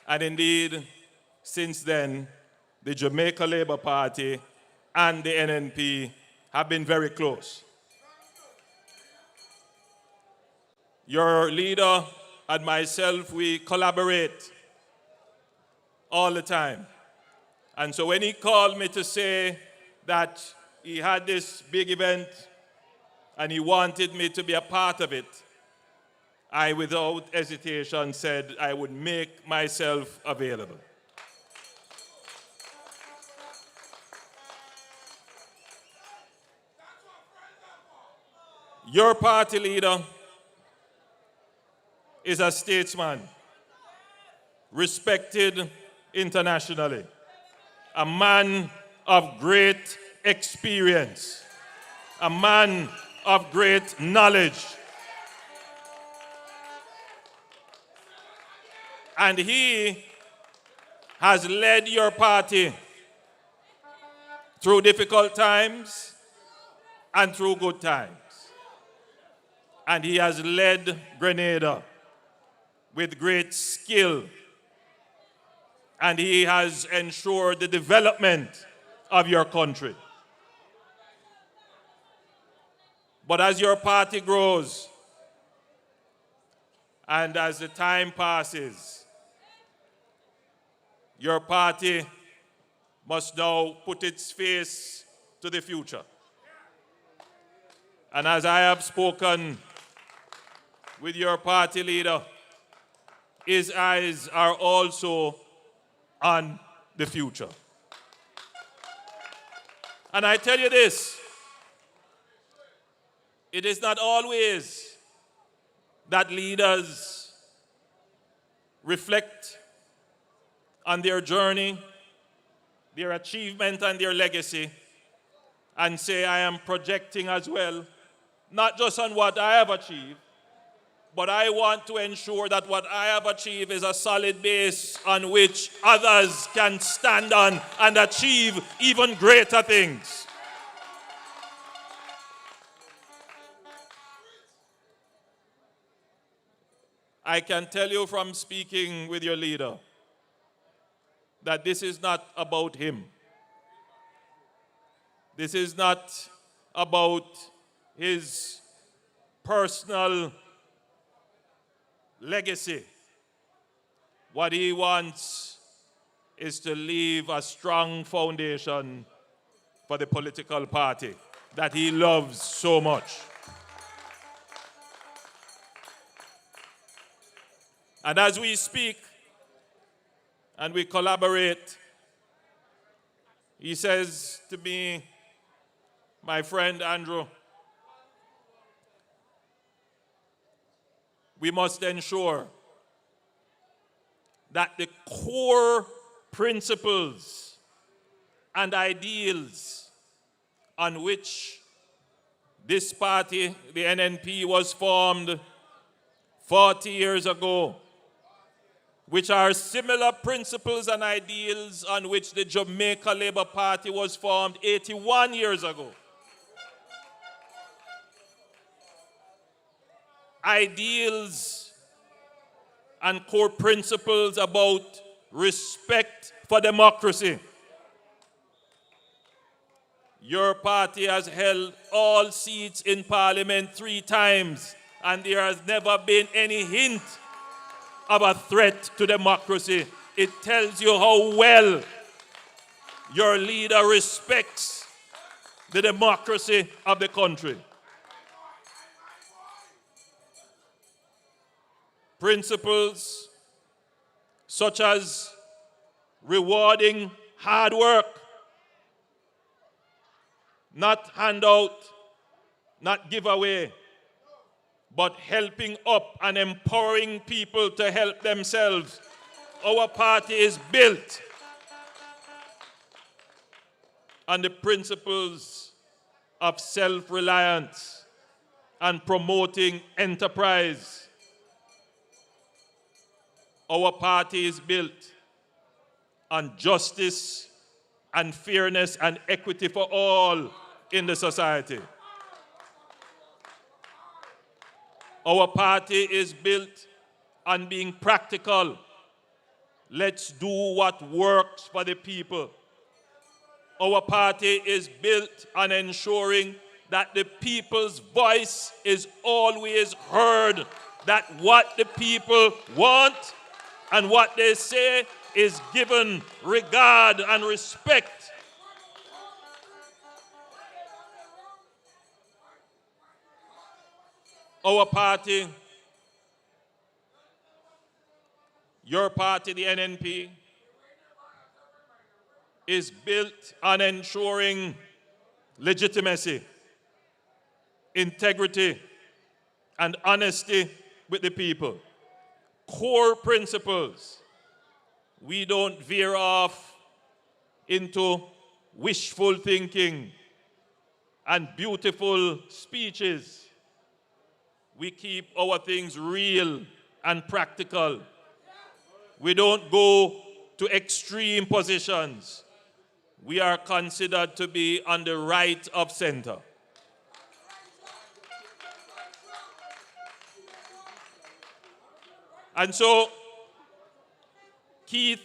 And indeed, since then, the Jamaica Labour Party and the NNP have been very close. Your leader and myself, we collaborate all the time. And so when he called me to say that he had this big event and he wanted me to be a part of it, I, without hesitation, said I would make myself available. Your party leader is a statesman, respected internationally, a man of great experience, a man of great knowledge. And he has led your party through difficult times and through good times. And he has led Grenada with great skill. And he has ensured the development of your country. But as your party grows, and as the time passes, your party must now put its face to the future. And as I have spoken with your party leader, his eyes are also on the future. And I tell you this, it is not always that leaders reflect on their journey, their achievement, and their legacy, and say, I am projecting as well, not just on what I have achieved, but I want to ensure that what I have achieved is a solid base on which others can stand on and achieve even greater things. I can tell you from speaking with your leader that this is not about him. This is not about his personal legacy. What he wants is to leave a strong foundation for the political party that he loves so much. And as we speak and we collaborate, he says to me, my friend Andrew, we must ensure that the core principles and ideals on which this party, the NNP, was formed 40 years ago, which are similar principles and ideals on which the Jamaica Labour Party was formed 81 years ago. Ideals and core principles about respect for democracy. Your party has held all seats in Parliament 3 times, and there has never been any hint of a threat to democracy. It tells you how well your leader respects the democracy of the country. Principles such as rewarding hard work, not handout, not giveaway, but helping up and empowering people to help themselves. Our party is built on the principles of self-reliance and promoting enterprise. Our party is built on justice and fairness and equity for all in the society. Our party is built on being practical. Let's do what works for the people. Our party is built on ensuring that the people's voice is always heard, that what the people want and what they say is given regard and respect. Our party, your party, the NNP, is built on ensuring legitimacy, integrity, and honesty with the people. Core principles. We don't veer off into wishful thinking and beautiful speeches. We keep our things real and practical. We don't go to extreme positions. We are considered to be on the right of center. And so, Keith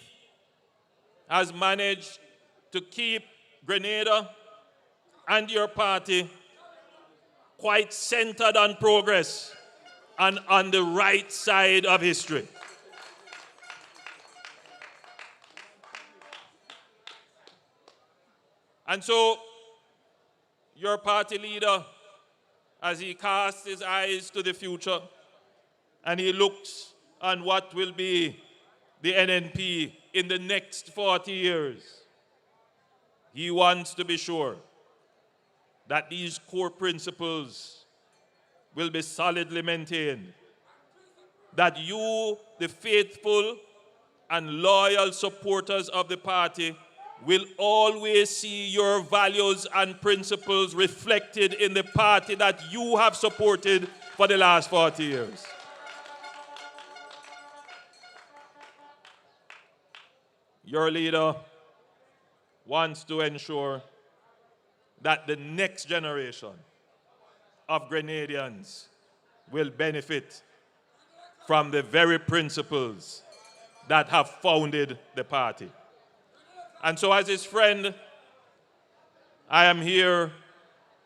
has managed to keep Grenada and your party quite centered on progress and on the right side of history. And so, your party leader, as he casts his eyes to the future and he looks on what will be the NNP in the next 40 years, he wants to be sure that these core principles will be solidly maintained, that you, the faithful and loyal supporters of the party, will always see your values and principles reflected in the party that you have supported for the last 40 years. Your leader wants to ensure that the next generation of Grenadians will benefit from the very principles that have founded the party. And so as his friend, I am here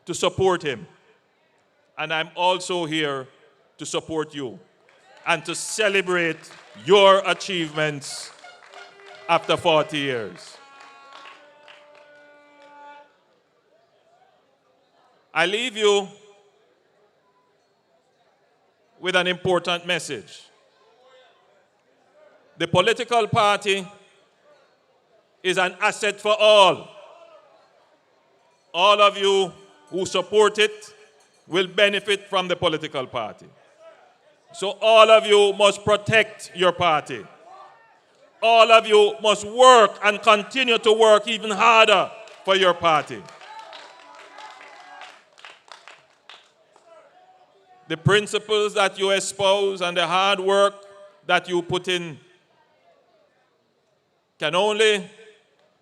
to support him. And I'm also here to support you and to celebrate your achievements after 40 years. I leave you with an important message. The political party is an asset for all. All of you who support it will benefit from the political party. So all of you must protect your party. All of you must work and continue to work even harder for your party. The principles that you espouse and the hard work that you put in can only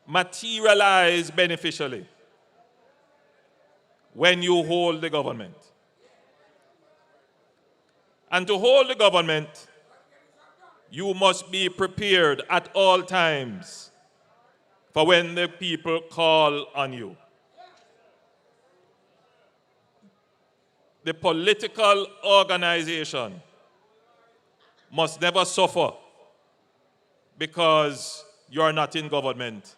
materialize beneficially when you hold the government. And to hold the government, you must be prepared at all times for when the people call on you. The political organization must never suffer because you are not in government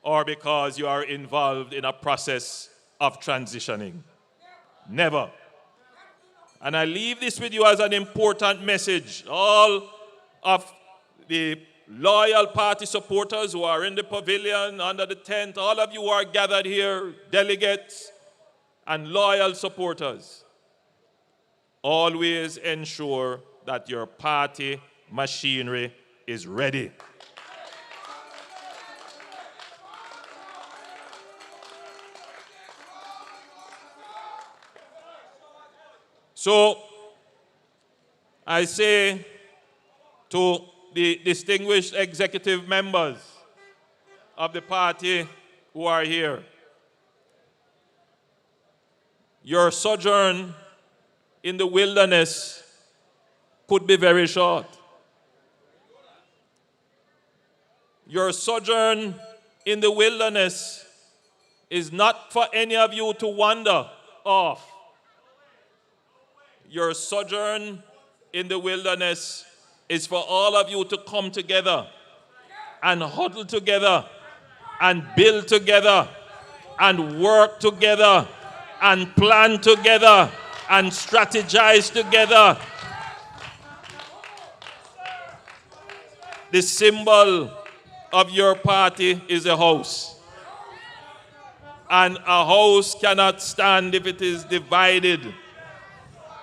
or because you are involved in a process of transitioning. Never. And I leave this with you as an important message. All of the loyal party supporters who are in the pavilion, under the tent, all of you who are gathered here, delegates and loyal supporters. always ensure that your party machinery is ready. So, I say to the distinguished executive members of the party who are here, your sojourn in the wilderness could be very short. Your sojourn in the wilderness is not for any of you to wander off. Your sojourn in the wilderness is for all of you to come together and huddle together and build together and work together and plan together and strategize together. The symbol of your party is a house. And a house cannot stand if it is divided.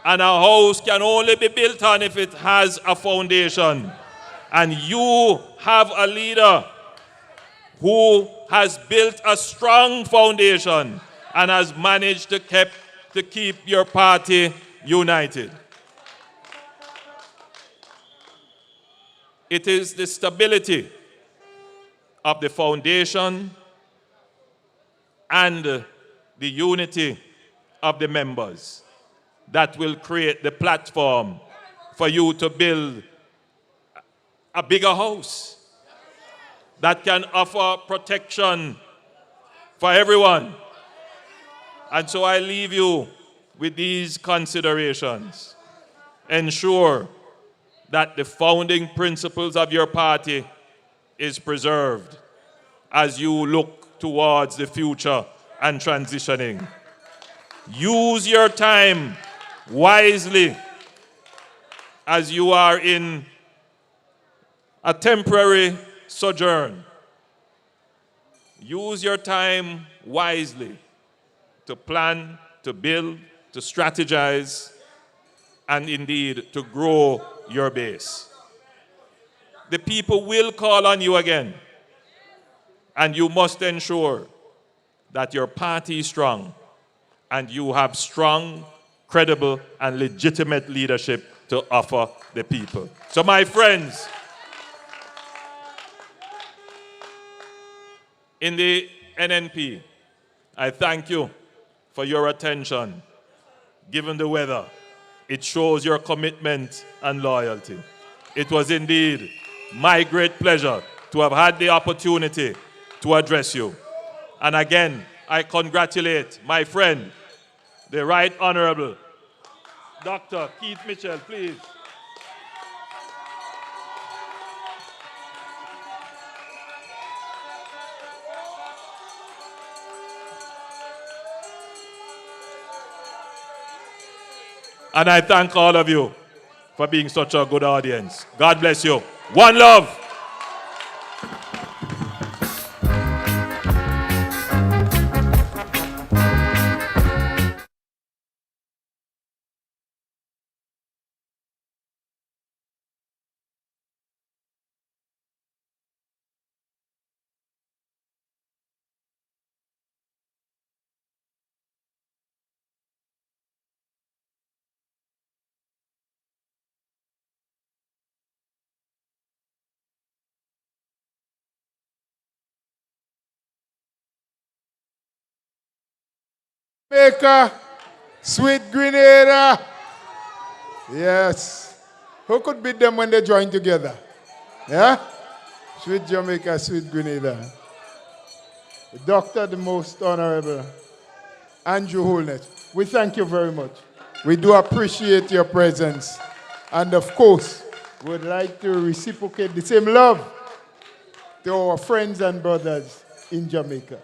And a house can only be built on if it has a foundation. And you have a leader who has built a strong foundation and has managed to keep your party united. It is the stability of the foundation and the unity of the members that will create the platform for you to build a bigger house that can offer protection for everyone. And so I leave you with these considerations. Ensure that the founding principles of your party is preserved as you look towards the future and transitioning. Use your time wisely as you are in a temporary sojourn. Use your time wisely to plan, to build, to strategize, and indeed to grow your base. The people will call on you again, and you must ensure that your party is strong and you have strong, credible, and legitimate leadership to offer the people. So my friends, in the NNP, I thank you for your attention. Given the weather, it shows your commitment and loyalty. It was indeed my great pleasure to have had the opportunity to address you. And again, I congratulate my friend, the Right Honorable Dr. Keith Mitchell, please. And I thank all of you for being such a good audience. God bless you. One love. Jamaica, sweet Grenada. Yes. Who could beat them when they join together? Yeah? Sweet Jamaica, sweet Grenada. Doctor, the Most Honorable Andrew Holness, we thank you very much. We do appreciate your presence. And of course, would like to reciprocate the same love to our friends and brothers in Jamaica.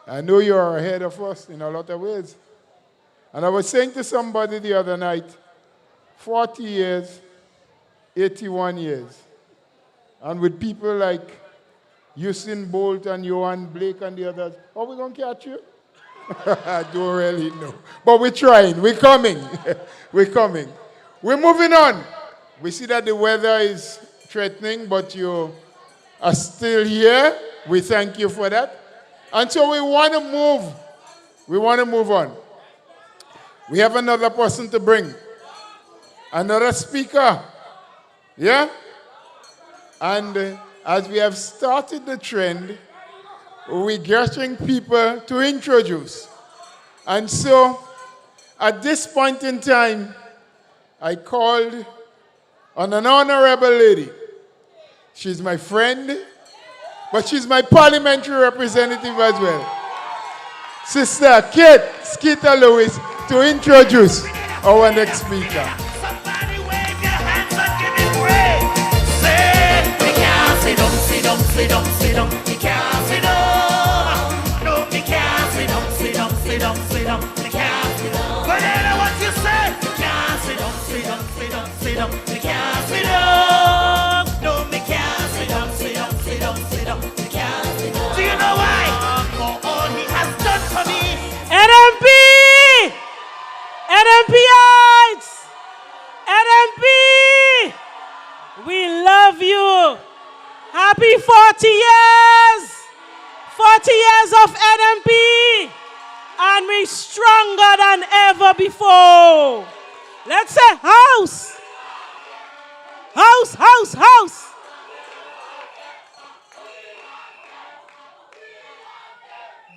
I know you are ahead of us in a lot of ways. And I was saying to somebody the other night, 40 years, 81 years. And with people like Usain Bolt and Johan Blake and the others, how are we going to catch you? I don't really know. But we're trying. We're coming. We're coming. We're moving on. We see that the weather is threatening, but you are still here. We thank you for that. And so we want to move. We want to move on. We have another person to bring. Another speaker. Yeah? And as we have started the trend, we're getting people to introduce. And so, at this point in time, I called on an honorable lady. She's my friend, but she's my parliamentary representative as well. Sister Kate Skeeter Lewis to introduce our next speaker. Sit down, sit down, you can't sit down. No, you can't sit down, sit down, sit down, sit down, you can't sit down. But then what you say? You can't sit down, sit down, sit down, sit down, you can't sit down. No, you can't sit down, sit down, sit down, sit down, you can't sit down. Do you know why? For all he has done for me. NNP! NNPites! NNP! We love you. Happy 40 years! 40 years of NNP! And we're stronger than ever before. Let's say house! House, house, house!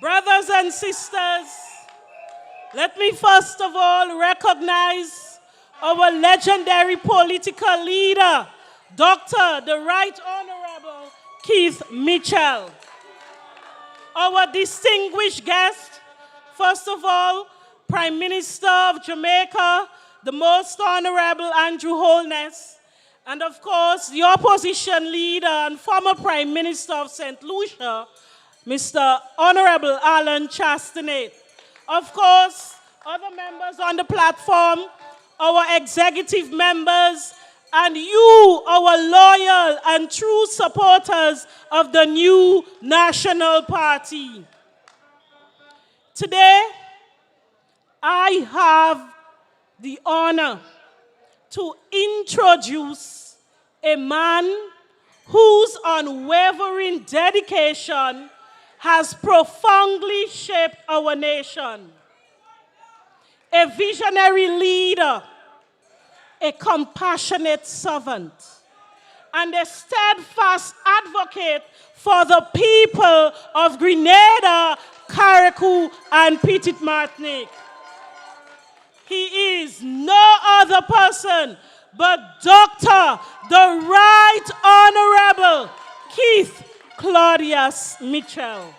Brothers and sisters, let me first of all recognize our legendary political leader, Dr. the Right Honorable Keith Mitchell. Our distinguished guest, first of all, Prime Minister of Jamaica, the Most Honorable Andrew Holness, and of course, the opposition leader and former Prime Minister of St. Lucia, Mr. Honorable Alan Chastanet. Of course, other members on the platform, our executive members, and you, our loyal and true supporters of the new National Party. Today, I have the honor to introduce a man whose unwavering dedication has profoundly shaped our nation. A visionary leader, a compassionate servant, and a steadfast advocate for the people of Grenada, Carriacou, and Petite Martinique. He is no other person but Dr. the Right Honorable Keith Claudius Mitchell.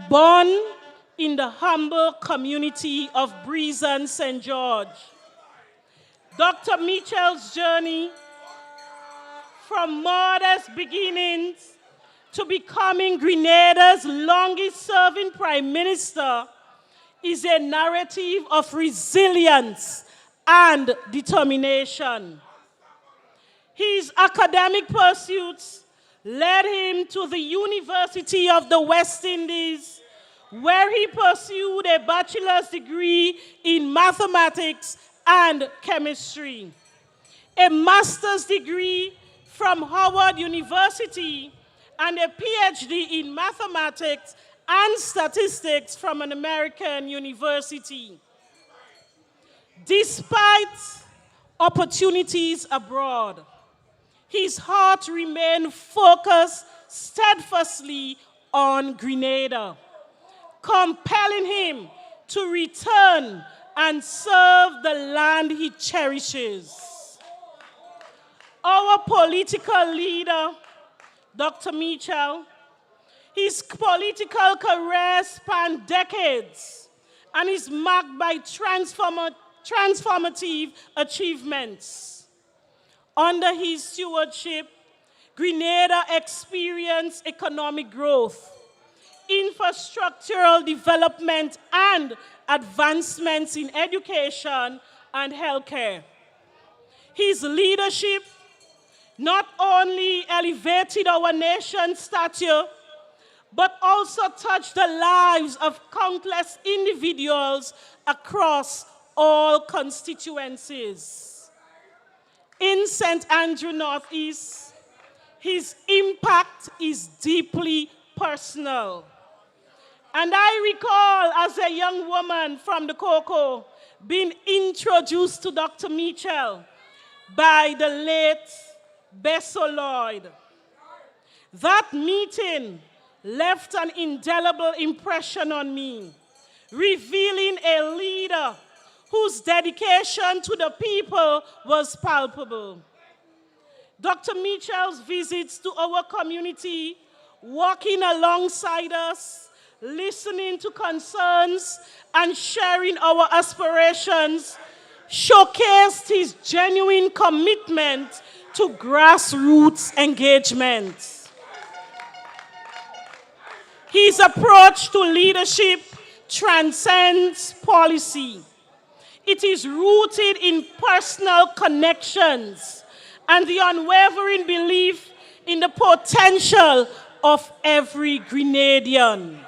Born in the humble community of Breezen, St. George, Dr. Mitchell's journey from modest beginnings to becoming Grenada's longest-serving Prime Minister is a narrative of resilience and determination. His academic pursuits led him to the University of the West Indies, where he pursued a bachelor's degree in mathematics and chemistry, a master's degree from Howard University, and a PhD in mathematics and statistics from an American university. Despite opportunities abroad, his heart remained focused steadfastly on Grenada, compelling him to return and serve the land he cherishes. Our political leader, Dr. Mitchell, his political career spanned decades and is marked by transformative achievements. Under his stewardship, Grenada experienced economic growth, infrastructural development, and advancements in education and healthcare. His leadership not only elevated our nation's stature, but also touch the lives of countless individuals across all constituencies. In St. Andrew Northeast, his impact is deeply personal. And I recall as a young woman from the Cocoa being introduced to Dr. Mitchell by the late Beausejour Lloyd. That meeting left an indelible impression on me, revealing a leader whose dedication to the people was palpable. Dr. Mitchell's visits to our community, walking alongside us, listening to concerns, and sharing our aspirations, showcased his genuine commitment to grassroots engagement. His approach to leadership transcends policy. It is rooted in personal connections and the unwavering belief in the potential of every Grenadian.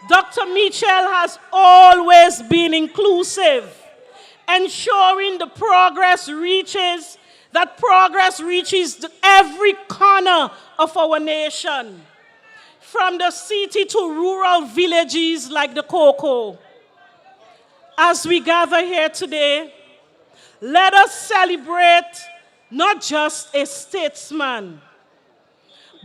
Dr. Mitchell has always been inclusive, ensuring progress reaches every corner of our nation, from the city to rural villages like the Cocoa. As we gather here today, let us celebrate not just a statesman,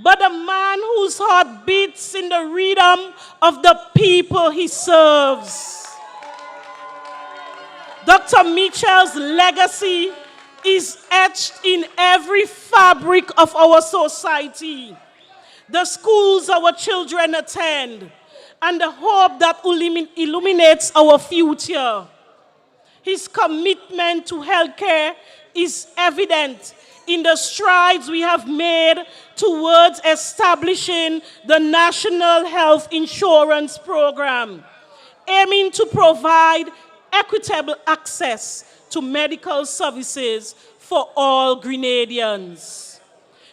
but a man whose heart beats in the rhythm of the people he serves. Dr. Mitchell's legacy is etched in every fabric of our society, the schools our children attend, and the hope that illuminates our future. His commitment to healthcare is evident in the strides we have made towards establishing the National Health Insurance Program, aiming to provide equitable access to medical services for all Grenadians.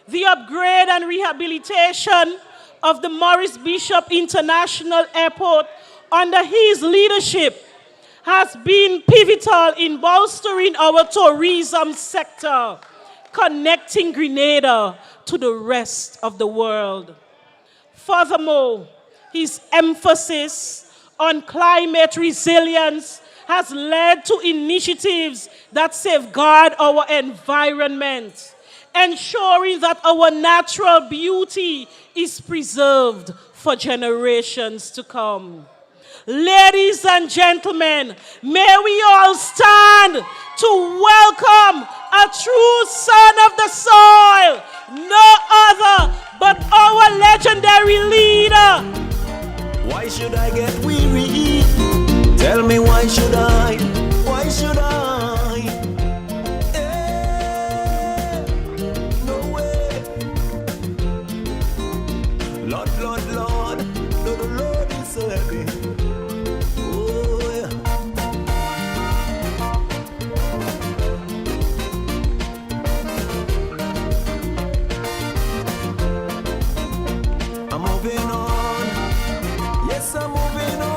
The upgrade and rehabilitation of the Maurice Bishop International Airport under his leadership has been pivotal in bolstering our tourism sector, connecting Grenada to the rest of the world. Furthermore, his emphasis on climate resilience has led to initiatives that safeguard our environment, ensuring that our natural beauty is preserved for generations to come. Ladies and gentlemen, may we all stand to welcome a true son of the soil, no other but our legendary leader. Why should I get weary? Tell me why should I? Why should I? No way. Lord, Lord, Lord, the Lord is so heavy. Oh yeah. I'm moving on. Yes, I'm moving on.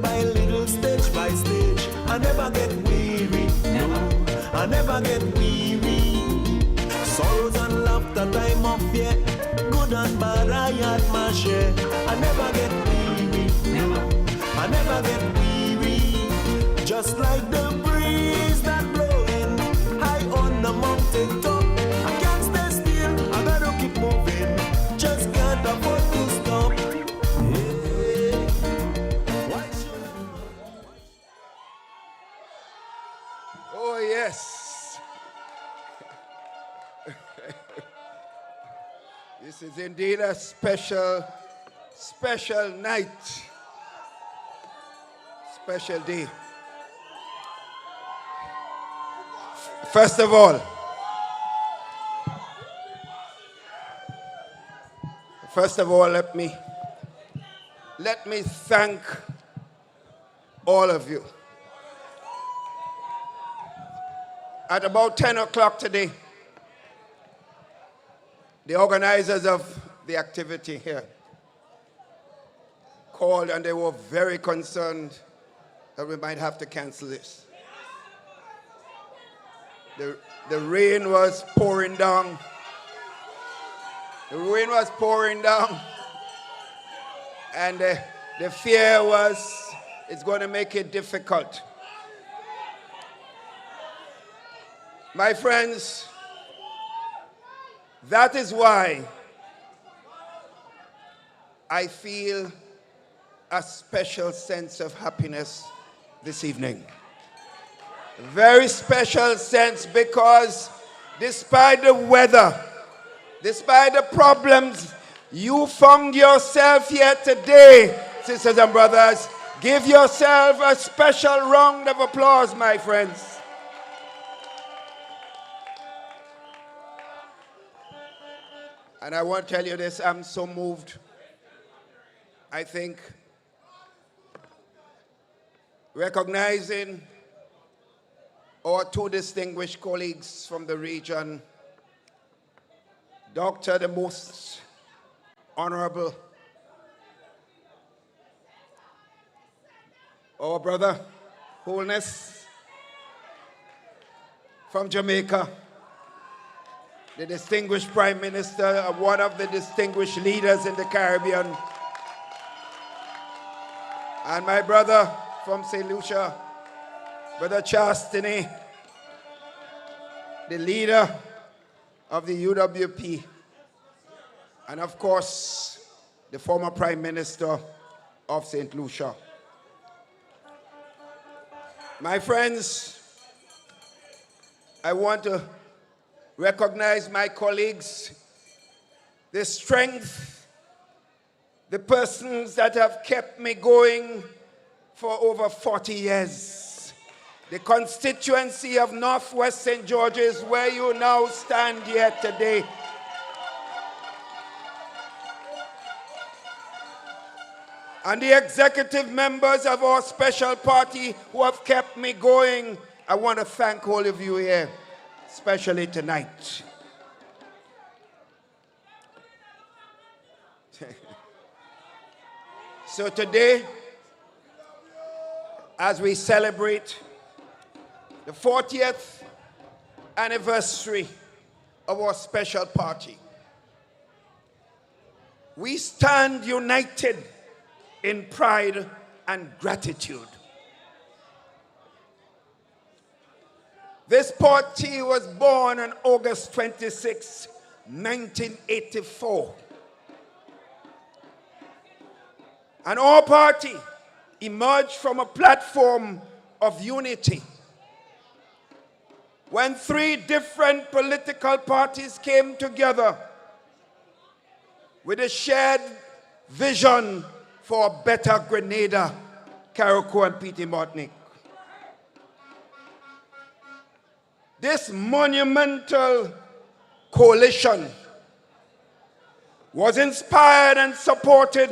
By little, stage by stage, I never get weary. No, I never get weary. Sorrows and laughter, time of fear, good and bad, I had my share. I never get weary. No, I never get weary. Just like the breeze that blowing high on the mountain top, I can't stay still. I gotta keep moving. Just can't afford to stop. Oh, yes. This is indeed a special night, special day. First of all, let me thank all of you. At about 10 o'clock today, the organizers of the activity here called, and they were very concerned that we might have to cancel this. The rain was pouring down. The rain was pouring down. And the fear was it's going to make it difficult. My friends, that is why I feel a special sense of happiness this evening. A very special sense, because despite the weather, despite the problems, you found yourself here today, sisters and brothers. Give yourself a special round of applause, my friends. And I want to tell you this, I'm so moved. I think recognizing our two distinguished colleagues from the region, Dr. the Most Honorable, our brother, Holness, from Jamaica, the distinguished Prime Minister, one of the distinguished leaders in the Caribbean, and my brother from St. Lucia, Brother Chastity, the leader of the UWP, and of course, the former Prime Minister of St. Lucia. My friends, I want to recognize my colleagues, the strength, the persons that have kept me going for over 40 years. The constituency of Northwest St. George's, where you now stand here today. And the executive members of our special party who have kept me going. I want to thank all of you here, especially tonight. So today, as we celebrate the 40th anniversary of our special party, we stand united in pride and gratitude. This party was born on August 26, 1984. And our party emerged from a platform of unity. When three different political parties came together with a shared vision for a better Grenada, Carriacou, and Petite Martinique. This monumental coalition was inspired and supported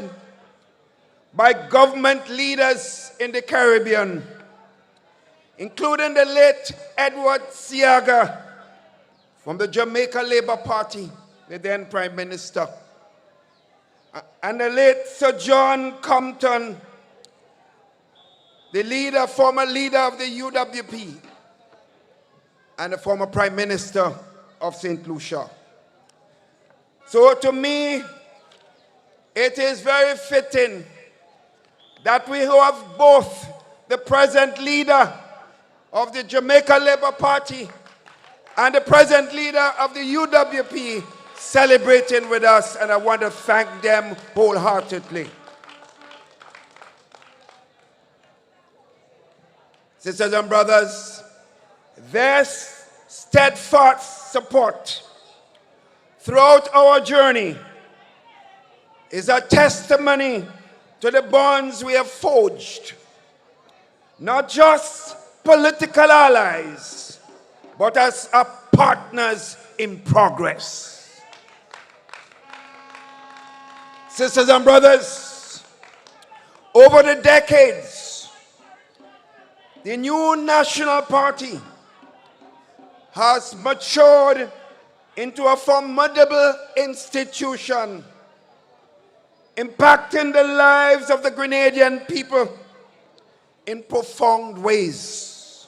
by government leaders in the Caribbean, including the late Edward Seaga from the Jamaica Labour Party, the then Prime Minister, and the late Sir John Compton, the former leader of the UWP, and the former Prime Minister of St. Lucia. So to me, it is very fitting that we have both the present leader of the Jamaica Labour Party and the present leader of the UWP celebrating with us, and I want to thank them wholeheartedly. Sisters and brothers, their steadfast support throughout our journey is a testimony to the bonds we have forged, not just political allies, but as partners in progress. Sisters and brothers, over the decades, the new National Party has matured into a formidable institution, impacting the lives of the Grenadian people in profound ways.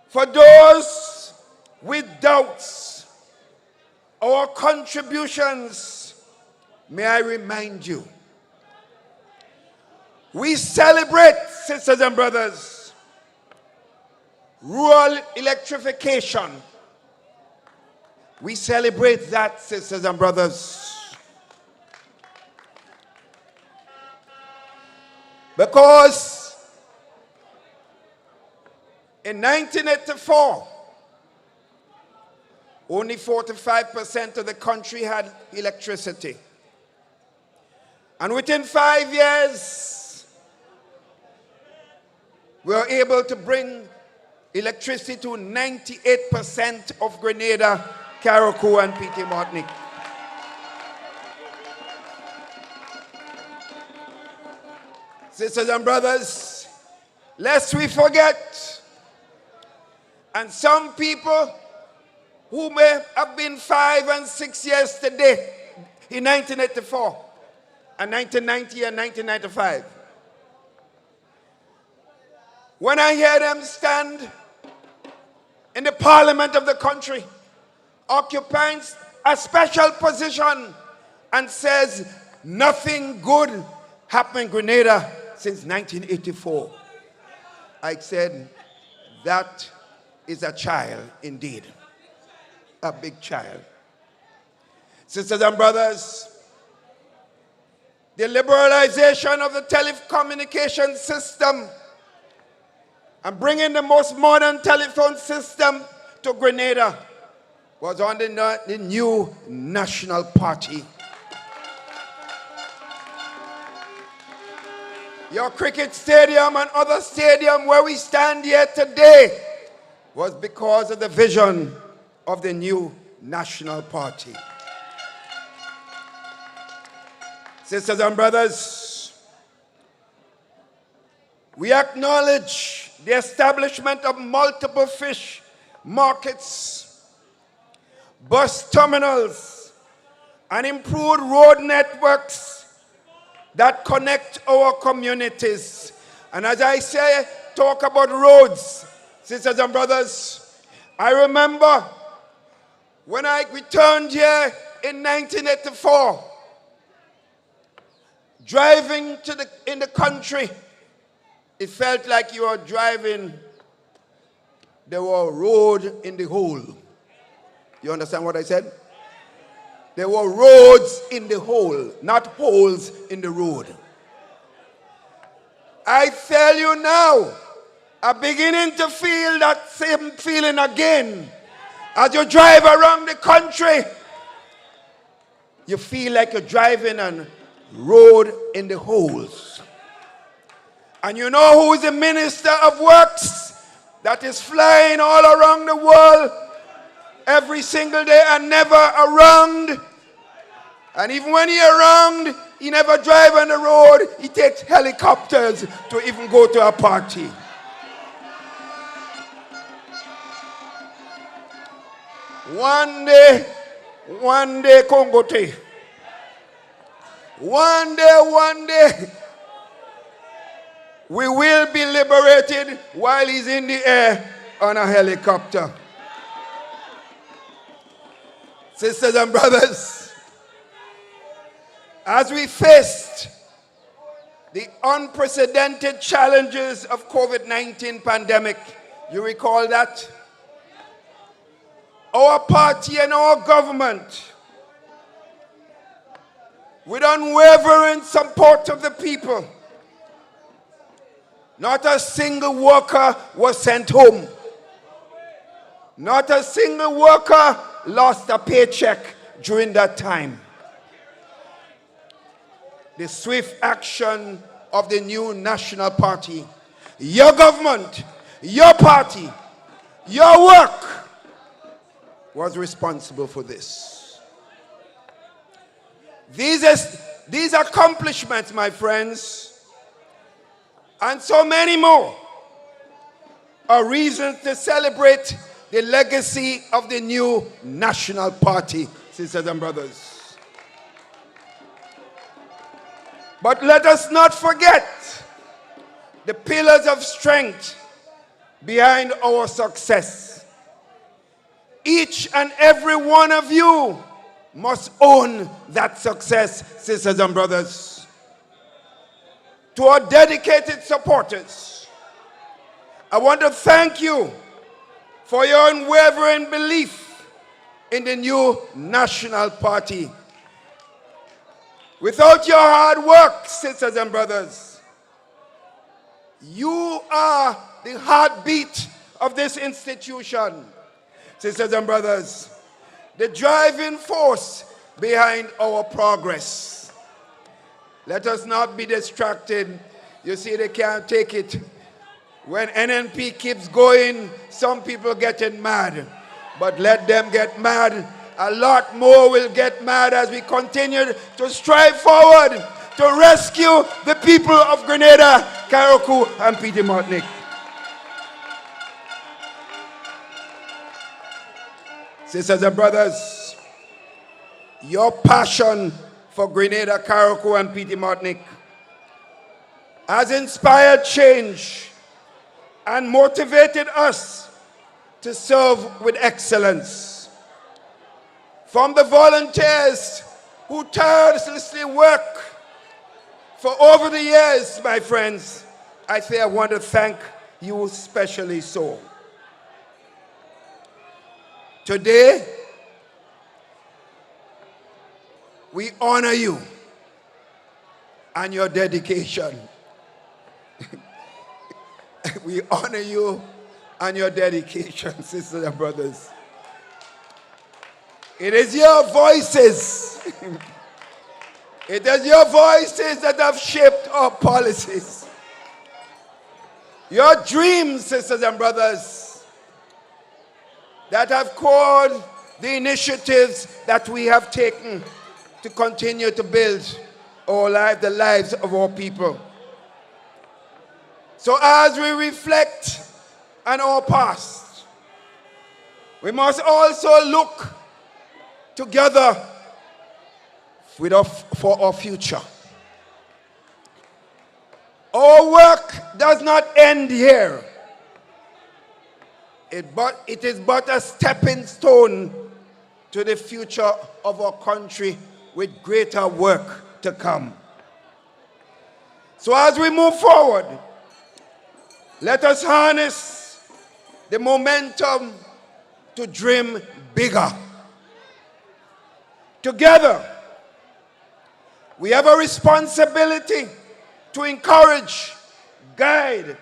For those with doubts, our contributions, may I remind you, we celebrate, sisters and brothers, rural electrification. We celebrate that, sisters and brothers. Because in 1984, only 45% of the country had electricity. And within 5 years, we were able to bring electricity to 98% of Grenada, Carriacou, and PT Martinique. Sisters and brothers, lest we forget, and some people who may have been 5 and 6 years today in 1984 and 1990 and 1995. When I hear them stand in the parliament of the country, occupying a special position and says nothing good happened in Grenada since 1984, I said, that is a child indeed. A big child. Sisters and brothers, the liberalization of the telecommunication system and bringing the most modern telephone system to Grenada was under the new National Party. Your cricket stadium and other stadium where we stand here today was because of the vision of the new National Party. Sisters and brothers, we acknowledge the establishment of multiple fish markets, bus terminals, and improved road networks that connect our communities. And as I say, talk about roads, sisters and brothers, I remember when I returned here in 1984, driving in the country, it felt like you were driving, there were roads in the hole. You understand what I said? There were roads in the hole, not holes in the road. I tell you now, I'm beginning to feel that same feeling again. As you drive around the country, you feel like you're driving on road in the holes. And you know who is the Minister of Works that is flying all around the world every single day and never around? And even when he's around, he never drives on the road. He takes helicopters to even go to a party. One day, Congote. One day, we will be liberated while he's in the air on a helicopter. Sisters and brothers, as we faced the unprecedented challenges of COVID-19 pandemic, you recall that? Our party and our government, with unwavering support of the people, not a single worker was sent home. Not a single worker lost a paycheck during that time. The swift action of the new National Party, your government, your party, your work was responsible for this. These accomplishments, my friends, and so many more, are reasons to celebrate the legacy of the new national party, sisters and brothers. But let us not forget the pillars of strength behind our success. Each and every one of you must own that success, sisters and brothers. To our dedicated supporters, I want to thank you for your unwavering belief in the new national party. Without your hard work, sisters and brothers, you are the heartbeat of this institution. Sisters and brothers, the driving force behind our progress. Let us not be distracted. You see, they can't take it. When NNP keeps going, some people getting mad. But let them get mad. A lot more will get mad as we continue to strive forward to rescue the people of Grenada, Carriacou, and Petit Martinique. Sisters and brothers, your passion for Grenada, Carriacou, and Petit Martinique has inspired change and motivated us to serve with excellence. From the volunteers who tirelessly work for over the years, my friends, I say I want to thank you especially so. Today, we honor you and your dedication. We honor you and your dedication, sisters and brothers. It is your voices. It is your voices that have shaped our policies. Your dreams, sisters and brothers, that have called the initiatives that we have taken to continue to build our life, the lives of our people. So as we reflect on our past, we must also look together for our future. Our work does not end here. It is but a stepping stone to the future of our country with greater work to come. So as we move forward, let us harness the momentum to dream bigger. Together, we have a responsibility to encourage, guide,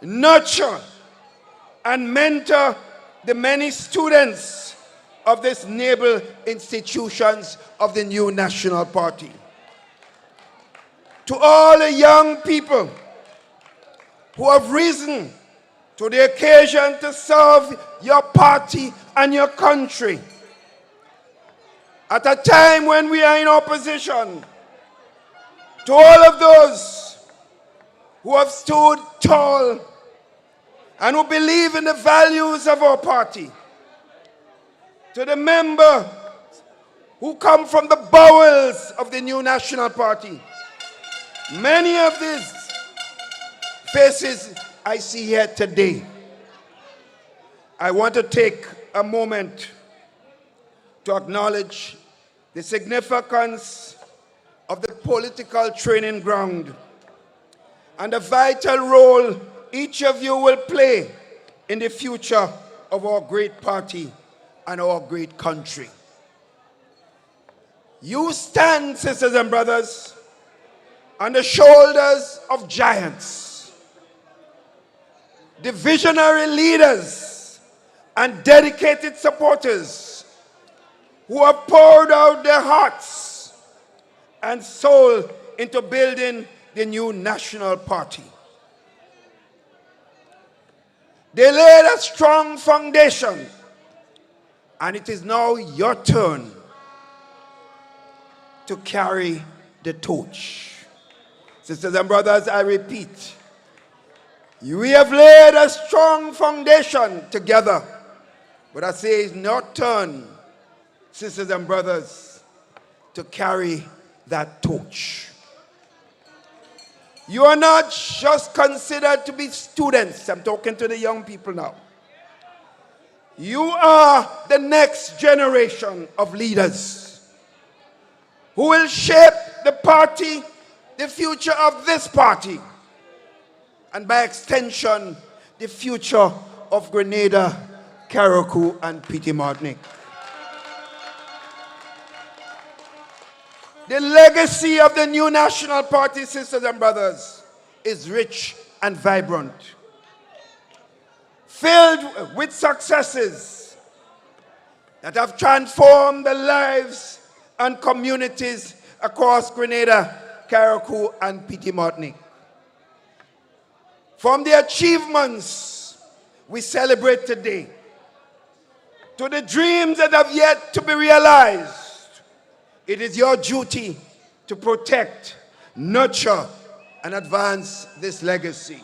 nurture, and mentor the many students of these naval institutions of the new national party. To all the young people who have risen to the occasion to serve your party and your country at a time when we are in opposition, to all of those who have stood tall and who believe in the values of our party, to the members who come from the bowels of the new national party, many of these faces I see here today, I want to take a moment to acknowledge the significance of the political training ground and the vital role each of you will play in the future of our great party and our great country. You stand, sisters and brothers, on the shoulders of giants, the visionary leaders and dedicated supporters who have poured out their hearts and soul into building the new national party. They laid a strong foundation, and it is now your turn to carry the torch. Sisters and brothers, I repeat, we have laid a strong foundation together, But I say it's not turn, sisters and brothers, to carry that torch. You are not just considered to be students. I'm talking to the young people now. You are the next generation of leaders who will shape the party, the future of this party, and by extension, the future of Grenada, Carriacou, and Petit Martinique. The legacy of the new national party, sisters and brothers, is rich and vibrant, filled with successes that have transformed the lives and communities across Grenada, Carriacou, and Petit Martinique. From the achievements we celebrate today to the dreams that have yet to be realized, it is your duty to protect, nurture, and advance this legacy.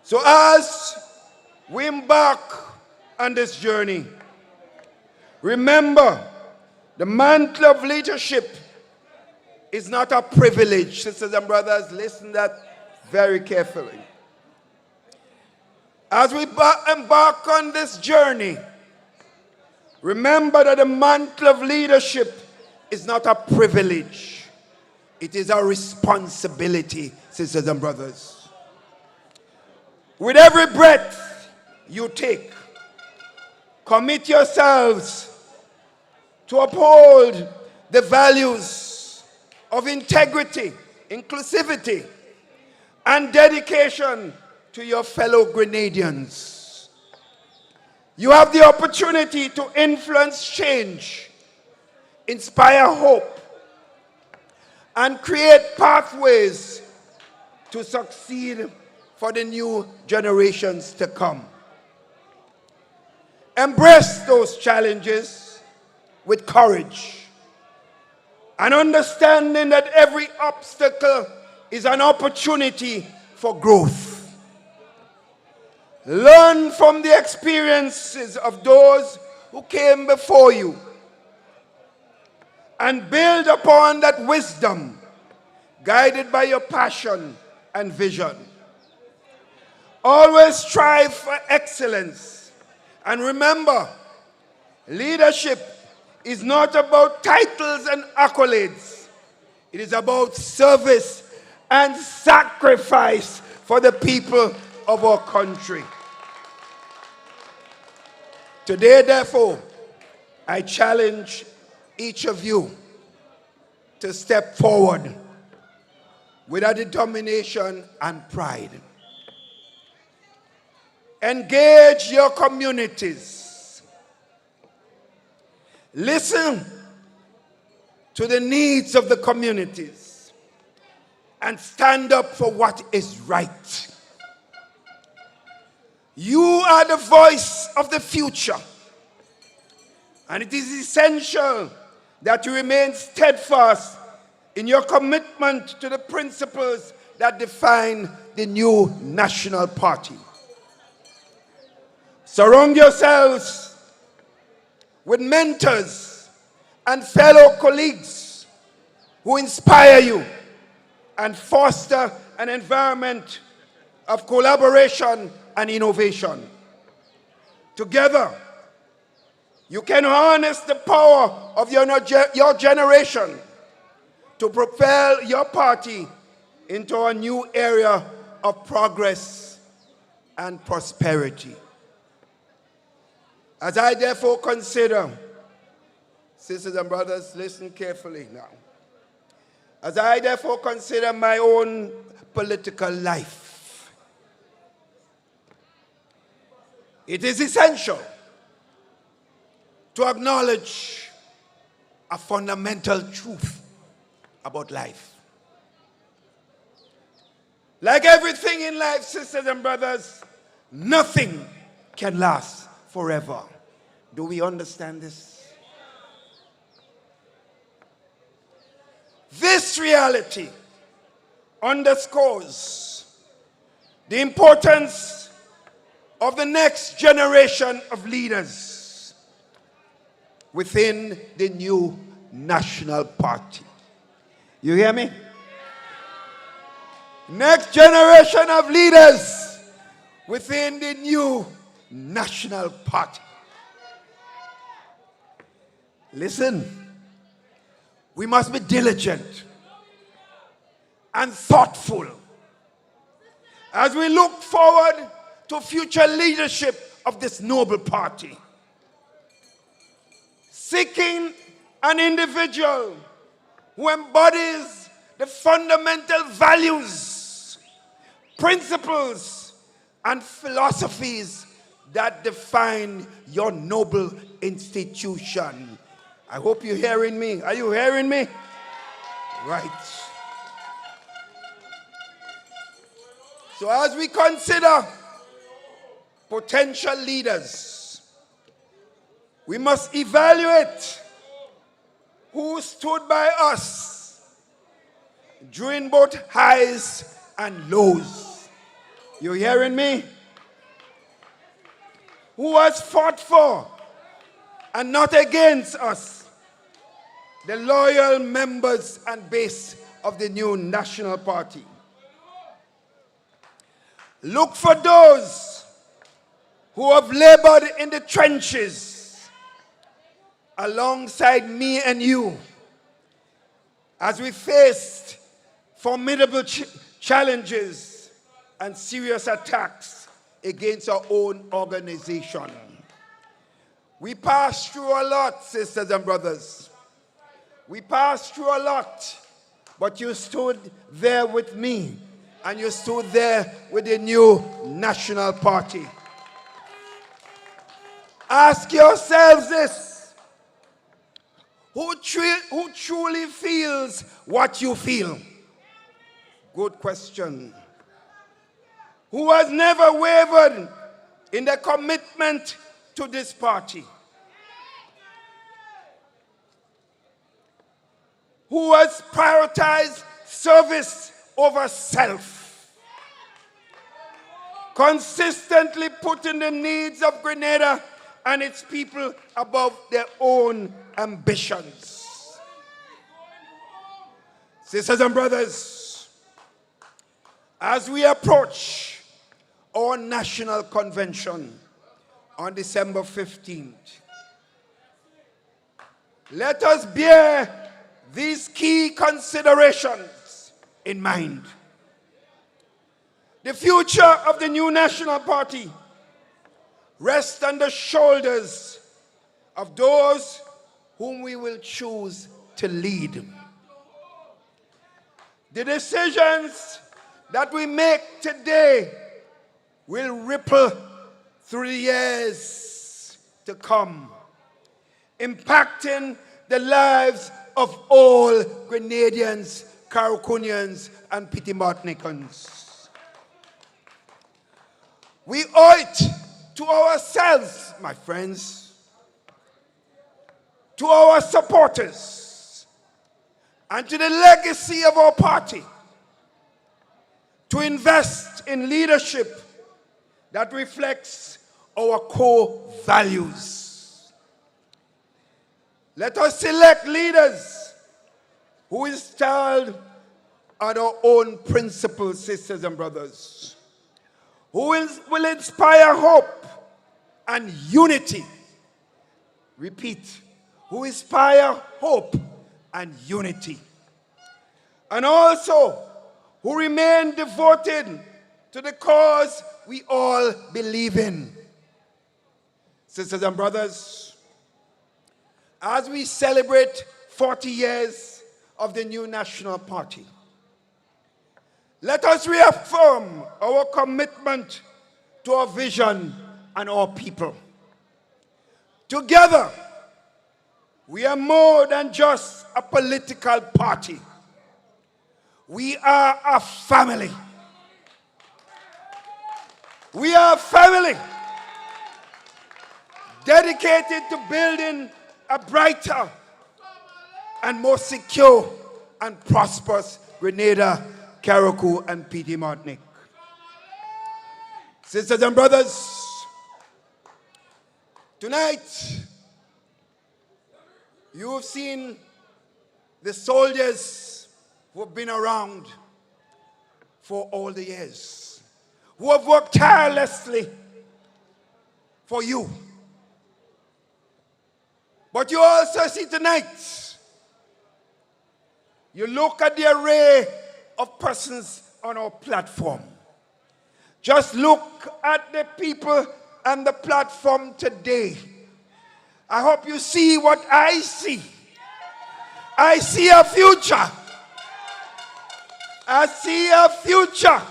So as we embark on this journey, remember the mantle of leadership is not a privilege. Sisters and brothers, listen to that very carefully. As we embark on this journey, remember that the mantle of leadership is not a privilege. It is a responsibility, sisters and brothers. With every breath you take, commit yourselves to uphold the values of integrity, inclusivity, and dedication to your fellow Grenadians. You have the opportunity to influence change, inspire hope, and create pathways to succeed for the new generations to come. Embrace those challenges with courage and understanding that every obstacle is an opportunity for growth. Learn from the experiences of those who came before you and build upon that wisdom, guided by your passion and vision. Always strive for excellence, and remember, leadership is not about titles and accolades. It is about service and sacrifice for the people of our country. Today, therefore, I challenge each of you to step forward with a determination and pride. Engage your communities. Listen to the needs of the communities and stand up for what is right. You are the voice of the future, and it is essential that you remain steadfast in your commitment to the principles that define the new national party. Surround yourselves with mentors and fellow colleagues who inspire you and foster an environment of collaboration and innovation. Together, you can harness the power of your generation to propel your party into a new era of progress and prosperity. As I therefore consider, sisters and brothers, listen carefully now. As I therefore consider my own political life, it is essential to acknowledge a fundamental truth about life. Like everything in life, sisters and brothers, nothing can last forever. Do we understand this? This reality underscores the importance of the next generation of leaders within the new National Party. You hear me? Next generation of leaders within the new National Party. Listen, we must be diligent and thoughtful as we look forward to future leadership of this noble party. Seeking an individual who embodies the fundamental values, principles, and philosophies that define your noble institution. I hope you're hearing me. Are you hearing me? Right. So as we consider potential leaders, we must evaluate who stood by us during both highs and lows. You hearing me? Who was fought for and not against us, the loyal members and base of the new National Party. Look for those who have labored in the trenches alongside me and you as we faced formidable challenges and serious attacks against our own organization. We passed through a lot, sisters and brothers. We passed through a lot, but you stood there with me, and you stood there with the new National Party. Ask yourselves this: who truly feels what you feel? Good question. Who has never wavered in their commitment to this party? Who has prioritized service over self? Consistently putting the needs of Grenada and its people above their own ambitions. Sisters and brothers, as we approach our national convention on December 15th, let us bear these key considerations in mind. The future of the new National Party rests on the shoulders of those whom we will choose to lead. The decisions that we make today will ripple through the years to come, impacting the lives of all Grenadians, Caracunians, and Petit Martinicans. We owe it to ourselves, my friends, to our supporters, and to the legacy of our party to invest in leadership that reflects our core values. Let us select leaders who is styled on our own principles, sisters and brothers, who will inspire hope and unity. Repeat, who inspire hope and unity. And also, who remain devoted to the cause we all believe in. Sisters and brothers, as we celebrate 40 years of the new National Party, let us reaffirm our commitment to our vision and our people. Together, we are more than just a political party. We are a family. We are a family dedicated to building a brighter and more secure and prosperous Grenada, Carriacou, and Petit Martinique. Sisters and brothers, Tonight, you've seen the soldiers who have been around for all the years, who have worked tirelessly for you. But you also see tonight, you look at the array of persons on our platform. Just look at the people on the platform today. I hope you see what I see. I see a future. I see a future.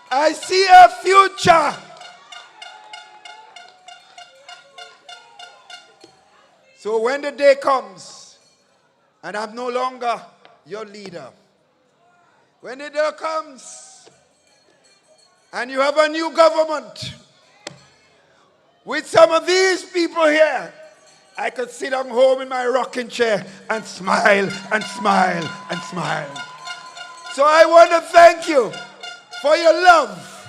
I see a future. So when the day comes and I'm no longer your leader, when the day comes and you have a new government with some of these people here, I could sit down home in my rocking chair and smile and smile and smile. So I want to thank you for your love.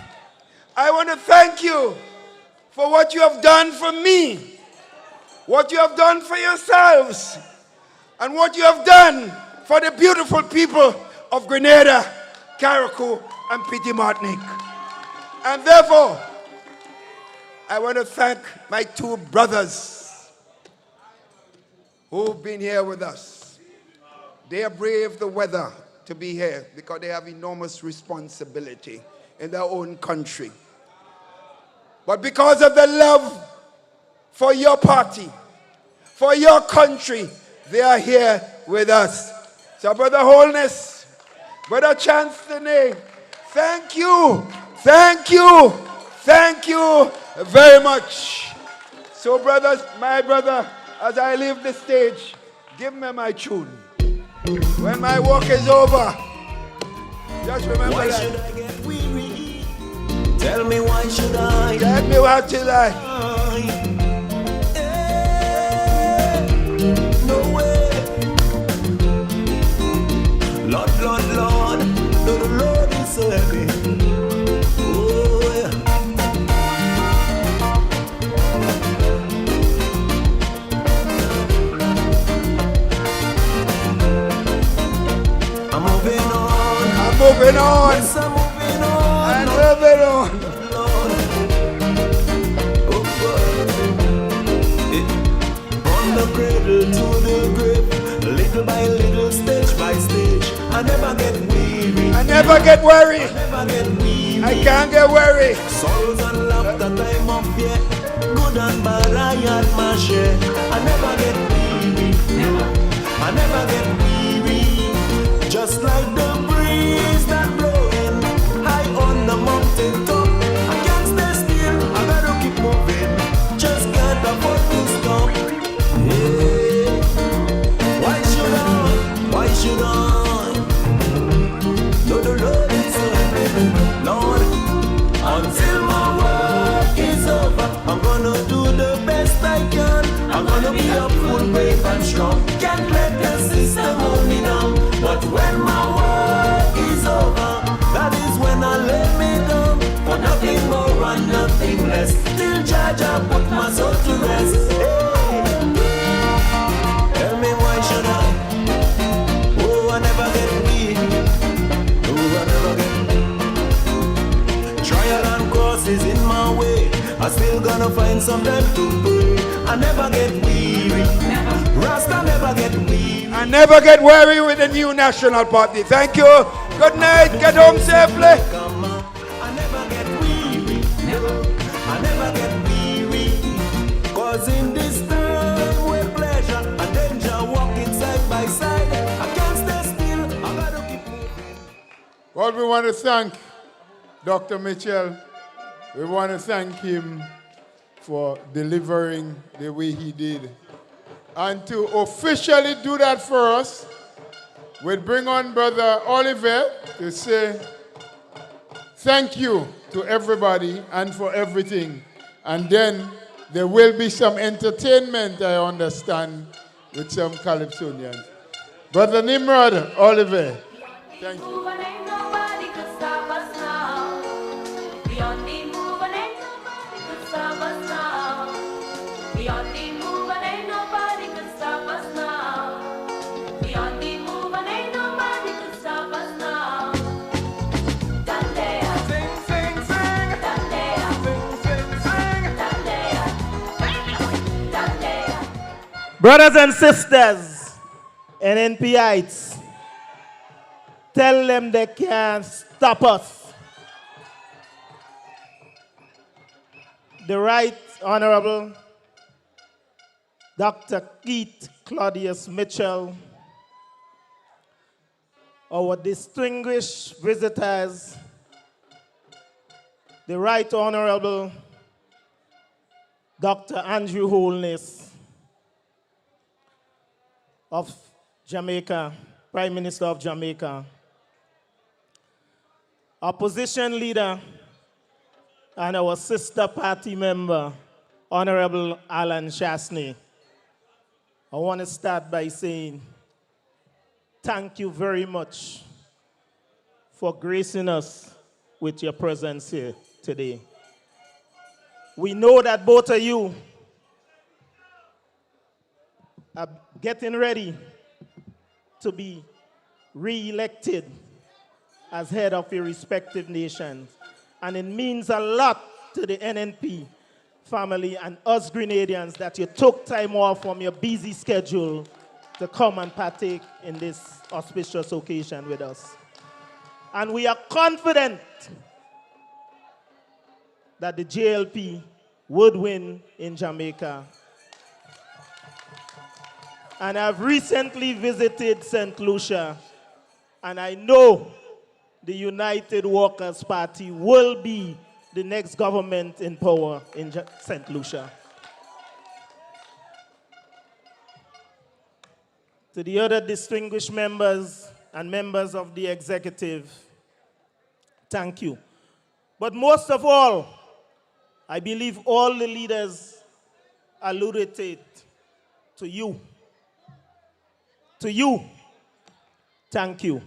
I want to thank you for what you have done for me, what you have done for yourselves, and what you have done for the beautiful people of Grenada, Carriacou, and Petit Martinique. And therefore, I want to thank my two brothers who've been here with us. They have braved the weather to be here because they have enormous responsibility in their own country. But because of the love for your party, for your country, they are here with us. So Brother Holness, Brother Chancellor, thank you, thank you, thank you very much. So brothers, my brother, as I leave the stage, give me my tune. When my work is over, just remember why that. Should I get weary? Tell me why should I? Tell me what should I? No way. Lord, Lord, Lord, the Lord is so heavy. Oh yeah. I'm moving on. I'm moving on. Yes, I'm moving on. I'm moving on. Lord. Oh, from the cradle to the grave, little by little, stage by stage. I never get weary. I never get worried. I never get weary. I can't get worried. Sorrows and laughter, time of fear. Good and bad, I had my share. I never get weary. I never get weary. Just like the breeze that blowing high on the mountain top. I can't stay still. I gotta keep moving. Just can't afford to stop. Yeah. Why should I? Why should I? No, the Lord is so Lord, until my work is over, I'm gonna do the best I can. I'm gonna be up full, brave and strong. Can't let the system hold me down. But when my work is over, that is when I lay me down. For nothing more and nothing less. Till Jaja put my soul to rest. Hey. Tell me why should I? Oh, I never get weary. Oh, I never get trial and crosses in my way. I still gonna find some time to pray. I never get weary. Rasta never get weary. I never get weary with the new national party. Thank you. Good night. Get home safely. I never get weary. I never get weary. Cause in this time with pleasure and danger walking side by side. I can't stay still. I gotta keep moving. Well, we want to thank Dr. Mitchell. We want to thank him for delivering the way he did. And to officially do that for us, we'll bring on Brother Oliver to say thank you to everybody and for everything. And then there will be some entertainment, I understand, with some Calypsonians. Brother Nimrod Oliver, thank you. We on the move and ain't nobody could stop us now. Brothers and sisters, NNPites, tell them they can't stop us. The Right Honorable Dr. Keith Claudius Mitchell, our distinguished visitors, the Right Honorable Dr. Andrew Holness of Jamaica, Prime Minister of Jamaica, opposition leader and our sister party member, Honorable Alan Chasney. I want to start by saying thank you very much for gracing us with your presence here today. We know that both of you are getting ready to be re-elected as head of your respective nations. And it means a lot to the NNP family and us Grenadians that you took time off from your busy schedule to come and partake in this auspicious occasion with us. And we are confident that the JLP would win in Jamaica. And I've recently visited St. Lucia, and I know the United Workers' Party will be the next government in power in St. Lucia. To the other distinguished members and members of the executive, thank you. But most of all, I believe all the leaders alluded to you. To you, thank you.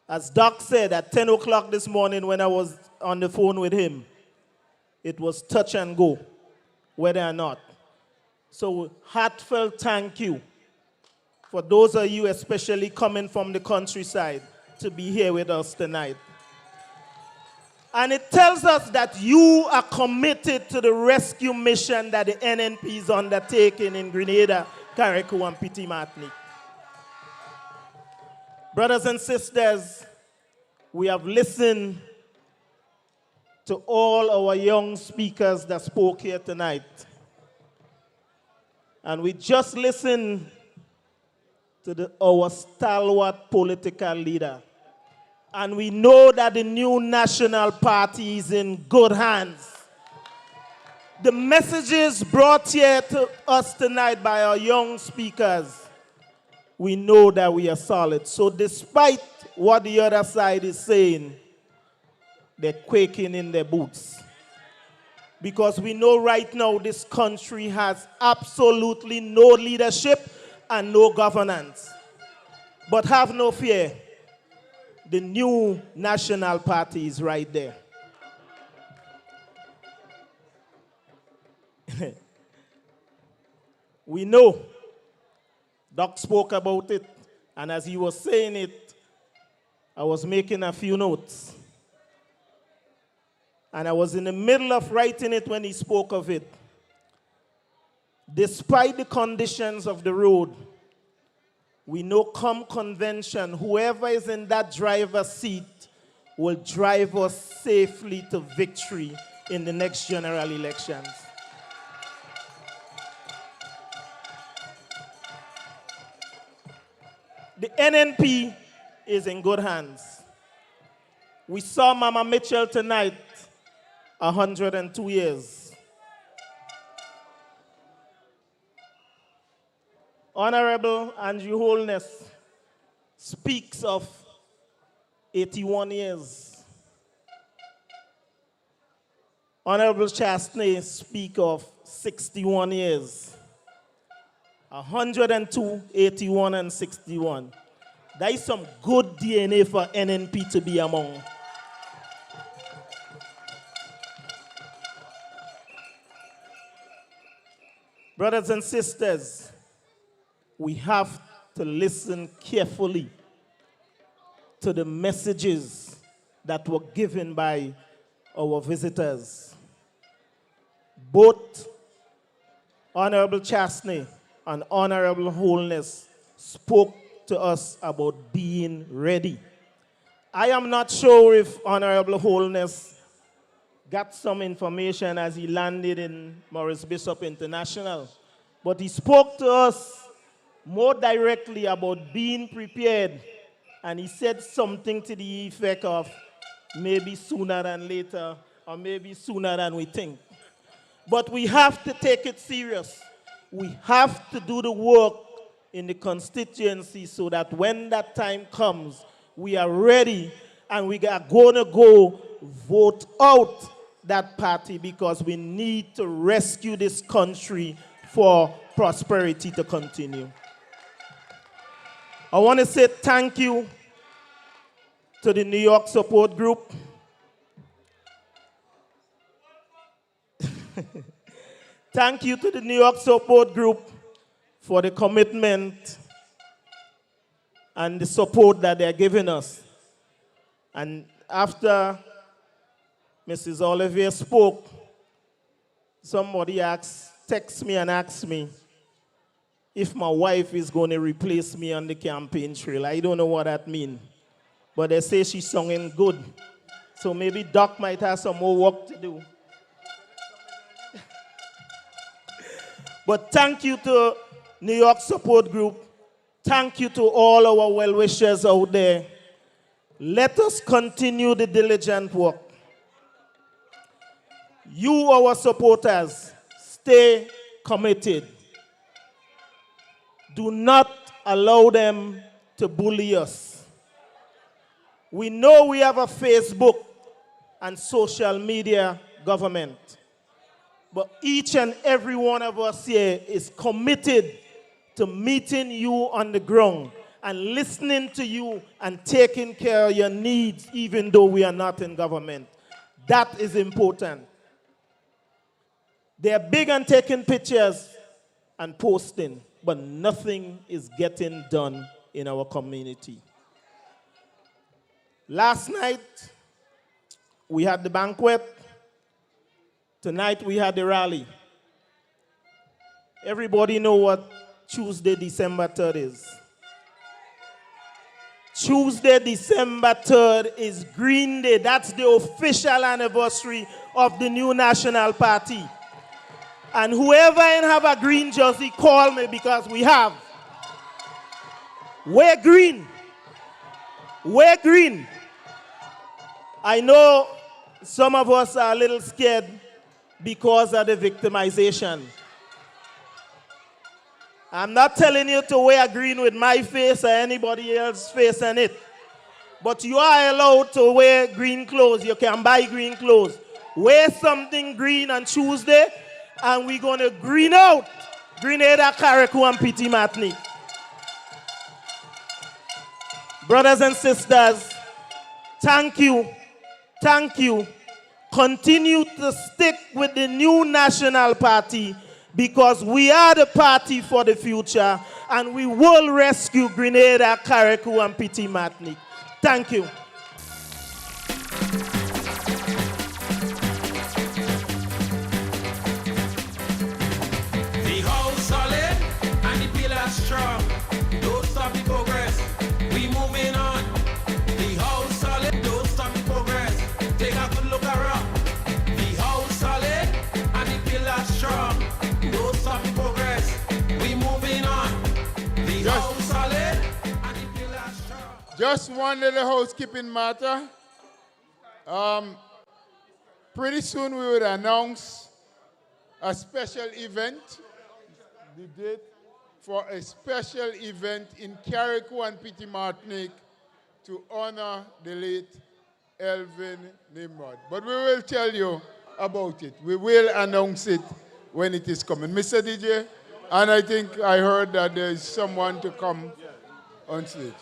As Doc said at 10 o'clock this morning when I was on the phone with him, it was touch and go, whether or not. So heartfelt thank you for those of you especially coming from the countryside to be here with us tonight. And it tells us that you are committed to the rescue mission that the NNP is undertaking in Grenada, Carriacou, and Petit Martinique. Brothers and sisters, we have listened to all our young speakers that spoke here tonight. And we just listened to our stalwart political leader. And we know that the new national party is in good hands. The messages brought here to us tonight by our young speakers, we know that we are solid. So despite what the other side is saying, they're quaking in their boots. Because we know right now this country has absolutely no leadership and no governance. But have no fear, the new national party is right there. We know Doc spoke about it, and as he was saying it, I was making a few notes. And I was in the middle of writing it when he spoke of it. Despite the conditions of the road, we know come convention, whoever is in that driver's seat will drive us safely to victory in the next general elections. The NNP is in good hands. We saw Mama Mitchell tonight, 102 years. Honorable Andrew Holness speaks of 81 years. Honorable Chasney speaks of 61 years. 102, 81, and 61. There is some good DNA for NNP to be among. Brothers and sisters, we have to listen carefully to the messages that were given by our visitors. Both Honorable Chasney and Honorable Holness spoke to us about being ready. I am not sure if Honorable Holness got some information as he landed in Maurice Bishop International, but he spoke to us more directly about being prepared, and he said something to the effect of maybe sooner than later, or maybe sooner than we think. But we have to take it serious. We have to do the work in the constituency so that when that time comes, we are ready and we are going to go vote out that party because we need to rescue this country for prosperity to continue. I want to say thank you to the New York support group. Thank you to the New York support group for the commitment and the support that they're giving us. And after Mrs. Olivier spoke, somebody texted me and asked me if my wife is going to replace me on the campaign trail. I don't know what that means, but they say she's singing good. So maybe Doc might have some more work to do. But thank you to New York support group. Thank you to all our well-wishers out there. Let us continue the diligent work. You, our supporters, stay committed. Do not allow them to bully us. We know we have a Facebook and social media government, but each and every one of us here is committed to meeting you on the ground and listening to you and taking care of your needs even though we are not in government. That is important. They are big on taking pictures and posting, but nothing is getting done in our community. Last night, we had the banquet. Tonight, we had the rally. Everybody know what Tuesday, December 3rd is. Tuesday, December 3rd is Green Day. That's the official anniversary of the new national party. And whoever have a green jersey, call me because we have. Wear green. Wear green. I know some of us are a little scared because of the victimization. I'm not telling you to wear green with my face or anybody else's face on it. But you are allowed to wear green clothes. You can buy green clothes. Wear something green on Tuesday, and we're going to green out Grenada, Carriacou, and Petit Martinique. Brothers and sisters, thank you. Thank you. Continue to stick with the new national party because we are the party for the future and we will rescue Grenada, Carriacou, and Petit Martinique. Thank you. The house solid and the pillars strong. Don't stop the progress. We moving on. The house solid. Don't stop the progress. Take a good look around. The house solid and the pillars strong. Don't stop the progress. We moving on. The house solid and the pillars strong. Just one little housekeeping matter. Pretty soon we will announce a special event, the date for a special event in Carriacou and Petit Martinique to honor the late Elvin Nimrod. But we will tell you about it. We will announce it when it is coming. Mr. DJ, and I think I heard that there is someone to come on stage.